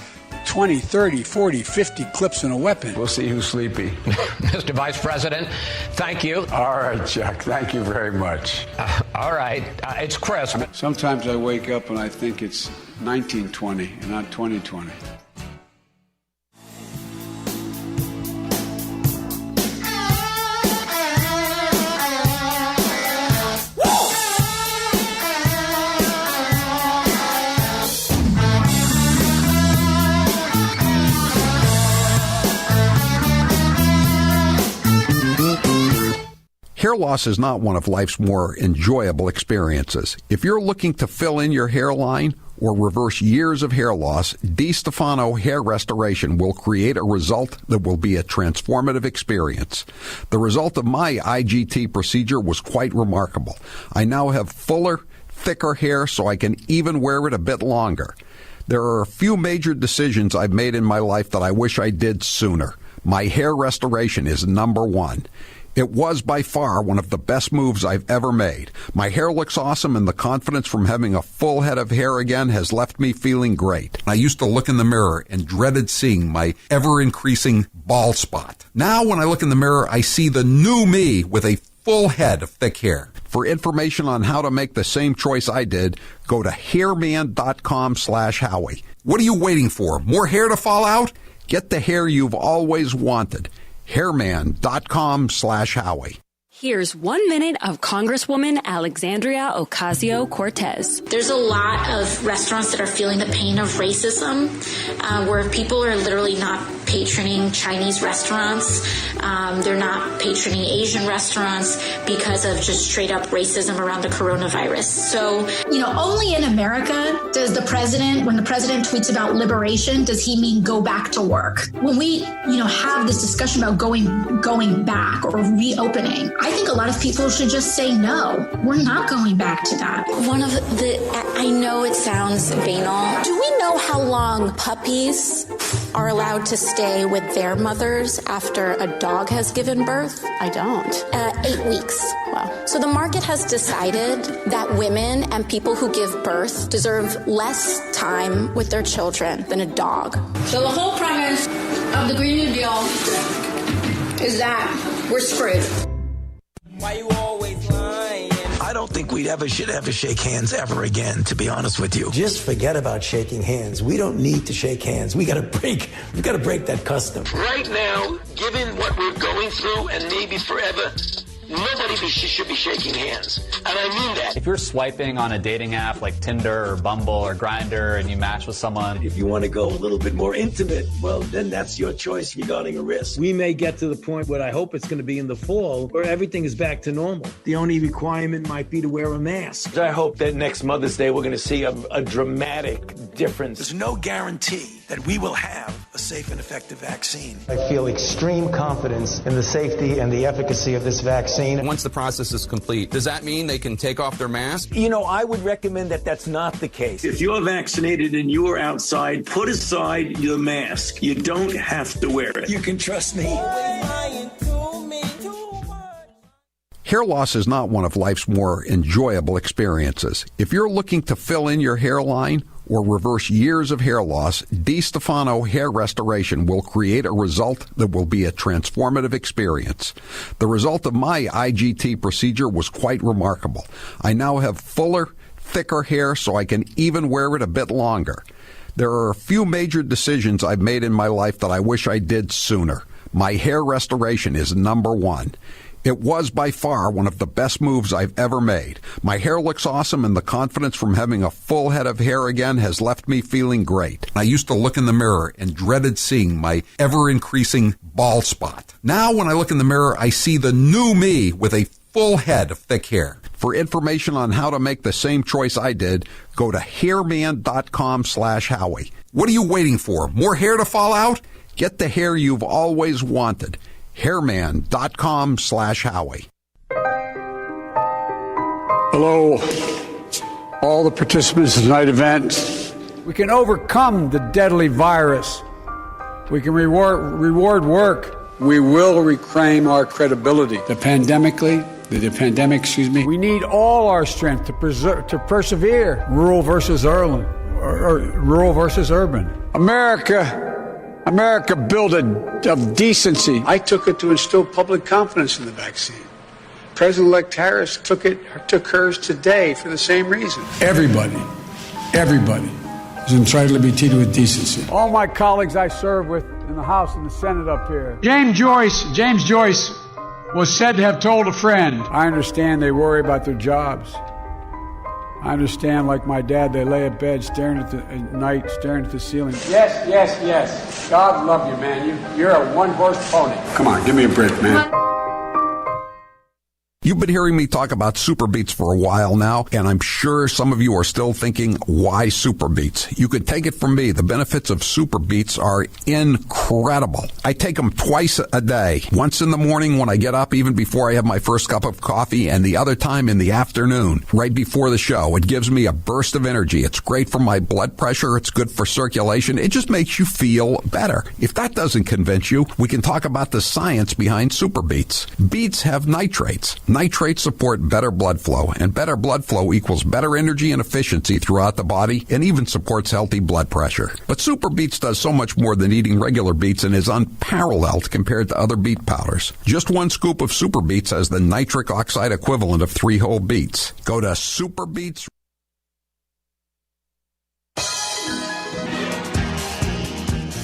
20, 30, 40, 50 clips in a weapon. We'll see who's sleepy. Mr. Vice President, thank you. All right, Chuck. Thank you very much. All right. It's crisp. Sometimes I wake up and I think it's 1920 and not 2020. Hair loss is not one of life's more enjoyable experiences. If you're looking to fill in your hairline or reverse years of hair loss, DiStefano Hair Restoration will create a result that will be a transformative experience. The result of my IGT procedure was quite remarkable. I now have fuller, thicker hair so I can even wear it a bit longer. There are a few major decisions I've made in my life that I wish I did sooner. My hair restoration is number one. It was by far one of the best moves I've ever made. My hair looks awesome, and the confidence from having a full head of hair again has left me feeling great. I used to look in the mirror and dreaded seeing my ever-increasing bald spot. Now when I look in the mirror, I see the new me with a full head of thick hair. For information on how to make the same choice I did, go to hairman.com/Howie. What are you waiting for? More hair to fall out? Get the hair you've always wanted. hairman.com/Howie. Here's 1 minute of Congresswoman Alexandria Ocasio-Cortez. There's a lot of restaurants that are feeling the pain of racism, where people are literally not patroning Chinese restaurants. They're not patroning Asian restaurants because of just straight up racism around the coronavirus. So, only in America does when the president tweets about liberation, does he mean go back to work? When we, have this discussion about going back or reopening, I think a lot of people should just say, no, we're not going back to that. I know it sounds banal. Do we know how long puppies are allowed to stay with their mothers after a dog has given birth? I don't. 8 weeks. Wow. So the market has decided that women and people who give birth deserve less time with their children than a dog. So the whole premise of the Green New Deal is that we're screwed. Why you always lying? I don't think we'd should ever shake hands ever again, to be honest with you. Just forget about shaking hands. We don't need to shake hands. We gotta break that custom. Right now, given what we're going through and maybe forever, nobody should be shaking hands. And I mean that. If you're swiping on a dating app like Tinder or Bumble or Grindr and you match with someone, If you want to go a little bit more intimate, well, then that's your choice regarding a risk. We may get to the point where I hope it's going to be in the fall where everything is back to normal. The only requirement might be to wear a mask. I hope that next Mother's Day we're going to see a dramatic difference. There's no guarantee that we will have a safe and effective vaccine. I feel extreme confidence in the safety and the efficacy of this vaccine. Once the process is complete, does that mean they can take off their mask? I would recommend that that's not the case. If you're vaccinated and you're outside, put aside your mask. You don't have to wear it. You can trust me. Hair loss is not one of life's more enjoyable experiences. If you're looking to fill in your hairline or reverse years of hair loss, DiStefano Hair Restoration will create a result that will be a transformative experience. The result of my IGT procedure was quite remarkable. I now have fuller, thicker hair so I can even wear it a bit longer. There are a few major decisions I've made in my life that I wish I did sooner. My hair restoration is number one. It was by far one of the best moves I've ever made. My hair looks awesome, and the confidence from having a full head of hair again has left me feeling great. I used to look in the mirror and dreaded seeing my ever-increasing bald spot. Now when I look in the mirror, I see the new me with a full head of thick hair. For information on how to make the same choice I did, go to hairman.com/Howie. What are you waiting for? More hair to fall out? Get the hair you've always wanted. Hairman.com/Howie. Hello, all the participants in tonight's event. We can overcome the deadly virus. We can reward work. We will reclaim our credibility. The pandemic, we need all our strength to persevere. Rural versus urban. America built of decency. I took it to instill public confidence in the vaccine. President-elect Harris took hers today for the same reason. Everybody is entitled to be treated with decency. All my colleagues I serve with in the House and the Senate up here. James Joyce was said to have told a friend, I understand they worry about their jobs. I understand, like my dad, they lay at bed staring at the ceiling. Yes. God love you, man. You're a one-horse pony. Come on, give me a break, man. You've been hearing me talk about Super Beets for a while now, and I'm sure some of you are still thinking, why Super Beets? You could take it from me. The benefits of Super Beets are incredible. I take them twice a day. Once in the morning when I get up, even before I have my first cup of coffee, and the other time in the afternoon, right before the show. It gives me a burst of energy. It's great for my blood pressure. It's good for circulation. It just makes you feel better. If that doesn't convince you, we can talk about the science behind Super Beets. Beets have nitrates. Nitrates support better blood flow, and better blood flow equals better energy and efficiency throughout the body, and even supports healthy blood pressure. But Super Beets does so much more than eating regular beets and is unparalleled compared to other beet powders. Just one scoop of Super Beets has the nitric oxide equivalent of 3 whole beets. Go to Super Beets.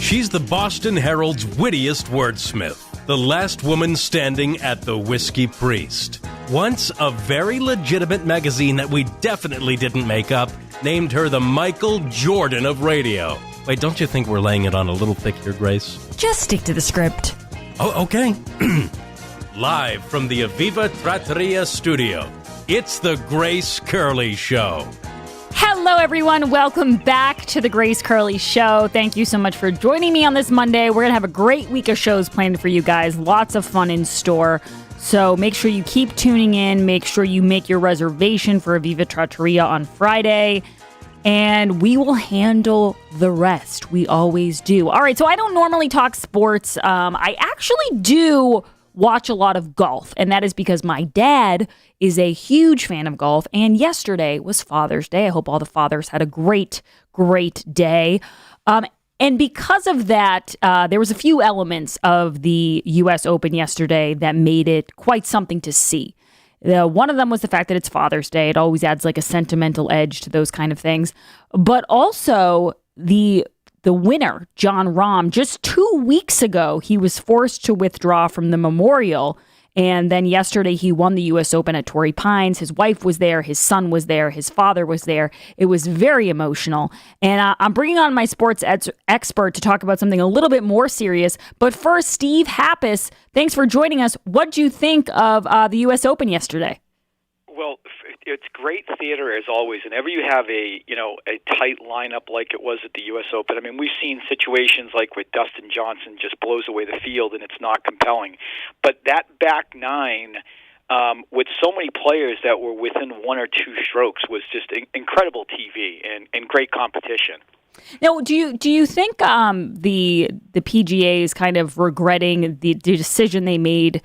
She's the Boston Herald's wittiest wordsmith, the last woman standing at the Whiskey Priest. Once a very legitimate magazine that we definitely didn't make up named her the Michael Jordan of radio. Wait, don't you think we're laying it on a little thick here, Grace? Just stick to the script. Oh, okay. Live from the Aviva Trattoria studio, it's the Grace Curley Show. Hello, everyone. Welcome back to the Grace Curley Show. Thank you so much for joining me on this Monday. We're going to have a great week of shows planned for you guys. Lots of fun in store. So make sure you keep tuning in. Make sure you make your reservation for Aviva Trattoria on Friday. And we will handle the rest. We always do. All right, so I don't normally talk sports. I actually do watch a lot of golf, and that is because my dad is a huge fan of golf, and yesterday was Father's Day. I hope all the fathers had a great, great day. And because of that, there was a few elements of the U.S. Open yesterday that made it quite something to see. One of them was the fact that it's Father's Day. It always adds like a sentimental edge to those kind of things. But also the winner, Jon Rahm, just 2 weeks ago, he was forced to withdraw from the Memorial. And then yesterday he won the U.S. Open at Torrey Pines. His wife was there. His son was there. His father was there. It was very emotional. And I'm bringing on my sports expert to talk about something a little bit more serious. But first, Steve Happus, thanks for joining us. What did you think of the U.S. Open yesterday? Well, it's great theater as always. Whenever you have a tight lineup like it was at the U.S. Open, I mean, we've seen situations like with Dustin Johnson just blows away the field and it's not compelling. But that back nine, with so many players that were within one or two strokes, was just incredible TV and great competition. Now, do you think the PGA is kind of regretting the decision they made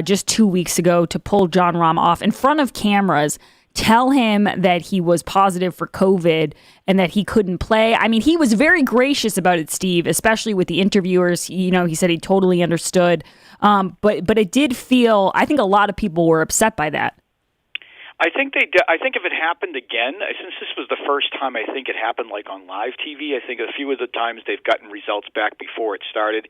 just 2 weeks ago to pull Jon Rahm off in front of cameras, tell him that he was positive for COVID and that he couldn't play? I mean, he was very gracious about it, Steve, especially with the interviewers. You know, he said he totally understood. But it did feel, I think a lot of people were upset by that. I think I think if it happened again, since this was the first time I think it happened like on live TV, I think a few of the times they've gotten results back before it started.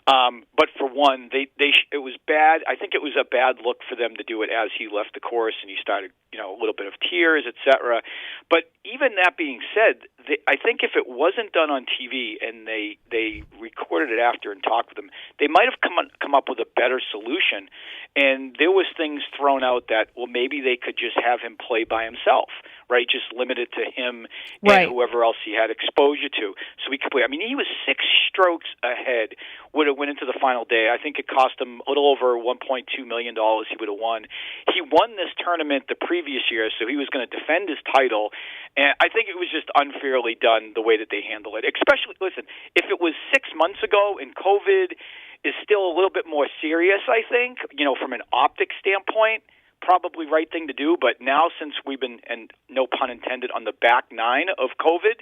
But for one, it was bad. I think it was a bad look for them to do it as he left the course and he started, a little bit of tears, etc. But even that being said, I think if it wasn't done on TV and they recorded it after and talked with him, they might have come up with a better solution. And there was things thrown out that, well, maybe they could just have him play by himself, right? Just limited to him and whoever else he had exposure to, so he could play. I mean, he was 6 strokes ahead. Would have went into the final day. I think it cost him a little over $1.2 million. He would have won. He won this tournament the previous year, so he was going to defend his title. And I think it was just unfairly done the way that they handled it. Especially, listen, if it was 6 months ago and COVID is still a little bit more serious, I think, from an optic standpoint, probably right thing to do. But now, since we've been, and no pun intended, on the back nine of COVID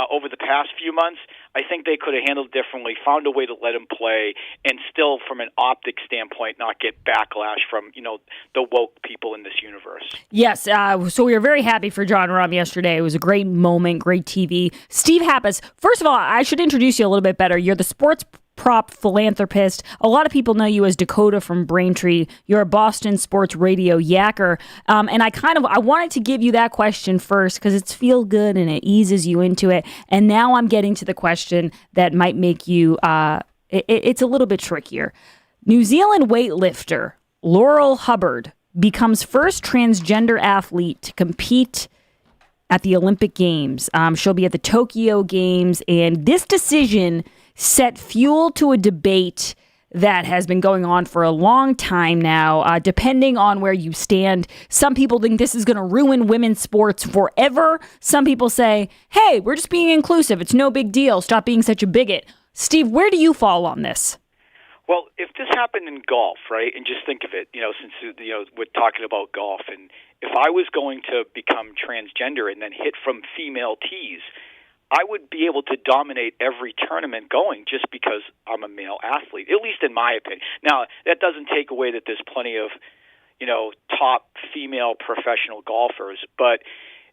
over the past few months, I think they could have handled it differently, found a way to let him play, and still, from an optic standpoint, not get backlash from, the woke people in this universe. Yes, so we were very happy for Jon Rahm yesterday. It was a great moment, great TV. Steve Happus, first of all, I should introduce you a little bit better. You're the sports prop philanthropist. A lot of people know you as Dakota from Braintree. You're a Boston sports radio yacker. And I wanted to give you that question first because it's feel good and it eases you into it. And now I'm getting to the question that might make you, it's a little bit trickier. New Zealand weightlifter Laurel Hubbard becomes first transgender athlete to compete at the Olympic Games. She'll be at the Tokyo Games, and this decision set fuel to a debate that has been going on for a long time now, depending on where you stand. Some people think this is going to ruin women's sports forever. Some people say, hey, we're just being inclusive. It's no big deal. Stop being such a bigot. Steve, where do you fall on this? Well, if this happened in golf, right, and just think of it, since, we're talking about golf, and if I was going to become transgender and then hit from female tees, I would be able to dominate every tournament going just because I'm a male athlete, at least in my opinion. Now, that doesn't take away that there's plenty of, top female professional golfers, but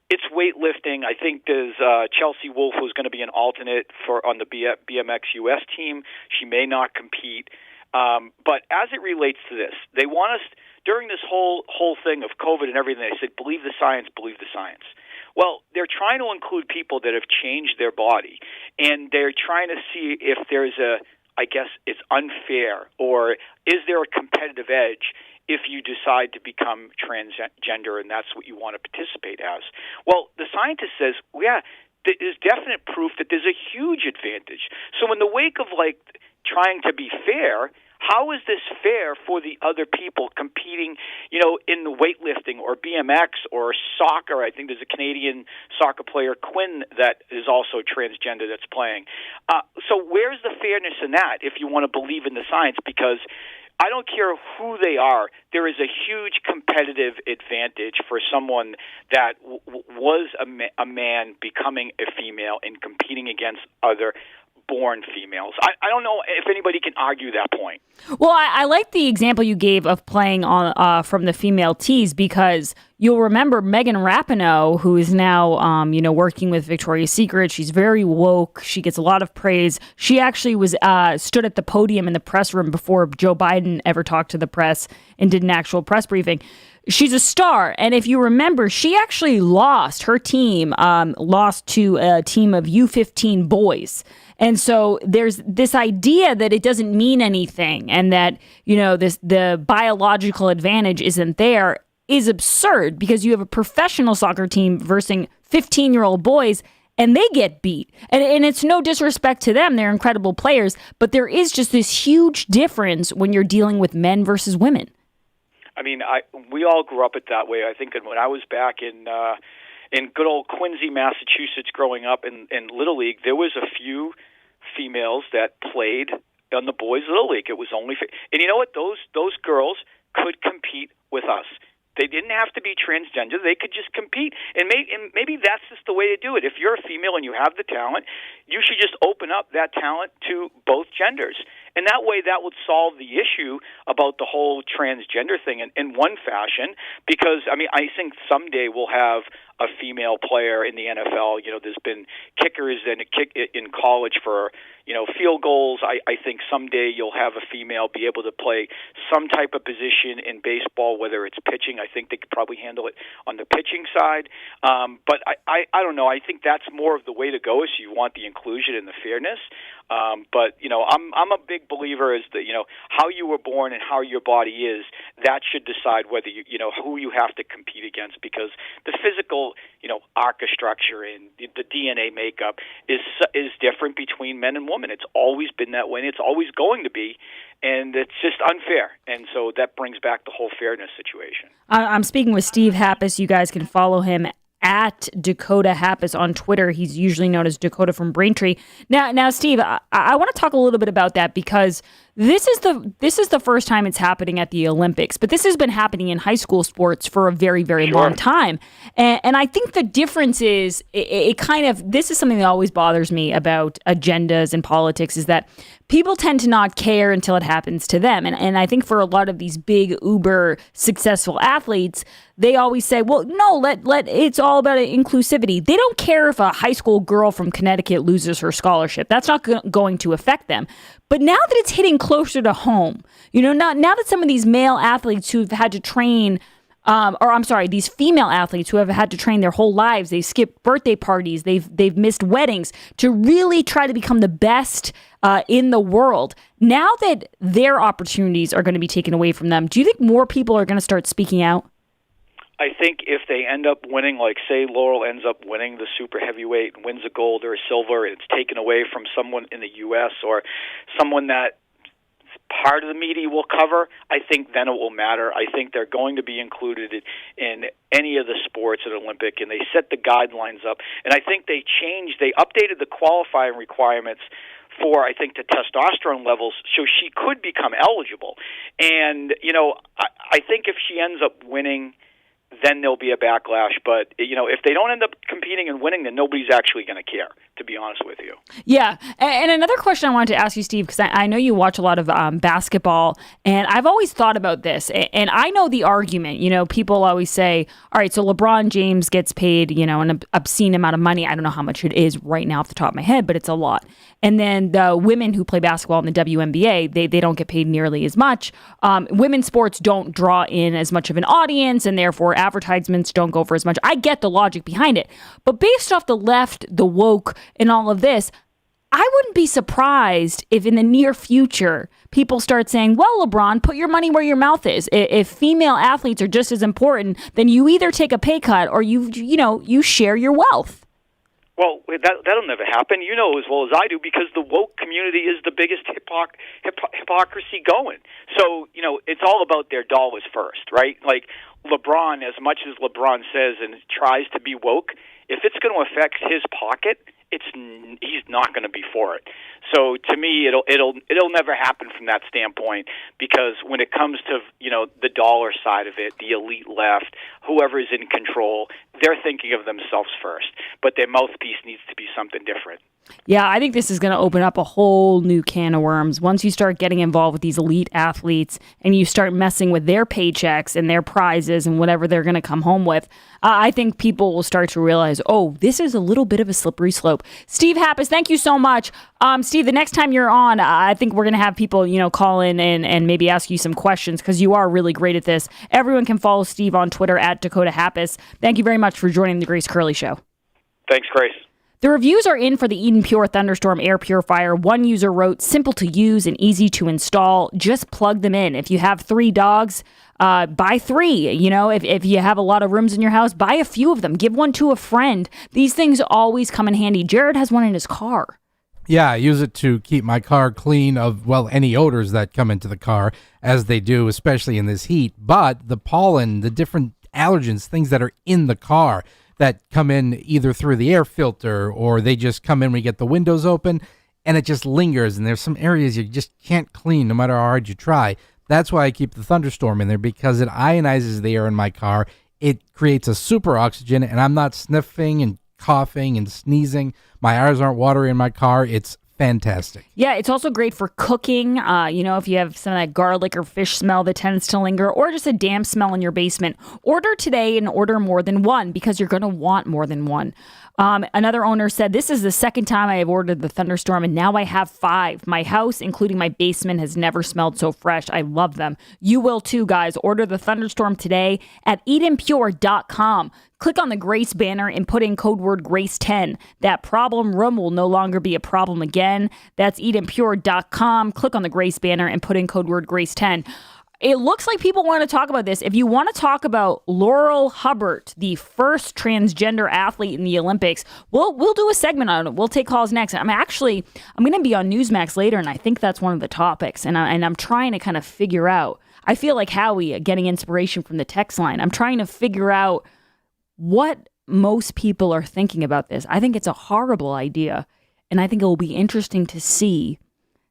it's weightlifting. I think there's Chelsea Wolfe, who's going to be an alternate on the BMX US team. She may not compete. But as it relates to this, they want us, during this whole thing of COVID and everything, they said, believe the science, believe the science. Well, they're trying to include people that have changed their body. and they're trying to see if there's I guess it's unfair, or is there a competitive edge if you decide to become transgender and that's what you want to participate as. Well, the scientist says, yeah, there's definite proof that there's a huge advantage. So in the wake of trying to be fair, how is this fair for the other people competing, in the weightlifting or BMX or soccer? I think there's a Canadian soccer player, Quinn, that is also transgender that's playing. So where's the fairness in that if you want to believe in the science? Because I don't care who they are, there is a huge competitive advantage for someone that was a man becoming a female and competing against other born females. I don't know if anybody can argue that point. Well, I like the example you gave of playing on from the female tees, because you'll remember Megan Rapinoe, who is now working with Victoria's Secret. She's very woke. She gets a lot of praise. She actually was stood at the podium in the press room before Joe Biden ever talked to the press and did an actual press briefing. She's a star. And if you remember, she actually lost. Her team lost to a team of U15 boys. And so there's this idea that it doesn't mean anything and that, the biological advantage isn't there is absurd, because you have a professional soccer team versus 15-year-old boys and they get beat. And it's no disrespect to them. They're incredible players. But there is just this huge difference when you're dealing with men versus women. I mean, we all grew up that way. I think when I was back in good old Quincy, Massachusetts, growing up in Little League, there was a few females that played on the boys' Little League. It was only, and you know what? Those girls could compete with us. They didn't have to be transgender. They could just compete. And maybe that's just the way to do it. If you're a female and you have the talent, you should just open up that talent to both genders. And that way that would solve the issue about the whole transgender thing in one fashion, because, I think someday we'll have a female player in the NFL. There's been kickers in college for, field goals. I think someday you'll have a female be able to play some type of position in baseball, whether it's pitching. I think they could probably handle it on the pitching side. But I don't know. I think that's more of the way to go, is you want the inclusion and the fairness. But I'm a big believer is that how you were born and how your body is, that should decide whether who you have to compete against, because the physical architecture and the DNA makeup is different between men and women. It's always been that way, and it's always going to be, and it's just unfair. And so that brings back the whole fairness situation. I'm speaking with Steve Happus. You guys can follow him at Dakota Happus on Twitter. He's usually known as Dakota from Braintree. Now, Steve, I want to talk a little bit about that, because this is the first time it's happening at the Olympics, but this has been happening in high school sports for a very, very long time. And I think the difference is this is something that always bothers me about agendas and politics, is that people tend to not care until it happens to them. And I think for a lot of these big, uber successful athletes, they always say, well, no, it's all about inclusivity. They don't care if a high school girl from Connecticut loses her scholarship. That's not going to affect them. But now that it's hitting closer to home, now that some of these male athletes who've had to train, these female athletes who have had to train their whole lives, they've skipped birthday parties, they've missed weddings to really try to become the best in the world. Now that their opportunities are going to be taken away from them, do you think more people are going to start speaking out? I think if they end up winning, like say Laurel ends up winning the super heavyweight and wins a gold or a silver, and it's taken away from someone in the U.S. or someone that part of the media will cover, I think then it will matter. I think they're going to be included in any of the sports at Olympic, and they set the guidelines up. And I think they updated the qualifying requirements for, I think, the testosterone levels, so she could become eligible. And, I think if she ends up winning, then there'll be a backlash. But, if they don't end up competing and winning, then nobody's actually going to care, to be honest with you. Yeah. And another question I wanted to ask you, Steve, because I know you watch a lot of basketball, and I've always thought about this. And I know the argument, people always say, all right, so LeBron James gets paid, an obscene amount of money. I don't know how much it is right now off the top of my head, but it's a lot. And then the women who play basketball in the WNBA, they don't get paid nearly as much. Women's sports don't draw in as much of an audience, and therefore advertisements don't go for as much. I get the logic behind it. But based off the left, the woke, and all of this, I wouldn't be surprised if in the near future people start saying, well, LeBron, put your money where your mouth is. If female athletes are just as important, then you either take a pay cut or you share your wealth. Well, that'll never happen. You know as well as I do, because the woke community is the biggest hypocrisy going. So, it's all about their dollars first, right? Like LeBron, as much as LeBron says and tries to be woke, if it's going to affect his pocket, he's not going to be for it. So to me, it'll never happen from that standpoint, because when it comes to the dollar side of it, the elite left, whoever is in control, they're thinking of themselves first. But their mouthpiece needs to be something different. Yeah, I think this is going to open up a whole new can of worms. Once you start getting involved with these elite athletes and you start messing with their paychecks and their prizes and whatever they're going to come home with, I think people will start to realize, oh, this is a little bit of a slippery slope. Steve Happis, thank you so much. Steve, the next time you're on, I think we're going to have people, call in and maybe ask you some questions, because you are really great at this. Everyone can follow Steve on Twitter at Dakota Happis. Thank you very much for joining the Grace Curley Show. Thanks, Grace. The reviews are in for the Eden Pure Thunderstorm air purifier. One user wrote, simple to use and easy to install. Just plug them in. If you have 3 dogs, buy 3. If you have a lot of rooms in your house, buy a few of them. Give one to a friend. These things always come in handy. Jared has one in his car. Yeah, I use it to keep my car clean of, any odors that come into the car, as they do, especially in this heat. But the pollen, the different allergens, things that are in the car that come in either through the air filter or they just come in when you get the windows open, and it just lingers. And there's some areas you just can't clean no matter how hard you try. That's why I keep the Thunderstorm in there, because it ionizes the air in my car. It creates a super oxygen, and I'm not sniffing and coughing and sneezing. My eyes aren't watery in my car. It's fantastic. Yeah, it's also great for cooking. If you have some of that garlic or fish smell that tends to linger, or just a damp smell in your basement, order today and order more than one, because you're going to want more than one. Another owner said, this is the second time I have ordered the Thunderstorm, and now I have 5. My house, including my basement, has never smelled so fresh. I love them. You will too, guys. Order the Thunderstorm today at EdenPure.com. Click on the Grace banner and put in code word GRACE10. That problem room will no longer be a problem again. That's EdenPure.com. Click on the Grace banner and put in code word GRACE10. It looks like people want to talk about this. If you want to talk about Laurel Hubbard, the first transgender athlete in the Olympics, we'll do a segment on it. We'll take calls next. I'm going to be on Newsmax later, and I think that's one of the topics. And I'm trying to kind of figure out. I feel like Howie getting inspiration from the text line. I'm trying to figure out what most people are thinking about this. I think it's a horrible idea, and I think it will be interesting to see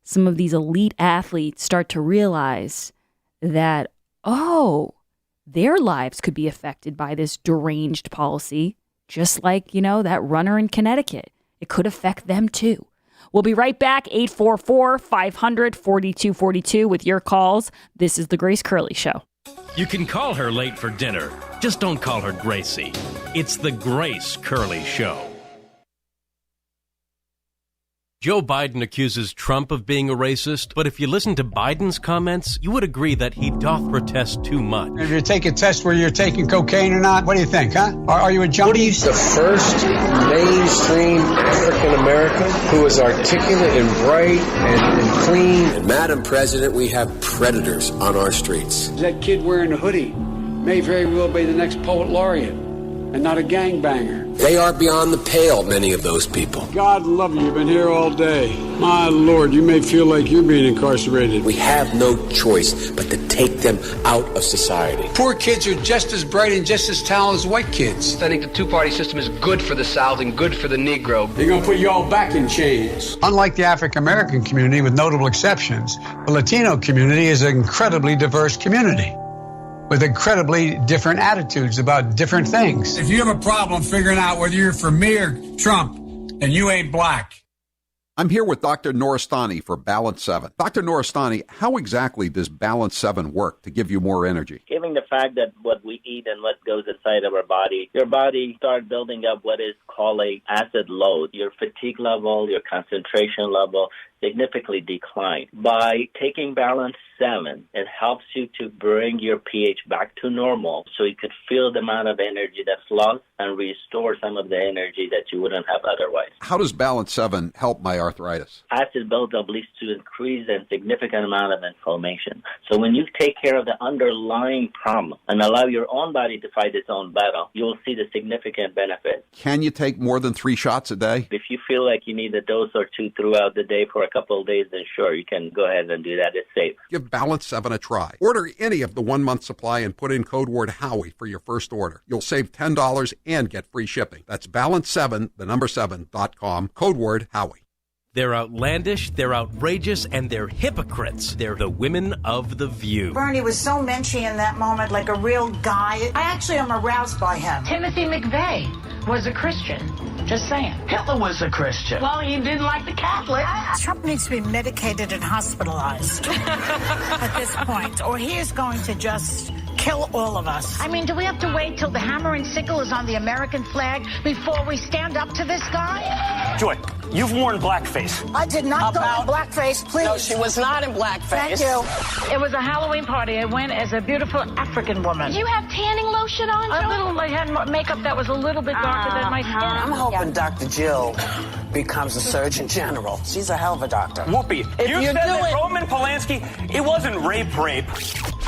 some of these elite athletes start to realize that, their lives could be affected by this deranged policy, just like, that runner in Connecticut. It could affect them too. We'll be right back, 844-500-4242 with your calls. This is The Grace Curley Show. You can call her late for dinner. Just don't call her Gracie. It's The Grace Curley Show. Joe Biden accuses Trump of being a racist, but if you listen to Biden's comments, you would agree that he doth protest too much. If you take a test where you're taking cocaine or not, what do you think, huh? Are you a junkie? What do you the first mainstream African American who is articulate and bright and clean? And Madam President, we have predators on our streets. That kid wearing the hoodie may very well be the next poet laureate and not a gangbanger. They are beyond the pale, many of those people. God love you. You've been here all day. My Lord, you may feel like you're being incarcerated. We have no choice but to take them out of society. Poor kids are just as bright and just as talented as white kids. I think the two-party system is good for the South and good for the Negro. They're going to put you all back in chains. Unlike the African American community, with notable exceptions, the Latino community is an incredibly diverse community with incredibly different attitudes about different things. If you have a problem figuring out whether you're for me or Trump, and you ain't black. I'm here with Dr. Noristani for Balance 7. Dr. Noristani, how exactly does Balance 7 work to give you more energy? Given the fact that what we eat and what goes inside of our body, your body starts building up what is called a acid load. Your fatigue level, your concentration level significantly decline. By taking Balance 7, it helps you to bring your pH back to normal so you could feel the amount of energy that's lost and restore some of the energy that you wouldn't have otherwise. How does Balance 7 help my arthritis. Acid buildup leads to increased and significant amount of inflammation. So when you take care of the underlying problem and allow your own body to fight its own battle, you'll see the significant benefit. Can you take more than 3 shots a day? If you feel like you need a dose or two throughout the day for a couple of days, then sure, you can go ahead and do that. It's safe. Give Balance 7 a try. Order any of the 1-month supply and put in code word Howie for your first order. You'll save $10 and get free shipping. That's balance7, the number 7.com, code word Howie. They're outlandish, they're outrageous, and they're hypocrites. They're the women of The View. Bernie was so menschy in that moment, like a real guy. I actually am aroused by him. Timothy McVeigh was a Christian. Just saying. Hitler was a Christian. Well, he didn't like the Catholics. Trump needs to be medicated and hospitalized at this point, or he is going to just kill all of us. I mean, do we have to wait till the hammer and sickle is on the American flag before we stand up to this guy? Joy, you've worn blackface. I did not go in blackface, please. No, she was not in blackface. Thank you. It was a Halloween party. I went as a beautiful African woman. Did you have tanning lotion on, Joy? A little. I had makeup that was a little bit darker than my skin. I'm hoping Dr. Jill becomes a Surgeon General. She's a hell of a doctor. Whoopi, you said that Roman Polanski, it wasn't rape.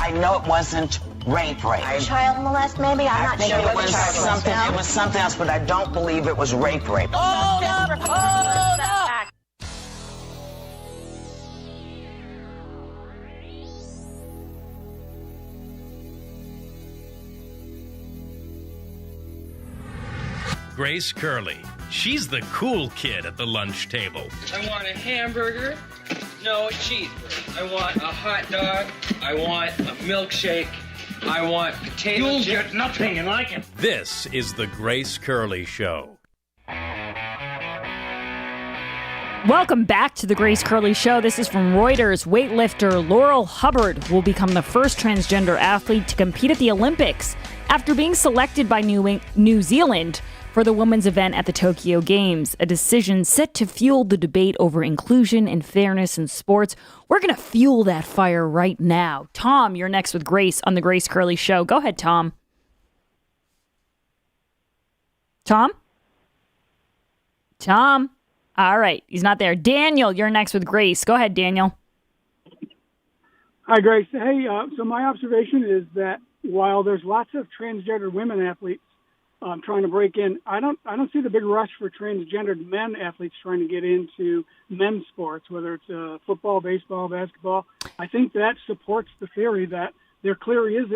I know it wasn't rape. Child molest, maybe? I'm not sure. It was something else, but I don't believe it was rape. Oh, no. Grace Curley. She's the cool kid at the lunch table. I want a hamburger, no cheeseburger. I want a hot dog. I want a milkshake. I want potato chips. You'll get nothing like it. This is the Grace Curley Show. Welcome back to the Grace Curley Show. This is from Reuters. Weightlifter Laurel Hubbard will become the first transgender athlete to compete at the Olympics after being selected by New Zealand for the women's event at the Tokyo Games, a decision set to fuel the debate over inclusion and fairness in sports. We're going to fuel that fire right now. Tom, you're next with Grace on the Grace Curley Show. Go ahead, Tom. Tom? All right, he's not there. Daniel, you're next with Grace. Go ahead, Daniel. Hi, Grace. Hey, so my observation is that while there's lots of transgender women athletes trying to break in, I don't see the big rush for transgendered men athletes trying to get into men's sports, whether it's football, baseball, basketball. I think that supports the theory that there clearly is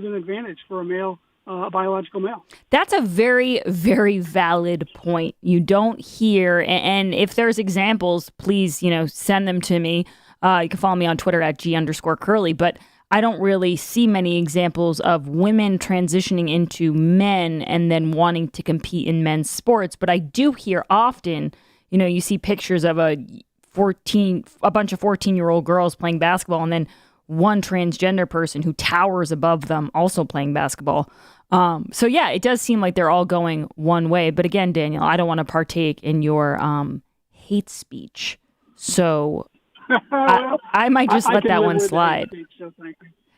an advantage for a male, a biological male. That's a very, very valid point. You don't hear, and if there's examples, please, send them to me. You can follow me on Twitter at @G_Curly, but I don't really see many examples of women transitioning into men and then wanting to compete in men's sports. But I do hear often, you see pictures of a bunch of 14-year-old girls playing basketball and then one transgender person who towers above them also playing basketball. So yeah, it does seem like they're all going one way. But again, Daniel, I don't want to partake in your hate speech. So I might just let that one slide.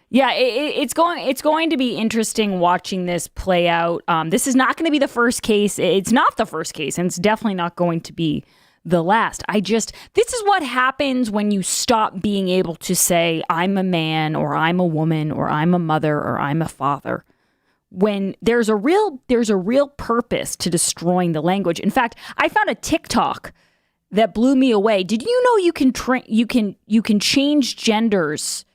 Yeah, it's going to be interesting watching this play out. This is not going to be the first case. It's not the first case, and it's definitely not going to be the last. This is what happens when you stop being able to say, I'm a man, or I'm a woman, or I'm a mother, or I'm a father. When there's a real purpose to destroying the language. In fact, I found a TikTok that blew me away. Did you know you can change genders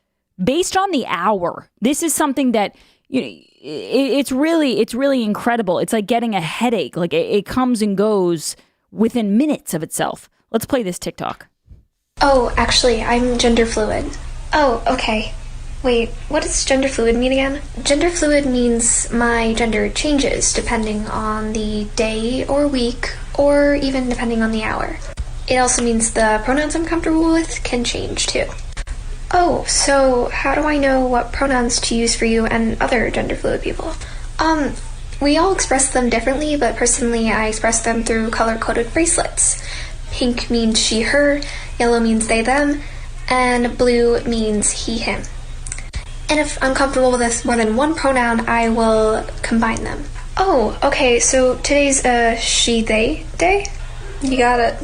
based on the hour? This is something that it's really incredible. It's like getting a headache. Like it comes and goes within minutes of itself. Let's play this TikTok. Oh, actually, I'm gender fluid. Oh, okay. Wait, what does gender fluid mean again? Gender fluid means my gender changes depending on the day or week, or even depending on the hour. It also means the pronouns I'm comfortable with can change too. Oh, so how do I know what pronouns to use for you and other gender fluid people? We all express them differently, but personally I express them through color-coded bracelets. Pink means she, her, yellow means they, them, and blue means he, him. And if I'm comfortable with more than one pronoun, I will combine them. Oh, okay, so today's she, they day? You got it.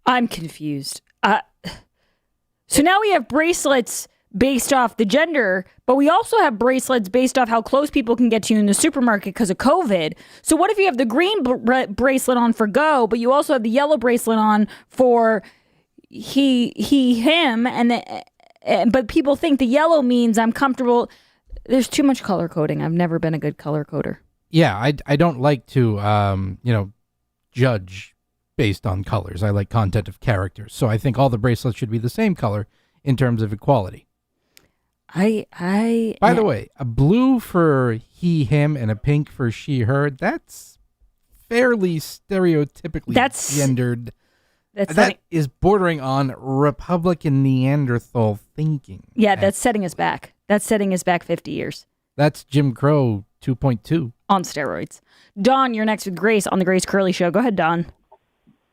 I'm confused. So now we have bracelets based off the gender, but we also have bracelets based off how close people can get to you in the supermarket because of COVID. So what if you have the green bracelet on for go, but you also have the yellow bracelet on for he, him, but people think the yellow means I'm comfortable. There's too much color coding. I've never been a good color coder. Yeah, I don't like to, judge based on colors. I like content of characters. So I think all the bracelets should be the same color in terms of equality. By the way, a blue for he, him, and a pink for she, her, that's fairly stereotypically gendered. That is bordering on Republican Neanderthal thinking. Yeah, that's setting us back. That's setting us back 50 years. That's Jim Crow 2.2. On steroids. Don, you're next with Grace on the Grace Curley Show. Go ahead, Don.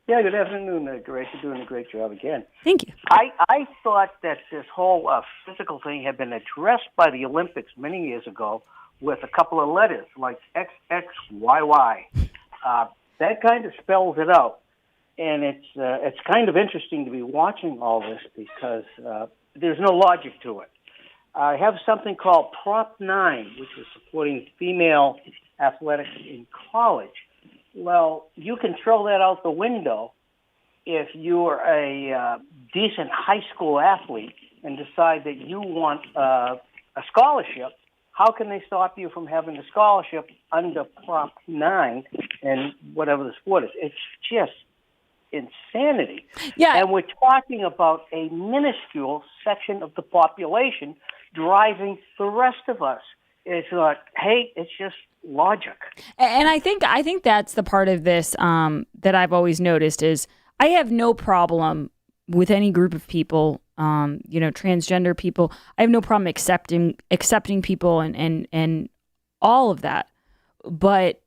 Yeah, good afternoon, Grace. You're doing a great job again. Thank you. I thought that this whole physical thing had been addressed by the Olympics many years ago with a couple of letters like XXYY. That kind of spells it out. And it's kind of interesting to be watching all this because there's no logic to it. I have something called Prop 9, which is supporting female athletics in college. Well, you can throw that out the window if you're a decent high school athlete and decide that you want a scholarship. How can they stop you from having a scholarship under Prop 9 and whatever the sport is? It's just insanity. Yeah. And we're talking about a minuscule section of the population driving the rest of us. It's not hate, it's just logic. And I think that's the part of this that I've always noticed is I have no problem with any group of people, transgender people. I have no problem accepting people and all of that. But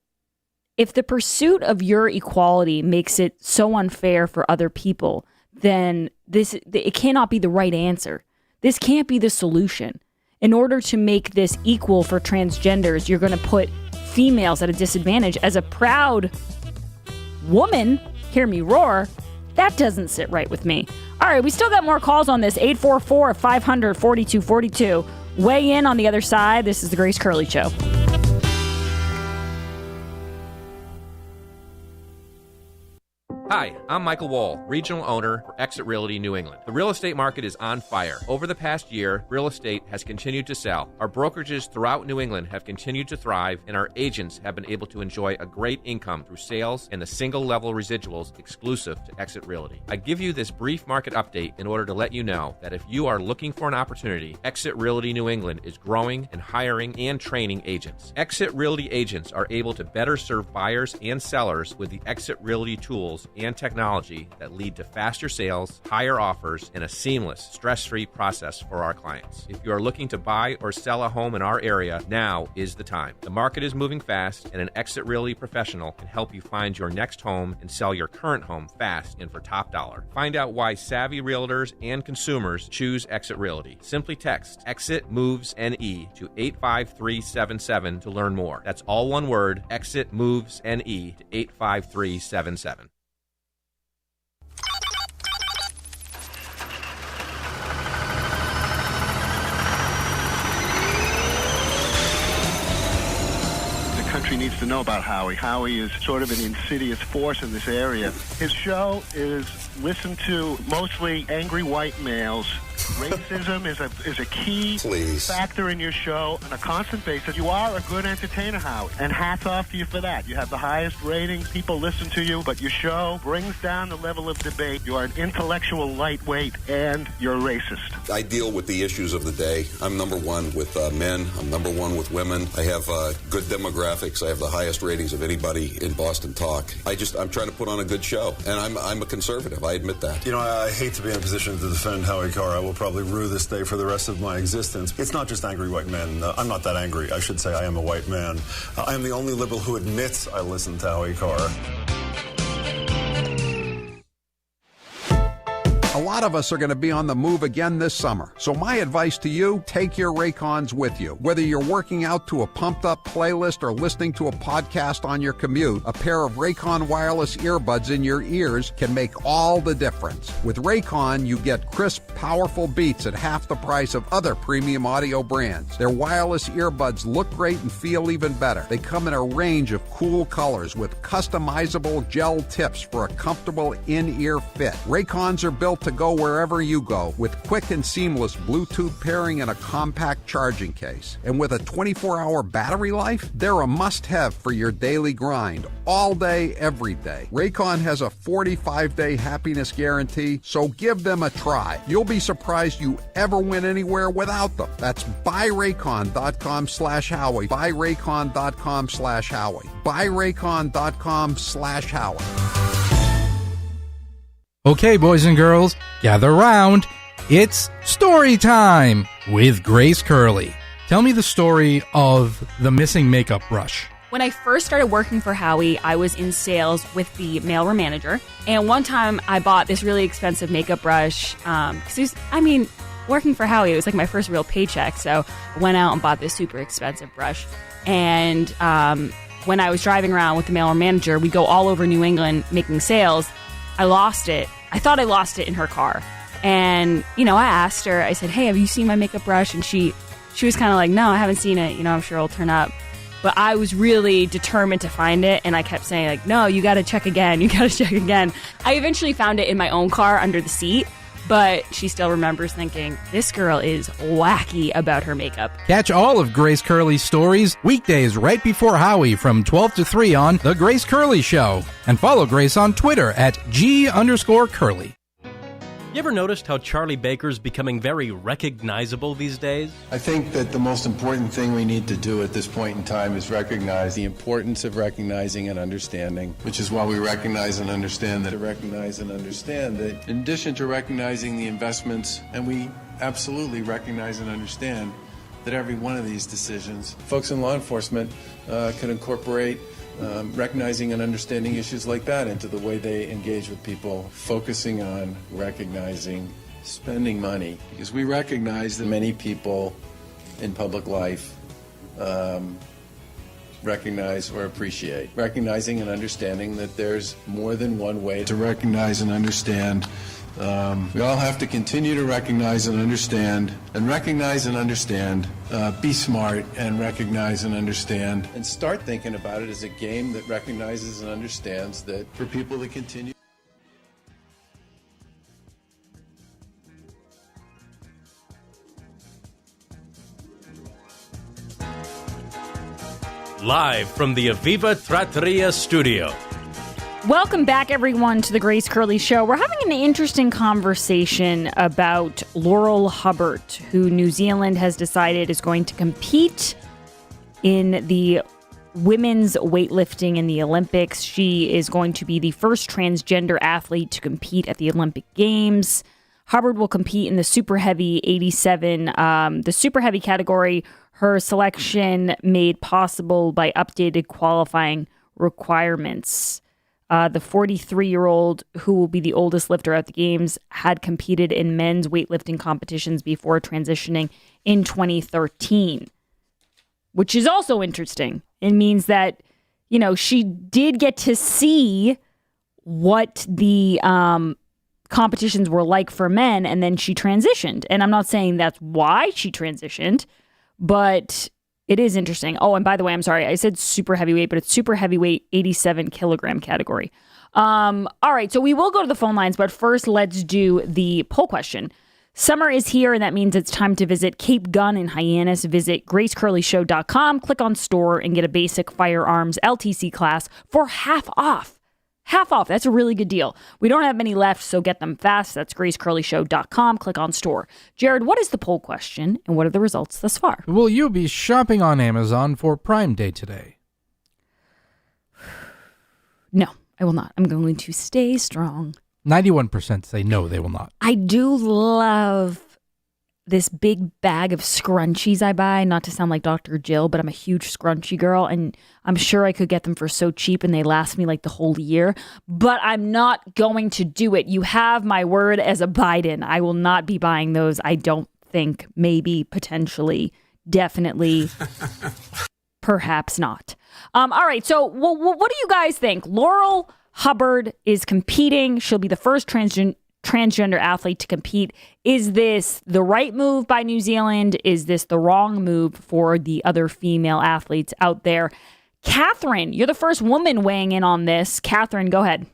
if the pursuit of your equality makes it so unfair for other people, then it cannot be the right answer. This can't be the solution. In order to make this equal for transgenders, you're going to put females at a disadvantage. As a proud woman, hear me roar, that doesn't sit right with me. All right, we still got more calls on this. 844-500-4242. Weigh in on the other side. This is the Grace Curley Show. Hi, I'm Michael Wall, regional owner for Exit Realty New England. The real estate market is on fire. Over the past year, real estate has continued to sell. Our brokerages throughout New England have continued to thrive, and our agents have been able to enjoy a great income through sales and the single-level residuals exclusive to Exit Realty. I give you this brief market update in order to let you know that if you are looking for an opportunity, Exit Realty New England is growing and hiring and training agents. Exit Realty agents are able to better serve buyers and sellers with the Exit Realty tools and technology that lead to faster sales, higher offers, and a seamless, stress-free process for our clients. If you are looking to buy or sell a home in our area, now is the time. The market is moving fast, and an Exit Realty professional can help you find your next home and sell your current home fast and for top dollar. Find out why savvy realtors and consumers choose Exit Realty. Simply text Exit Moves NE to 85377 to learn more. That's all one word, Exit Moves NE to 85377. Country needs to know about Howie. Howie is sort of an insidious force in this area. His show is listened to mostly angry white males. Racism is a key factor in your show on a constant basis. You are a good entertainer, Howie, and hats off to you for that. You have the highest ratings. People listen to you, but your show brings down the level of debate. You are an intellectual lightweight, and you're a racist. I deal with the issues of the day. I'm number one with men. I'm number one with women. I have good demographics. I have the highest ratings of anybody in Boston Talk. I'm trying to put on a good show, and I'm a conservative. I admit that. You know, I hate to be in a position to defend Howie Carr. I will probably rue this day for the rest of my existence. It's not just angry white men. I'm not that angry. I should say I am a white man. I am the only liberal who admits I listen to Howie Carr. A lot of us are going to be on the move again this summer. So my advice to you, take your Raycons with you. Whether you're working out to a pumped-up playlist or listening to a podcast on your commute, a pair of Raycon wireless earbuds in your ears can make all the difference. With Raycon, you get crisp, powerful beats at half the price of other premium audio brands. Their wireless earbuds look great and feel even better. They come in a range of cool colors with customizable gel tips for a comfortable in-ear fit. Raycons are built to go wherever you go with quick and seamless Bluetooth pairing and a compact charging case. And with a 24-hour battery life, they're a must-have for your daily grind, all day, every day. Raycon has a 45-day happiness guarantee, so give them a try. You'll be surprised you ever went anywhere without them. That's buyraycon.com/Howie. Buyraycon.com/Howie. Buyraycon.com/Howie. Okay, boys and girls, gather round. It's story time with Grace Curley. Tell me the story of the missing makeup brush. When I first started working for Howie, I was in sales with the mailroom manager. And one time I bought this really expensive makeup brush. Working for Howie, it was like my first real paycheck. So I went out and bought this super expensive brush. And when I was driving around with the mailroom manager, we go all over New England making sales. I lost it. I thought I lost it in her car. And, I asked her, I said, hey, have you seen my makeup brush? And she was kind of like, no, I haven't seen it. I'm sure it'll turn up. But I was really determined to find it, and I kept saying, like, no, you got to check again. You got to check again. I eventually found it in my own car under the seat, but she still remembers thinking, this girl is wacky about her makeup. Catch all of Grace Curley's stories weekdays right before Howie from 12 to 3 on The Grace Curley Show. And follow Grace on Twitter at G_Curley. You ever noticed how Charlie Baker's becoming very recognizable these days? I think that the most important thing we need to do at this point in time is recognize the importance of recognizing and understanding, which is why we recognize and understand that in addition to recognizing the investments, and we absolutely recognize and understand that every one of these decisions, folks in law enforcement can incorporate recognizing and understanding issues like that into the way they engage with people, focusing on recognizing spending money, because we recognize that many people in public life recognize or appreciate. Recognizing and understanding that there's more than one way to recognize and understand. We all have to continue to recognize and understand, be smart and recognize and understand, and start thinking about it as a game that recognizes and understands that for people to continue. Live from the Aviva Trattoria studio. Welcome back, everyone, to the Grace Curley Show. We're having an interesting conversation about Laurel Hubbard, who New Zealand has decided is going to compete in the women's weightlifting in the Olympics. She is going to be the first transgender athlete to compete at the Olympic Games. Hubbard will compete in the super heavy 87, the super heavy category. Her selection made possible by updated qualifying requirements. The 43-year-old, who will be the oldest lifter at the Games, had competed in men's weightlifting competitions before transitioning in 2013, which is also interesting. It means that, she did get to see what the competitions were like for men, and then she transitioned. And I'm not saying that's why she transitioned, but it is interesting. Oh, and by the way, I'm sorry. I said super heavyweight, but it's super heavyweight 87 kilogram category. All right, so we will go to the phone lines, but first let's do the poll question. Summer is here, and that means it's time to visit Cape Gun in Hyannis. Visit gracecurleyshow.com, click on store, and get a basic firearms LTC class for half off. Half off. That's a really good deal. We don't have many left, so get them fast. That's gracecurleyshow.com. Click on store. Jared, what is the poll question, and what are the results thus far? Will you be shopping on Amazon for Prime Day today? No, I will not. I'm going to stay strong. 91% say no, they will not. I do love this big bag of scrunchies I buy, not to sound like Dr. Jill, but I'm a huge scrunchie girl, and I'm sure I could get them for so cheap and they last me like the whole year, but I'm not going to do it. You have my word as a Biden. I will not be buying those. I don't think, maybe, potentially, definitely, perhaps not. All right, so what do you guys think? Laurel Hubbard is competing. She'll be the first transgender athlete to compete. Is this the right move by New Zealand? Is this the wrong move for the other female athletes out there? Catherine, you're the first woman weighing in on this. Catherine, go ahead.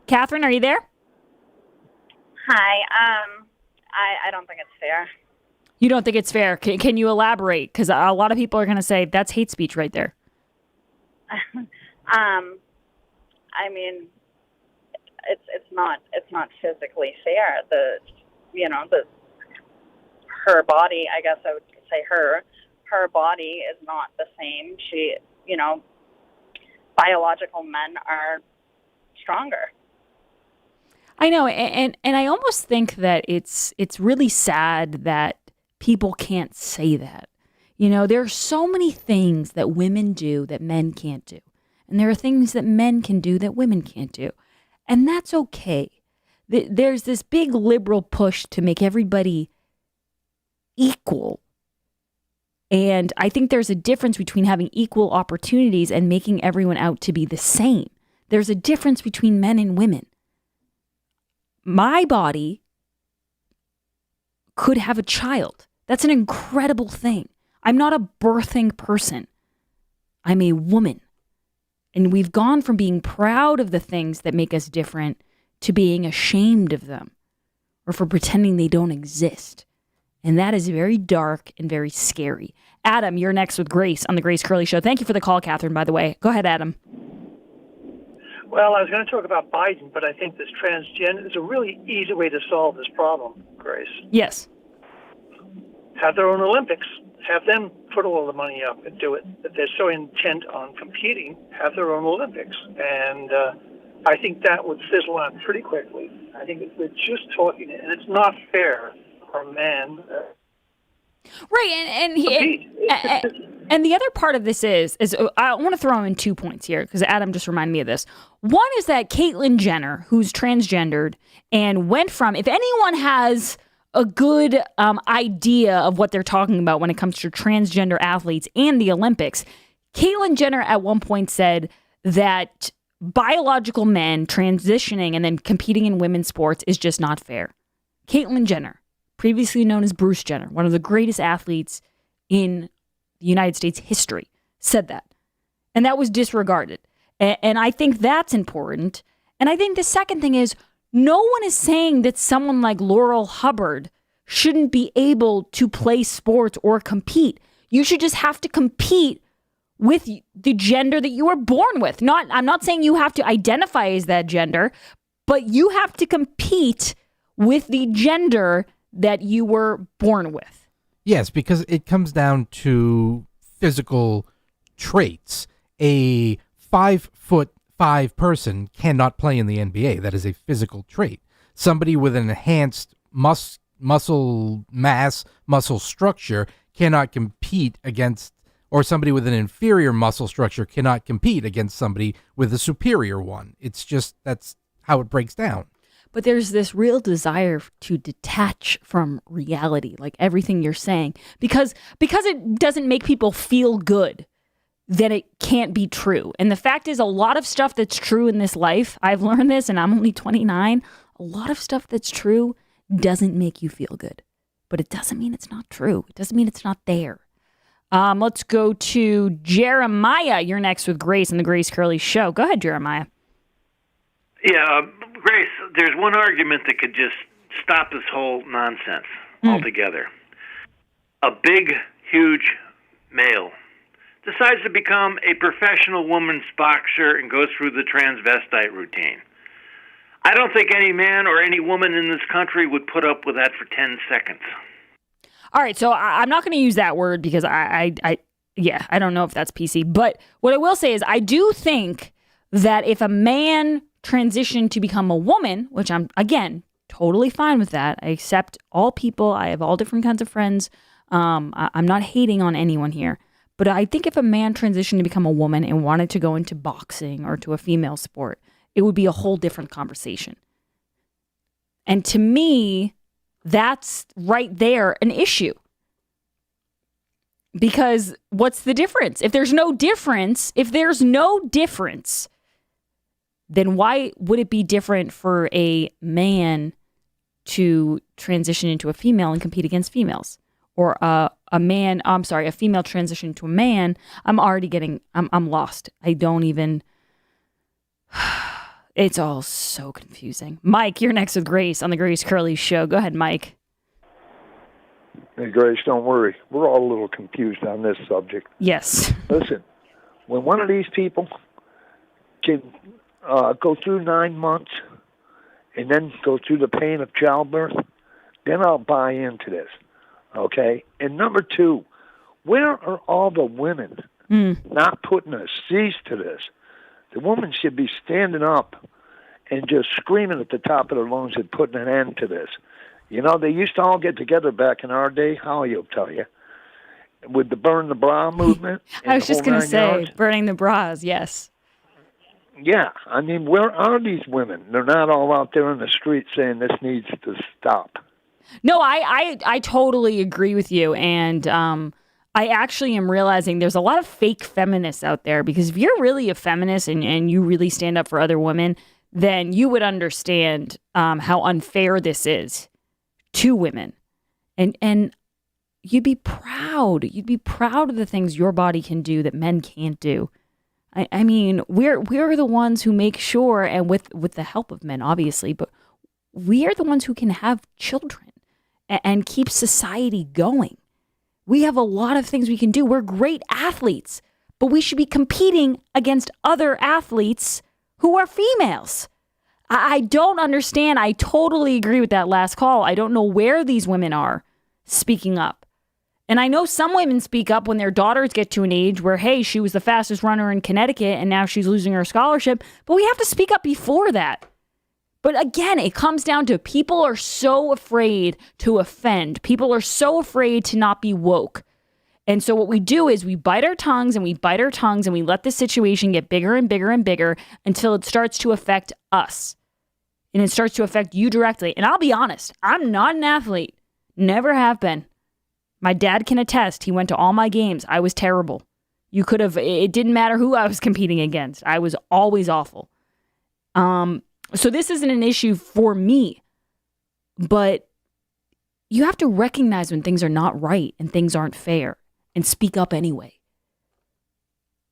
Catherine, are you there? Hi. I don't think it's fair. You don't think it's fair. Can you elaborate? Because a lot of people are going to say that's hate speech right there. I mean, it's not physically fair. Her body, I guess I would say her body is not the same. She, biological men are stronger. I know, and I almost think that it's really sad that people can't say that. There are so many things that women do that men can't do. And there are things that men can do that women can't do. And that's okay. There's this big liberal push to make everybody equal. And I think there's a difference between having equal opportunities and making everyone out to be the same. There's a difference between men and women. My body could have a child. That's an incredible thing. I'm not a birthing person. I'm a woman. And we've gone from being proud of the things that make us different to being ashamed of them or for pretending they don't exist. And that is very dark and very scary. Adam, you're next with Grace on the Grace Curley Show. Thank you for the call, Catherine, by the way. Go ahead, Adam. Well, I was going to talk about Biden, but I think this transgender is a really easy way to solve this problem, Grace. Yes. Have their own Olympics. Have them put all the money up and do it. If they're so intent on competing, have their own Olympics. And I think that would fizzle out pretty quickly. I think we're just talking, and it's not fair for men. Right, and the other part of this is I want to throw in 2 points here because Adam just reminded me of this. One is that Caitlyn Jenner, who's transgendered and went from, if anyone has a good idea of what they're talking about when it comes to transgender athletes and the Olympics, Caitlyn Jenner at one point said that biological men transitioning and then competing in women's sports is just not fair. Caitlyn Jenner, previously known as Bruce Jenner, one of the greatest athletes in the United States history, said that. And that was disregarded. And I think that's important. And I think the second thing is, no one is saying that someone like Laurel Hubbard shouldn't be able to play sports or compete. You should just have to compete with the gender that you were born with. I'm not saying you have to identify as that gender, but you have to compete with the gender that you were born with. Yes, because it comes down to physical traits. A 5'5" person cannot play in the NBA. That is a physical trait. Somebody with an enhanced muscle mass, muscle structure cannot compete against, or somebody with an inferior muscle structure cannot compete against somebody with a superior one. It's just, that's how it breaks down. But there's this real desire to detach from reality, like everything you're saying, because it doesn't make people feel good, then it can't be true. And the fact is, a lot of stuff that's true in this life, I've learned this and I'm only 29, a lot of stuff that's true doesn't make you feel good. But it doesn't mean it's not true. It doesn't mean it's not there. Let's go to Jeremiah. You're next with Grace on the Grace Curley Show. Go ahead, Jeremiah. Yeah, Grace, there's one argument that could just stop this whole nonsense altogether. A big, huge male decides to become a professional women's boxer and goes through the transvestite routine. I don't think any man or any woman in this country would put up with that for 10 seconds. All right, so I'm not going to use that word because I don't know if that's PC. But what I will say is I do think that if a man transitioned to become a woman, which I'm, again, Totally fine with that. I accept all people. I have all different kinds of friends. I'm not hating on anyone here. But I think if a man transitioned to become a woman and wanted to go into boxing or to a female sport, it would be a whole different conversation. And to me, that's right there an issue. Because what's the difference? If there's no difference, then why would it be different for a man to transition into a female and compete against females? Or a female transition to a man? I'm lost. I don't even, it's all so confusing. Mike, you're next with Grace on the Grace Curley Show. Go ahead, Mike. Hey, Grace, don't worry. We're all a little confused on this subject. Yes. Listen, when one of these people can go through 9 months and then go through the pain of childbirth, then I'll buy into this, okay? And number two, where are all the women not putting a cease to this? The woman should be standing up and just screaming at the top of their lungs and putting an end to this. You know, they used to all get together back in our day, Howie will tell you, with the burn the bra movement. I was just going to say, burning the bras, yes. Yeah, I mean, where are these women? They're not all out there in the street saying this needs to stop. No, I totally agree with you. And I actually am realizing there's a lot of fake feminists out there, because if you're really a feminist and you really stand up for other women, then you would understand how unfair this is to women. And you'd be proud. You'd be proud of the things your body can do that men can't do. I mean, we're the ones who make sure, and with the help of men, obviously, but we are the ones who can have children and keep society going. We have a lot of things we can do. We're great athletes, but we should be competing against other athletes who are females. I don't understand. I totally agree with that last call. I don't know where these women are speaking up. And I know some women speak up when their daughters get to an age where, hey, she was the fastest runner in Connecticut and now she's losing her scholarship. But we have to speak up before that. But again, it comes down to people are so afraid to offend. People are so afraid to not be woke. And so what we do is we bite our tongues and we let the situation get bigger and bigger and bigger until it starts to affect us. And it starts to affect you directly. And I'll be honest, I'm not an athlete. Never have been. My dad can attest. He went to all my games. I was terrible. It didn't matter who I was competing against. I was always awful. So this isn't an issue for me, but you have to recognize when things are not right and things aren't fair and speak up anyway.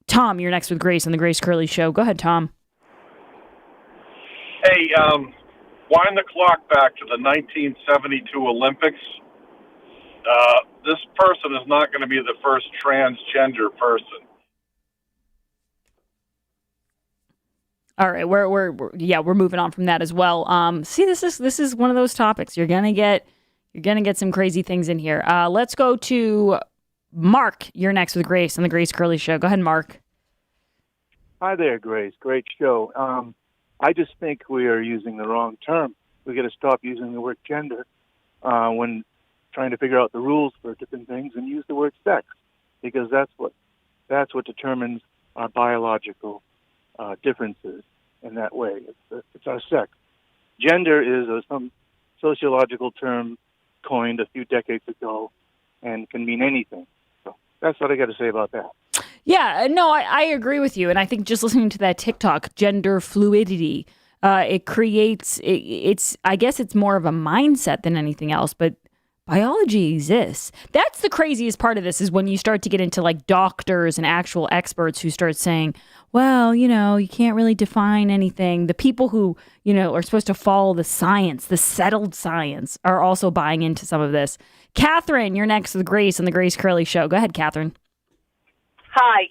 Tom, you're next with Grace on the Grace Curley Show. Go ahead, Tom. Hey, wind the clock back to the 1972 Olympics. This person is not going to be the first transgender person. All right, we're moving on from that as well. See, this is one of those topics. You're gonna get some crazy things in here. Let's go to Mark. You're next with Grace on the Grace Curley Show. Go ahead, Mark. Hi there, Grace. Great show. I just think we are using the wrong term. We got to stop using the word gender when trying to figure out the rules for different things, and use the word sex, because that's what determines our biological differences in that way. It's our sex. Gender is some sociological term coined a few decades ago and can mean anything. So that's what I got to say about that. Yeah, no, I agree with you. And I think just listening to that TikTok, gender fluidity, it creates, I guess it's more of a mindset than anything else, but biology exists. That's the craziest part of this, is when you start to get into like doctors and actual experts who start saying, well, you can't really define anything. The people who, are supposed to follow the science, the settled science, are also buying into some of this. Catherine, you're next with Grace on the Grace Curley Show. Go ahead, Catherine. Hi.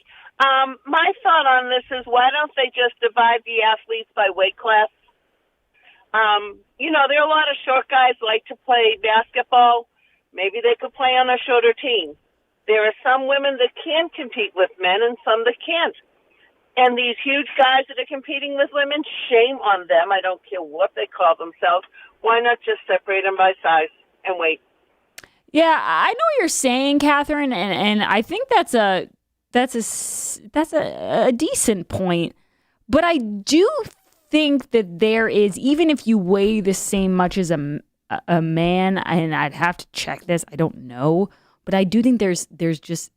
My thought on this is, why don't they just divide the athletes by weight class? There are a lot of short guys who like to play basketball. Maybe they could play on a shorter team. There are some women that can compete with men and some that can't. And these huge guys that are competing with women, shame on them. I don't care what they call themselves. Why not just separate them by size and weight? Yeah, I know what you're saying, Catherine, and I think that's a decent point. But I do think that there is, even if you weigh the same much as a man, and I'd have to check this, I don't know, but I do think there's just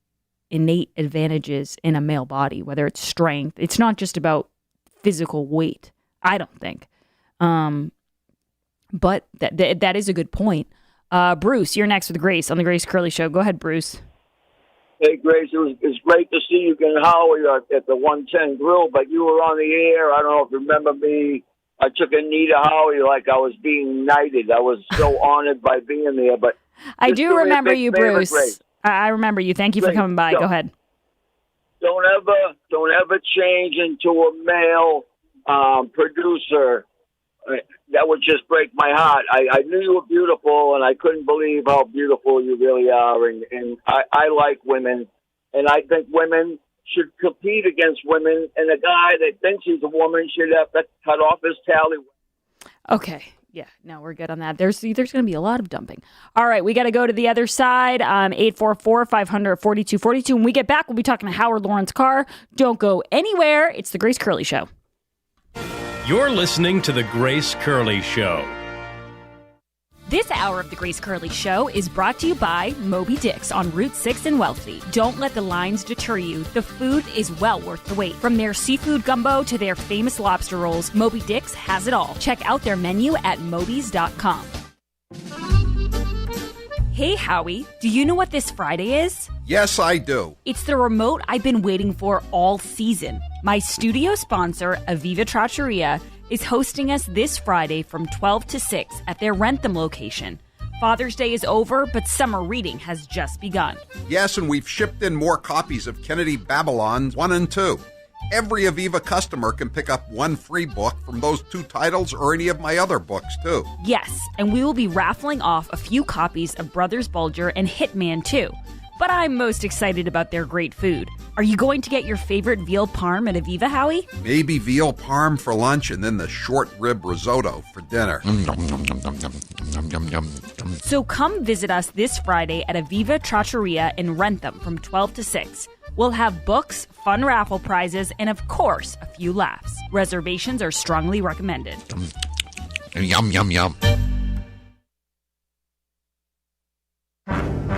innate advantages in a male body, whether it's strength. It's not just about physical weight, I don't think. But that is a good point. Bruce, you're next with Grace on the Grace Curley Show. Go ahead, Bruce. Hey, Grace, it's great to see you again, Howie, at the 110 Grill, but you were on the air. I don't know if you remember me. I took a knee to Howie like I was being knighted. I was so honored by being there. But I do remember you, Bruce. I remember you. Thank you for coming by. Go ahead. Don't ever change into a male producer. That would just break my heart. I knew you were beautiful, and I couldn't believe how beautiful you really are. And I like women, and I think women should compete against women, and a guy that thinks he's a woman should have to cut off his tally. Okay. Yeah, no, we're good on that. There's going to be a lot of dumping. All right, we got to go to the other side. 844-500-4242. When we get back, we'll be talking to Howard Lawrence Carr. Don't go anywhere. It's the Grace Curley Show. You're listening to the Grace Curley Show. This hour of the Grace Curley Show is brought to you by Moby Dick's on Route 6 in Wellesley. Don't let the lines deter you. The food is well worth the wait. From their seafood gumbo to their famous lobster rolls, Moby Dick's has it all. Check out their menu at mobys.com. Hey, Howie, do you know what this Friday is? Yes, I do. It's the remote I've been waiting for all season. My studio sponsor, Aviva Trattoria, is hosting us this Friday from 12 to 6 at their Rentham location. Father's Day is over, but summer reading has just begun. Yes, and we've shipped in more copies of Kennedy Babylon 1 and 2. Every Aviva customer can pick up one free book from those two titles or any of my other books, too. Yes, and we will be raffling off a few copies of Brothers Bulger and Hitman, too. But I'm most excited about their great food. Are you going to get your favorite veal parm at Aviva, Howie? Maybe veal parm for lunch and then the short rib risotto for dinner. So come visit us this Friday at Aviva Trattoria in Rentham from 12 to 6. We'll have books, fun raffle prizes, and of course, a few laughs. Reservations are strongly recommended. Yum, yum, yum.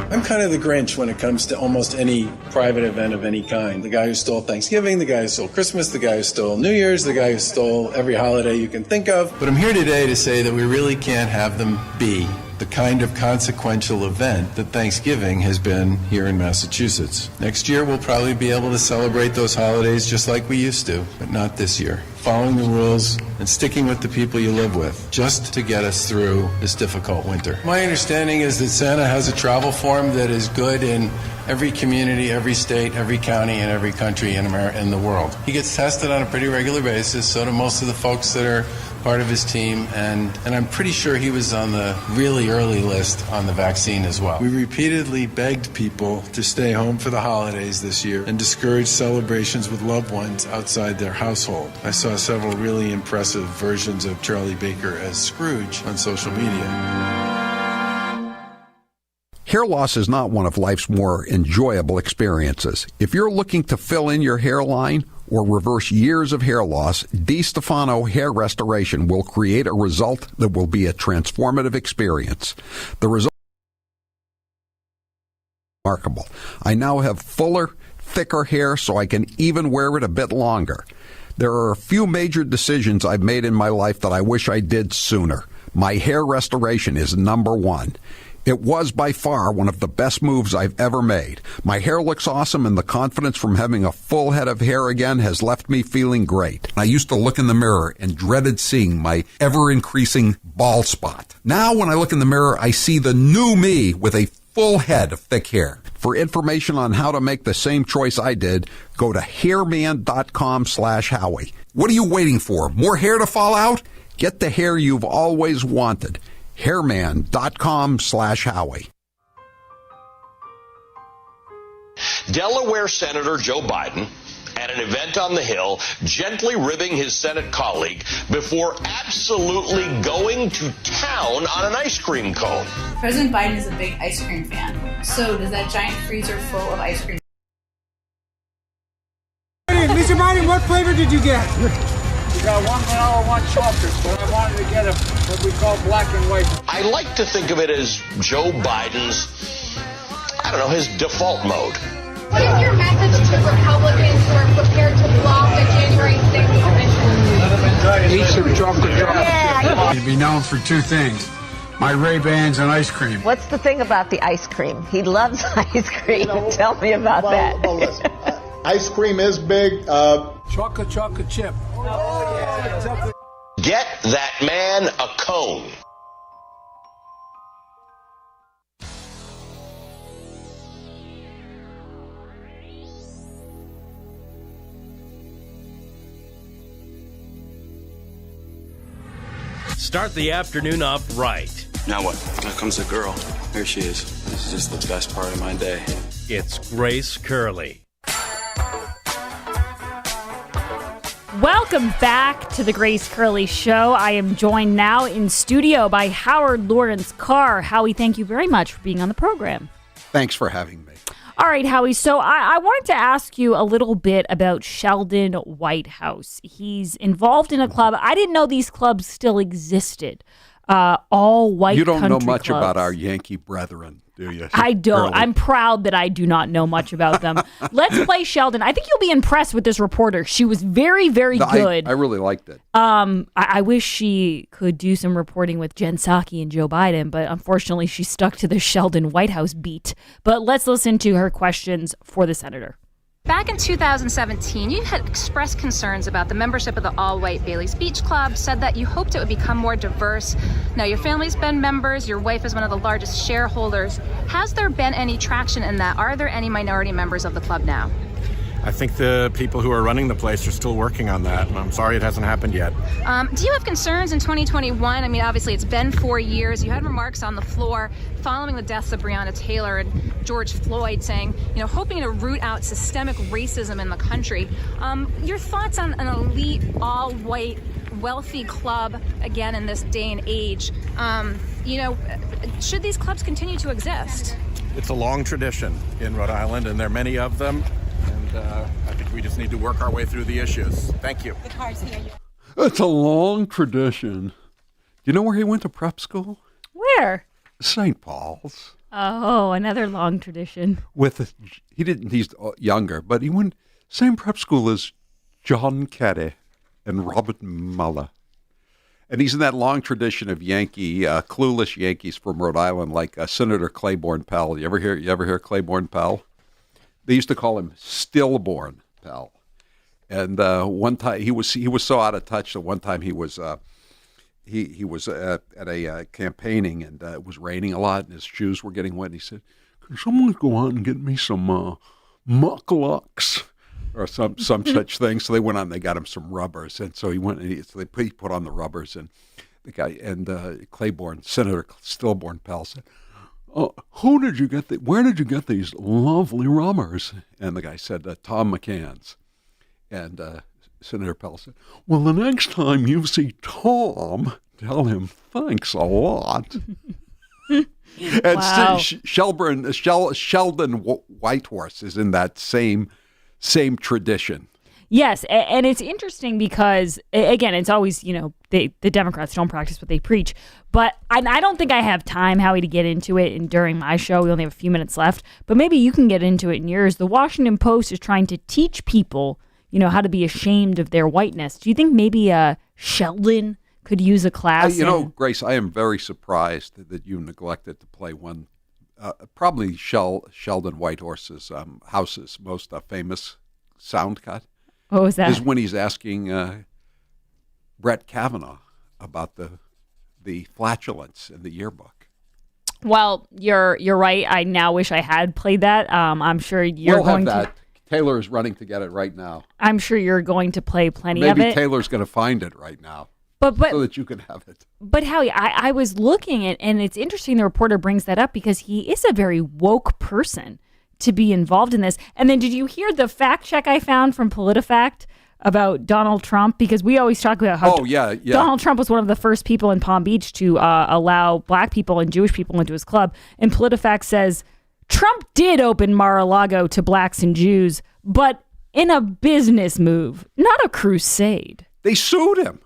I'm kind of the Grinch when it comes to almost any private event of any kind. The guy who stole Thanksgiving, the guy who stole Christmas, the guy who stole New Year's, the guy who stole every holiday you can think of. But I'm here today to say that we really can't have them be the kind of consequential event that Thanksgiving has been here in Massachusetts. Next year, we'll probably be able to celebrate those holidays just like we used to, but not this year. Following the rules and sticking with the people you live with, just to get us through this difficult winter. My understanding is that Santa has a travel form that is good in every community, every state, every county, and every country in the world. He gets tested on a pretty regular basis, so do most of the folks that are part of his team, and I'm pretty sure he was on the really early list on the vaccine as well. We repeatedly begged people to stay home for the holidays this year and discouraged celebrations with loved ones outside their household. I saw several really impressive versions of Charlie Baker as Scrooge on social media. Hair loss is not one of life's more enjoyable experiences. If you're looking to fill in your hairline or reverse years of hair loss, DiStefano Hair Restoration will create a result that will be a transformative experience. The result is remarkable. I now have fuller, thicker hair so I can even wear it a bit longer. There are a few major decisions I've made in my life that I wish I did sooner. My hair restoration is number one. It was by far one of the best moves I've ever made. My hair looks awesome, and the confidence from having a full head of hair again has left me feeling great. I used to look in the mirror and dreaded seeing my ever-increasing bald spot. Now when I look in the mirror, I see the new me with a full head of thick hair. For information on how to make the same choice I did, go to hairman.com/Howie. What are you waiting for? More hair to fall out? Get the hair you've always wanted. Hairman.com/Howie. Delaware Senator Joe Biden at an event on the Hill, gently ribbing his Senate colleague before absolutely going to town on an ice cream cone. President Biden is a big ice cream fan. So does that giant freezer full of ice cream? Mr. Biden, what flavor did you get? We got one vanilla, one chocolate, but I wanted to get what we call black and white. I like to think of it as Joe Biden's, I don't know, his default mode. What is your message to Republicans who are prepared to block the January 6th commission? Eat some chocolate. Yeah. He'd be known for two things, my Ray-Bans and ice cream. What's the thing about the ice cream? He loves ice cream. Tell me about that. Well, listen, ice cream is big. Chocolate chip. Oh, yeah. Get that man a cone. Start the afternoon off right. Now what? Here comes a girl. Here she is. This is just the best part of my day. It's Grace Curley. Welcome back to the Grace Curley Show. I am joined now in studio by Howard Lawrence Carr. Howie, thank you very much for being on the program. Thanks for having me. All right, Howie. So I wanted to ask you a little bit about Sheldon Whitehouse. He's involved in a club. I didn't know these clubs still existed. All white. You don't know much clubs. about our Yankee brethren, do you? I don't. Early. I'm proud that I do not know much about them. Let's play Sheldon. I think you'll be impressed with this reporter. She was very, very good. I really liked it. I wish she could do some reporting with Jen Psaki and Joe Biden, but unfortunately she stuck to the Sheldon Whitehouse beat. But let's listen to her questions for the senator. Back in 2017, you had expressed concerns about the membership of the all-white Bailey's Beach Club, said that you hoped it would become more diverse. Now, your family's been members. Your wife is one of the largest shareholders. Has there been any traction in that? Are there any minority members of the club now? I think the people who are running the place are still working on that, and I'm sorry it hasn't happened yet. Do you have concerns in 2021? I mean, obviously, it's been 4 years. You had remarks on the floor following the deaths of Breonna Taylor and George Floyd saying, hoping to root out systemic racism in the country. Your thoughts on an elite, all-white, wealthy club, again, in this day and age? Should these clubs continue to exist? It's a long tradition in Rhode Island, and there are many of them. And I think we just need to work our way through the issues. Thank you. The car's here. It's a long tradition. Do you know where he went to prep school? Where? St. Paul's. Oh, another long tradition. He's younger, but he went same prep school as John Kerry and Robert Mueller. And he's in that long tradition of clueless Yankees from Rhode Island, like Senator Claiborne Pell. You ever hear Claiborne Pell? They used to call him Stillborn Pell. And one time he was so out of touch that one time he was at a campaigning, and it was raining a lot and his shoes were getting wet. And he said, "Can someone go out and get me some mucklucks or some such thing?" So they went out and they got him some rubbers, and so he went and he put on the rubbers, and the guy and Senator Stillborn Pell said, "Where did you get these lovely rubbers?" And the guy said, "Tom McCann's." And Senator Pell said, "Well, the next time you see Tom, tell him thanks a lot." And wow. Sheldon Whitehorse is in that same tradition. Yes, and it's interesting because, again, it's always, the Democrats don't practice what they preach. But I don't think I have time, Howie, to get into it during my show. We only have a few minutes left. But maybe you can get into it in yours. The Washington Post is trying to teach people, how to be ashamed of their whiteness. Do you think maybe Sheldon could use a class? Grace, I am very surprised that you neglected to play one, probably Sheldon Whitehorse's House's most famous sound cut. What was that? Is when he's asking Brett Kavanaugh about the flatulence in the yearbook. Well, you're right. I now wish I had played that. I'm sure you're going to. Taylor is running to get it right now. I'm sure you're going to play plenty of it. Maybe Taylor's going to find it right now, but so that you can have it. But Howie, I was looking at, and it's interesting the reporter brings that up because he is a very woke person. to be involved in this. And then did you hear the fact check I found from PolitiFact about Donald Trump? Because we always talk about how Donald Trump was one of the first people in Palm Beach to allow black people and Jewish people into his club. And PolitiFact says Trump did open Mar-a-Lago to blacks and Jews, but in a business move, not a crusade. They sued him.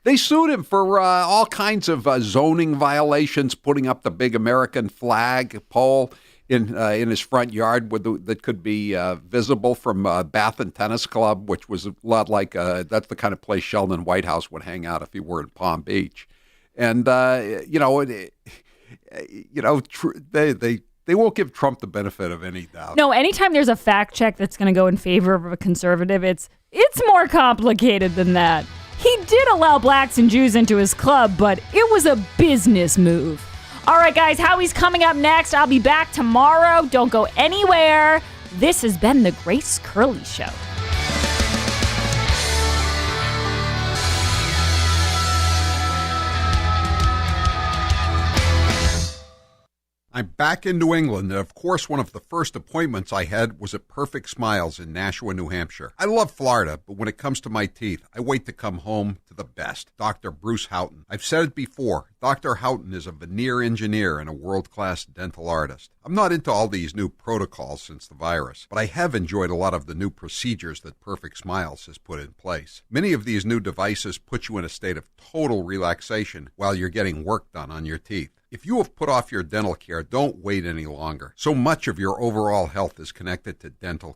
They sued him for all kinds of zoning violations, putting up the big American flag pole in his front yard that could be visible from Bath and Tennis Club, which was a lot like that's the kind of place Sheldon Whitehouse would hang out if he were in Palm Beach. And they won't give Trump the benefit of any doubt. No, anytime there's a fact check that's going to go in favor of a conservative, it's more complicated than that. He did allow blacks and Jews into his club, but it was a business move. All right, guys, Howie's coming up next. I'll be back tomorrow. Don't go anywhere. This has been The Grace Curley Show. I'm back in New England, and of course, one of the first appointments I had was at Perfect Smiles in Nashua, New Hampshire. I love Florida, but when it comes to my teeth, I wait to come home to the best, Dr. Bruce Houghton. I've said it before, Dr. Houghton is a veneer engineer and a world-class dental artist. I'm not into all these new protocols since the virus, but I have enjoyed a lot of the new procedures that Perfect Smiles has put in place. Many of these new devices put you in a state of total relaxation while you're getting work done on your teeth. If you have put off your dental care, don't wait any longer. So much of your overall health is connected to dental